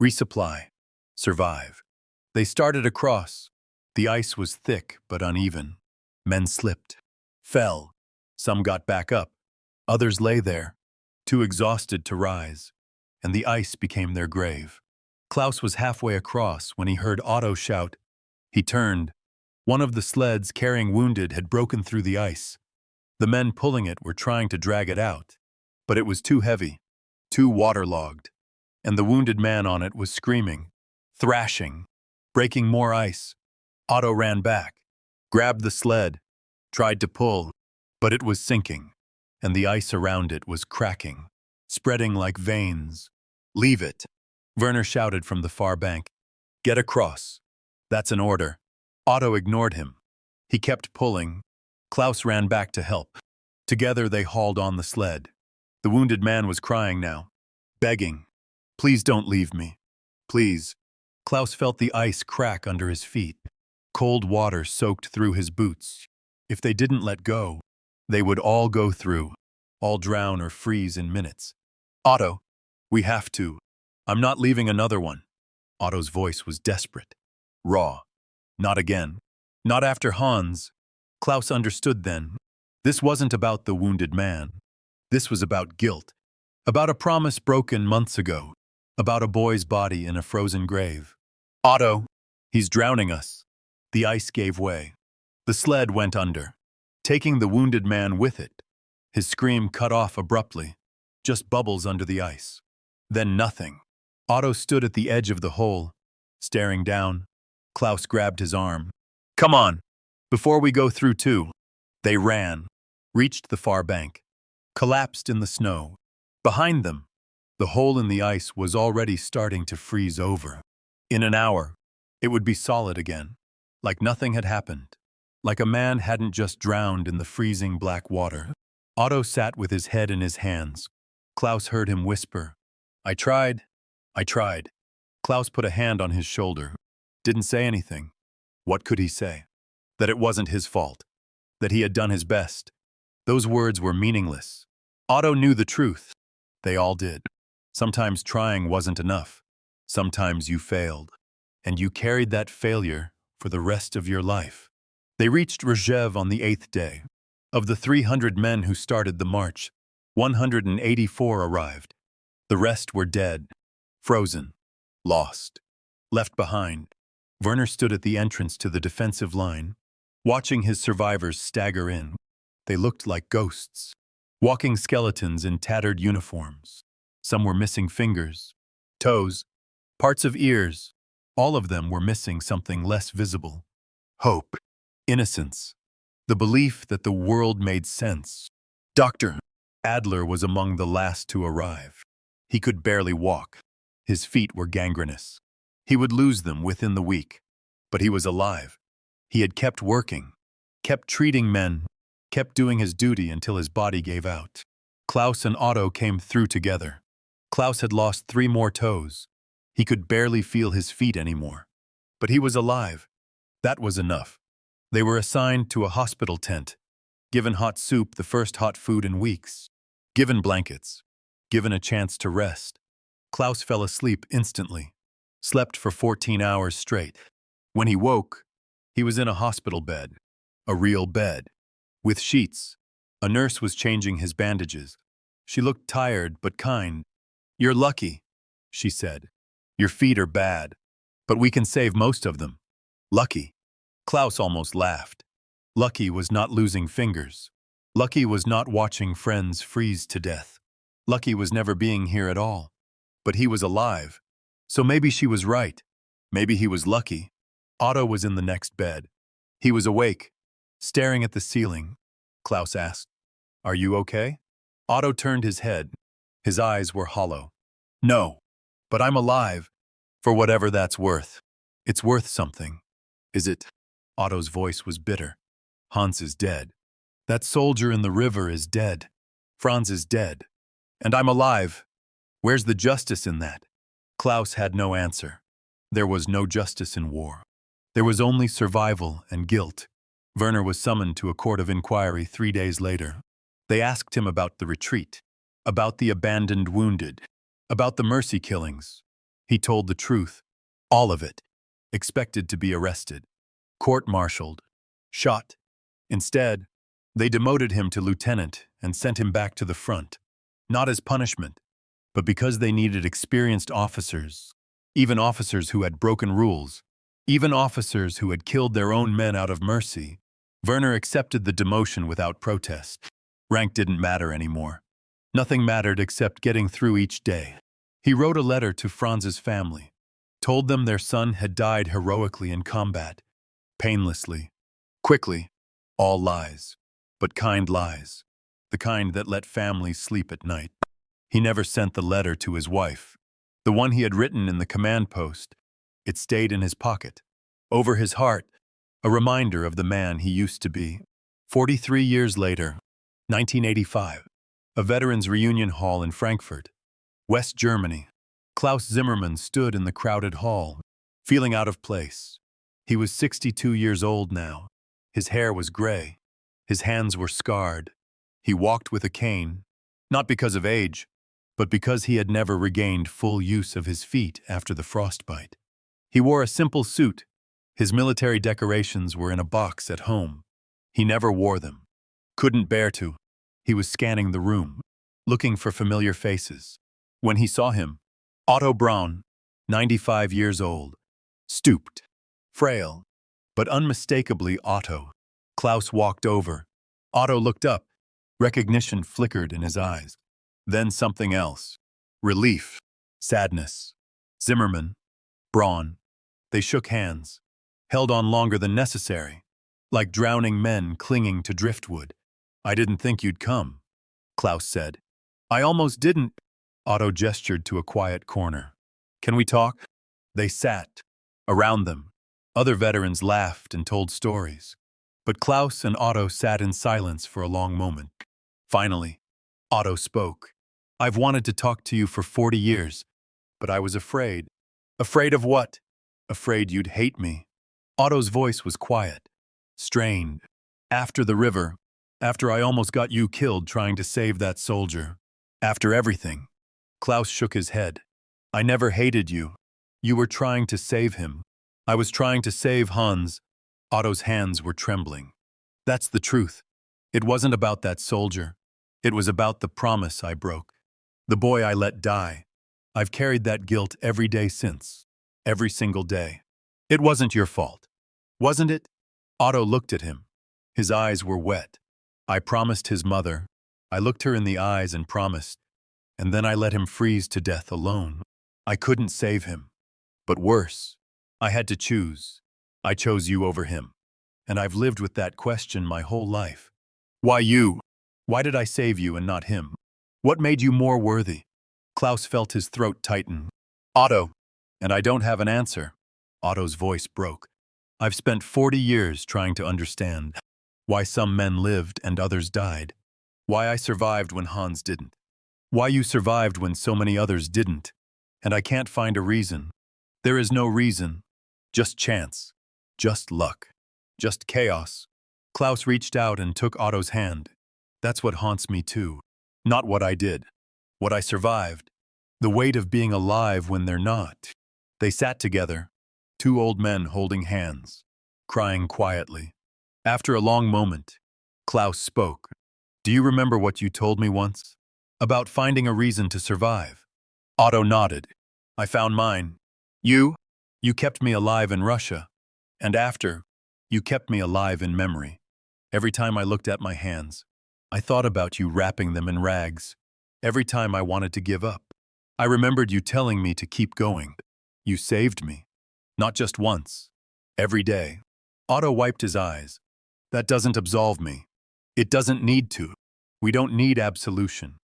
Resupply. Survive. They started across. The ice was thick but uneven. Men slipped, fell. Some got back up. Others lay there, too exhausted to rise, and the ice became their grave. Klaus was halfway across when he heard Otto shout. He turned. One of the sleds carrying wounded had broken through the ice. The men pulling it were trying to drag it out, but it was too heavy, too waterlogged, and the wounded man on it was screaming, thrashing, breaking more ice. Otto ran back, grabbed the sled, tried to pull, but it was sinking, and the ice around it was cracking, spreading like veins. "Leave it," Werner shouted from the far bank. "Get across. That's an order." Otto ignored him. He kept pulling. Klaus ran back to help. Together they hauled on the sled. The wounded man was crying now, begging, "Please don't leave me. Please." Klaus felt the ice crack under his feet. Cold water soaked through his boots. If they didn't let go, they would all go through, all drown or freeze in minutes. "Otto, we have to. I'm not leaving another one." Otto's voice was desperate, raw. Not again. Not after Hans. Klaus understood then. This wasn't about the wounded man. This was about guilt. About a promise broken months ago. About a boy's body in a frozen grave. "Otto, he's drowning us." The ice gave way. The sled went under, taking the wounded man with it. His scream cut off abruptly, just bubbles under the ice. Then nothing. Otto stood at the edge of the hole, staring down. Klaus grabbed his arm. "Come on, before we go through too." They ran, reached the far bank, collapsed in the snow. Behind them, the hole in the ice was already starting to freeze over. In an hour, it would be solid again, like nothing had happened, like a man hadn't just drowned in the freezing black water. Otto sat with his head in his hands. Klaus heard him whisper, I tried. Klaus put a hand on his shoulder. Didn't say anything. What could he say? That it wasn't his fault. That he had done his best. Those words were meaningless. Otto knew the truth. They all did. Sometimes trying wasn't enough. Sometimes you failed. And you carried that failure for the rest of your life. They reached Rzhev on the 8th day. Of the 300 men who started the march, 184 arrived. The rest were dead, frozen, lost, left behind. Werner stood at the entrance to the defensive line, watching his survivors stagger in. They looked like ghosts, walking skeletons in tattered uniforms. Some were missing fingers, toes, parts of ears. All of them were missing something less visible. Hope, innocence, the belief that the world made sense. Dr. Adler was among the last to arrive. He could barely walk. His feet were gangrenous. He would lose them within the week. But he was alive. He had kept working, kept treating men, kept doing his duty until his body gave out. Klaus and Otto came through together. Klaus had lost 3 more toes. He could barely feel his feet anymore. But he was alive. That was enough. They were assigned to a hospital tent, given hot soup, the first hot food in weeks, given blankets, given a chance to rest. Klaus fell asleep instantly, slept for 14 hours straight. When he woke, he was in a hospital bed, a real bed, with sheets. A nurse was changing his bandages. She looked tired but kind. You're lucky, she said. Your feet are bad, but we can save most of them. Lucky. Klaus almost laughed. Lucky was not losing fingers. Lucky was not watching friends freeze to death. Lucky was never being here at all. But he was alive. So maybe she was right. Maybe he was lucky. Otto was in the next bed. He was awake, staring at the ceiling. Klaus asked, Are you okay? Otto turned his head. His eyes were hollow. No, but I'm alive, for whatever that's worth. It's worth something. Is it? Otto's voice was bitter. Hans is dead. That soldier in the river is dead. Franz is dead. And I'm alive. Where's the justice in that? Klaus had no answer. There was no justice in war. There was only survival and guilt. Werner was summoned to a court of inquiry 3 days later. They asked him about the retreat, about the abandoned wounded, about the mercy killings. He told the truth, all of it, expected to be arrested, court-martialed, shot. Instead, they demoted him to lieutenant and sent him back to the front, not as punishment, but because they needed experienced officers, even officers who had broken rules, even officers who had killed their own men out of mercy. Werner accepted the demotion without protest. Rank didn't matter anymore. Nothing mattered except getting through each day. He wrote a letter to Franz's family, told them their son had died heroically in combat, painlessly, quickly, all lies, but kind lies, the kind that let families sleep at night. He never sent the letter to his wife, the one he had written in the command post. It stayed in his pocket, over his heart, a reminder of the man he used to be. 43 years later, 1985, a veterans reunion hall in Frankfurt, West Germany. Klaus Zimmermann stood in the crowded hall, feeling out of place. He was 62 years old now. His hair was gray. His hands were scarred. He walked with a cane, not because of age, but because he had never regained full use of his feet after the frostbite. He wore a simple suit. His military decorations were in a box at home. He never wore them. Couldn't bear to. He was scanning the room, looking for familiar faces. When he saw him, Otto Braun, 95 years old, stooped, frail, but unmistakably Otto. Klaus walked over. Otto looked up. Recognition flickered in his eyes. Then something else. Relief, sadness. Zimmermann, Braun. They shook hands, held on longer than necessary, like drowning men clinging to driftwood. I didn't think you'd come, Klaus said. I almost didn't. Otto gestured to a quiet corner. Can we talk? They sat. Around them, other veterans laughed and told stories. But Klaus and Otto sat in silence for a long moment. Finally, Otto spoke. I've wanted to talk to you for 40 years, but I was afraid. Afraid of what? Afraid you'd hate me. Otto's voice was quiet, strained. After the river, after I almost got you killed trying to save that soldier. After everything. Klaus shook his head. I never hated you. You were trying to save him. I was trying to save Hans. Otto's hands were trembling. That's the truth. It wasn't about that soldier. It was about the promise I broke. The boy I let die. I've carried that guilt every day since. Every single day. It wasn't your fault. Wasn't it? Otto looked at him. His eyes were wet. I promised his mother. I looked her in the eyes and promised. And then I let him freeze to death alone. I couldn't save him. But worse, I had to choose. I chose you over him. And I've lived with that question my whole life. Why you? Why did I save you and not him? What made you more worthy? Klaus felt his throat tighten. Otto. And I don't have an answer. Otto's voice broke. I've spent 40 years trying to understand why some men lived and others died. Why I survived when Hans didn't. Why you survived when so many others didn't. And I can't find a reason. There is no reason. Just chance. Just luck. Just chaos. Klaus reached out and took Otto's hand. That's what haunts me too. Not what I did. What I survived. The weight of being alive when they're not. They sat together, two old men holding hands, crying quietly. After a long moment, Klaus spoke. Do you remember what you told me once? About finding a reason to survive. Otto nodded. I found mine. You kept me alive in Russia. And after, you kept me alive in memory. Every time I looked at my hands, I thought about you wrapping them in rags. Every time I wanted to give up, I remembered you telling me to keep going. You saved me. Not just once. Every day. Otto wiped his eyes. That doesn't absolve me. It doesn't need to. We don't need absolution.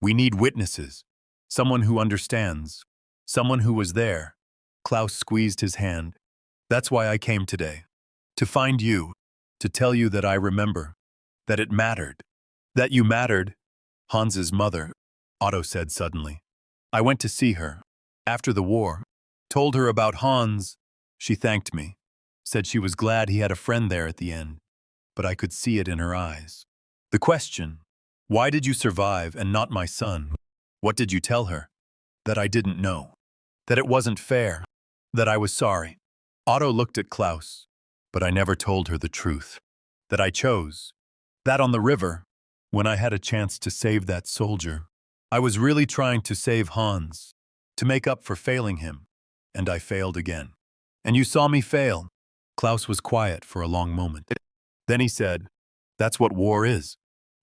We need witnesses. Someone who understands. Someone who was there. Klaus squeezed his hand. That's why I came today. To find you. To tell you that I remember, that it mattered, that you mattered. Hans's mother, Otto said suddenly. I went to see her. After the war, told her about Hans. She thanked me, said she was glad he had a friend there at the end, but I could see it in her eyes. The question, why did you survive and not my son? What did you tell her? That I didn't know. That it wasn't fair. That I was sorry. Otto looked at Klaus, but I never told her the truth. That I chose. That on the river, when I had a chance to save that soldier, I was really trying to save Hans, to make up for failing him, and I failed again. And you saw me fail. Klaus was quiet for a long moment. Then he said, that's what war is.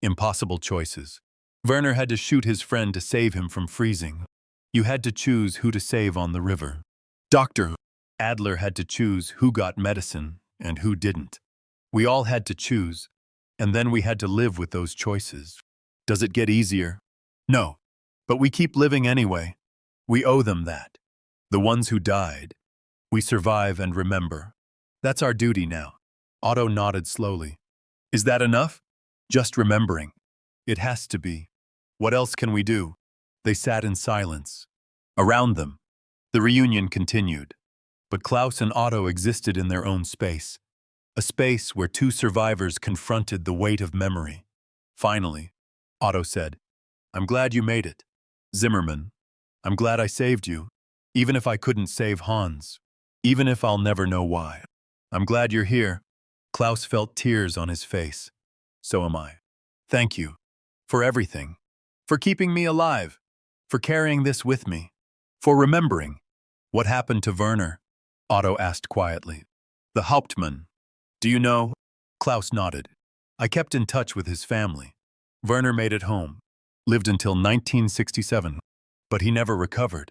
Impossible choices. Werner had to shoot his friend to save him from freezing. You had to choose who to save on the river. Dr. Adler had to choose who got medicine and who didn't. We all had to choose, and then we had to live with those choices. Does it get easier? No. But we keep living anyway. We owe them that. The ones who died. We survive and remember. That's our duty now. Otto nodded slowly. Is that enough? Just remembering. It has to be. What else can we do? They sat in silence. Around them, the reunion continued. But Klaus and Otto existed in their own space. A space where two survivors confronted the weight of memory. Finally, Otto said, I'm glad you made it. Zimmermann, I'm glad I saved you, even if I couldn't save Hans, even if I'll never know why. I'm glad you're here. Klaus felt tears on his face. So am I. Thank you. For everything. For keeping me alive. For carrying this with me. For remembering. What happened to Werner? Otto asked quietly. The Hauptmann. Do you know? Klaus nodded. I kept in touch with his family. Werner made it home. Lived until 1967. But he never recovered.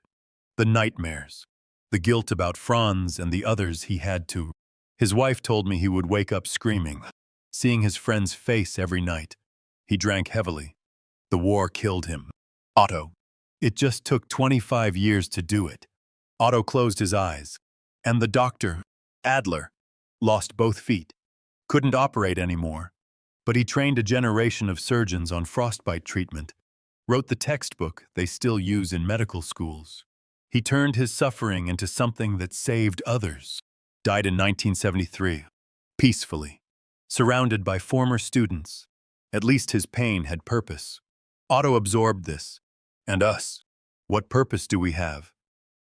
The nightmares. The guilt about Franz and the others he had to. His wife told me he would wake up screaming, seeing his friend's face every night. He drank heavily. The war killed him. Otto. It just took 25 years to do it. Otto closed his eyes. And the doctor, Adler, lost both feet. Couldn't operate anymore. But he trained a generation of surgeons on frostbite treatment. Wrote the textbook they still use in medical schools. He turned his suffering into something that saved others. Died in 1973. Peacefully. Surrounded by former students. At least his pain had purpose. Otto absorbed this. And us. What purpose do we have?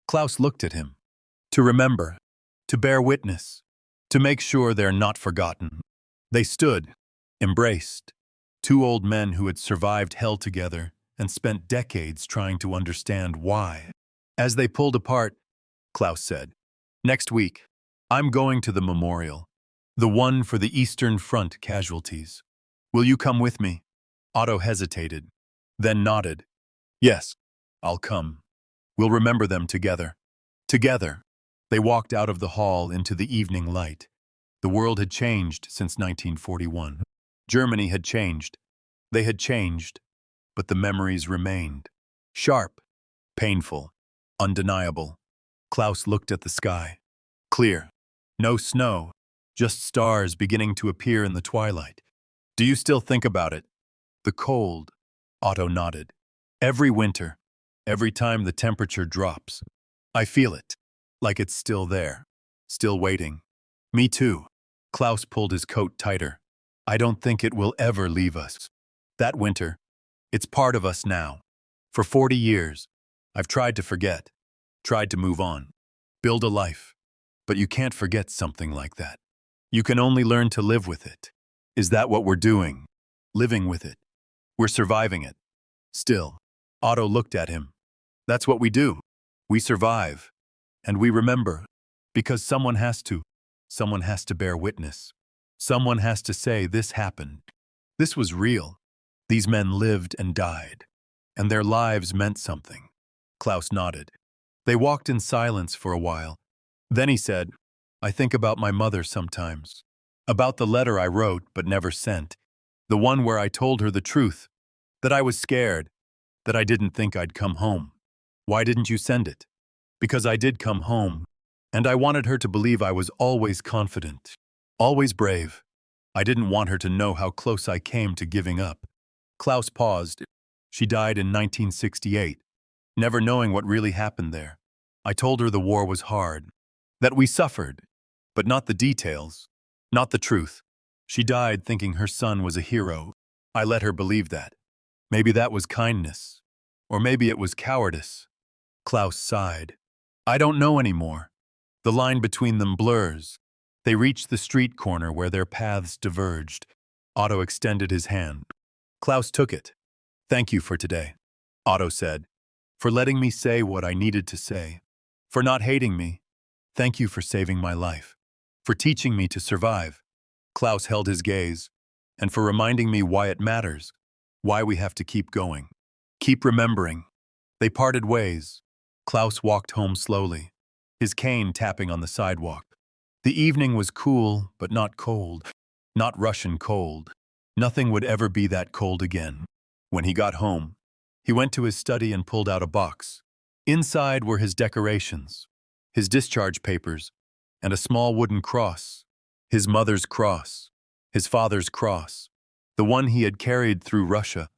Klaus looked at him. To remember. To bear witness. To make sure they're not forgotten. They stood. Embraced. Two old men who had survived hell together and spent decades trying to understand why. As they pulled apart, Klaus said, next week, I'm going to the memorial. The one for the Eastern Front casualties. Will you come with me? Otto hesitated, then nodded. Yes, I'll come. We'll remember them together. Together. They walked out of the hall into the evening light. The world had changed since 1941. Germany had changed. They had changed. But the memories remained. Sharp. Painful. Undeniable. Klaus looked at the sky. Clear. No snow. Just stars beginning to appear in the twilight. Do you still think about it? The cold. Otto nodded. Every winter. Every time the temperature drops. I feel it. Like it's still there. Still waiting. Me too. Klaus pulled his coat tighter. I don't think it will ever leave us. That winter. It's part of us now. For 40 years, I've tried to forget. Tried to move on. Build a life. But you can't forget something like that. You can only learn to live with it. Is that what we're doing? Living with it. We're surviving it. Still. Otto looked at him. That's what we do. We survive. And we remember. Because someone has to. Someone has to bear witness. Someone has to say this happened. This was real. These men lived and died. And their lives meant something. Klaus nodded. They walked in silence for a while. Then he said, I think about my mother sometimes. About the letter I wrote but never sent. The one where I told her the truth. That I was scared. That I didn't think I'd come home. Why didn't you send it? Because I did come home. And I wanted her to believe I was always confident. Always brave. I didn't want her to know how close I came to giving up. Klaus paused. She died in 1968, never knowing what really happened there. I told her the war was hard, that we suffered, but not the details, not the truth. She died thinking her son was a hero. I let her believe that. Maybe that was kindness, or maybe it was cowardice. Klaus sighed. I don't know anymore. The line between them blurs. They reached the street corner where their paths diverged. Otto extended his hand. Klaus took it. Thank you for today, Otto said, for letting me say what I needed to say, for not hating me. Thank you for saving my life, for teaching me to survive. Klaus held his gaze, and for reminding me why it matters, why we have to keep going, keep remembering. They parted ways. Klaus walked home slowly, his cane tapping on the sidewalk. The evening was cool, but not cold, not Russian cold. Nothing would ever be that cold again. When he got home, he went to his study and pulled out a box. Inside were his decorations, his discharge papers, and a small wooden cross. His mother's cross, his father's cross, the one he had carried through Russia.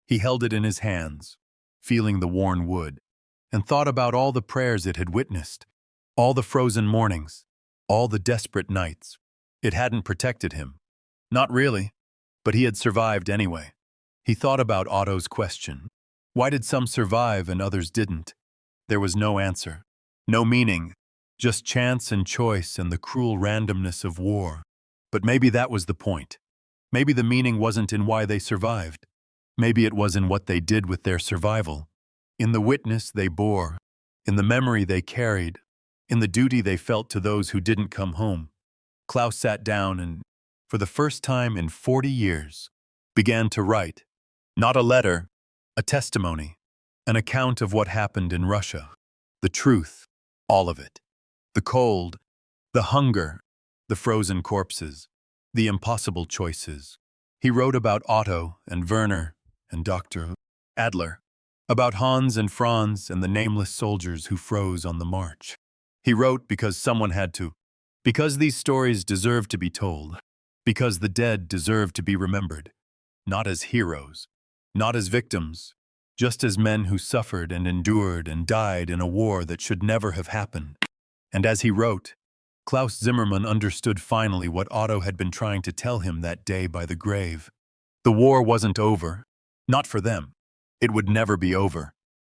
He held it in his hands, feeling the worn wood, and thought about all the prayers it had witnessed, all the frozen mornings, all the desperate nights. It hadn't protected him. Not really, but he had survived anyway. He thought about Otto's question. Why did some survive and others didn't? There was no answer, no meaning, just chance and choice and the cruel randomness of war. But maybe that was the point. Maybe the meaning wasn't in why they survived. Maybe it was in what they did with their survival, in the witness they bore, in the memory they carried, in the duty they felt to those who didn't come home. Klaus sat down and, for the first time in 40 years, began to write. Not a letter, a testimony, an account of what happened in Russia. The truth, all of it. The cold, the hunger, the frozen corpses, the impossible choices. He wrote about Otto and Werner and Dr. Adler, about Hans and Franz and the nameless soldiers who froze on the march. He wrote because someone had to, because these stories deserve to be told, because the dead deserve to be remembered, not as heroes, not as victims, just as men who suffered and endured and died in a war that should never have happened. And as he wrote, Klaus Zimmermann understood finally what Otto had been trying to tell him that day by the grave. The war wasn't over, not for them. It would never be over.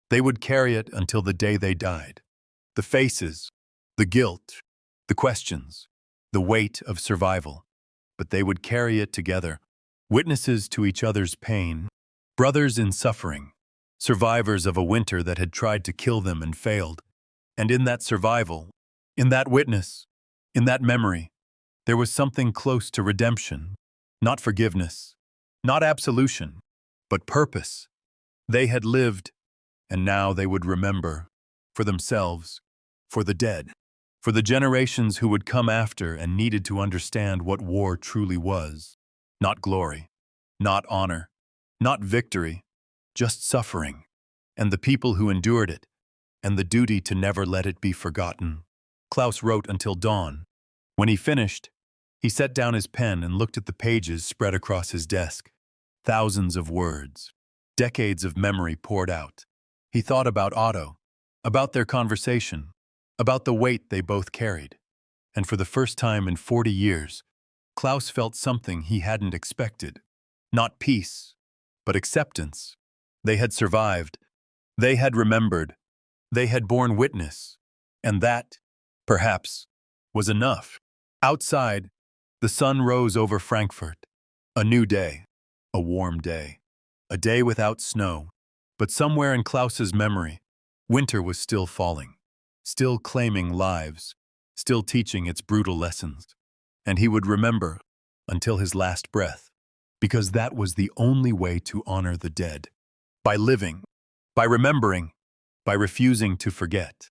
They would carry it until the day they died. The faces, the guilt, the questions, the weight of survival. But they would carry it together, witnesses to each other's pain, brothers in suffering, survivors of a winter that had tried to kill them and failed. And in that survival, in that witness, in that memory, there was something close to redemption, not forgiveness, not absolution, but purpose. They had lived, and now they would remember, for themselves, for the dead, for the generations who would come after and needed to understand what war truly was. Not glory, not honor, not victory, just suffering, and the people who endured it, and the duty to never let it be forgotten. Klaus wrote until dawn. When he finished, he set down his pen and looked at the pages spread across his desk. Thousands of words, decades of memory poured out. He thought about Otto, about their conversation, about the weight they both carried. And for the first time in 40 years, Klaus felt something he hadn't expected. Not peace, but acceptance. They had survived. They had remembered. They had borne witness. And that, perhaps, was enough. Outside, the sun rose over Frankfurt. A new day. A warm day. A day without snow. But somewhere in Klaus's memory, winter was still falling, still claiming lives, still teaching its brutal lessons. And he would remember until his last breath, because that was the only way to honor the dead. By living, by remembering, by refusing to forget.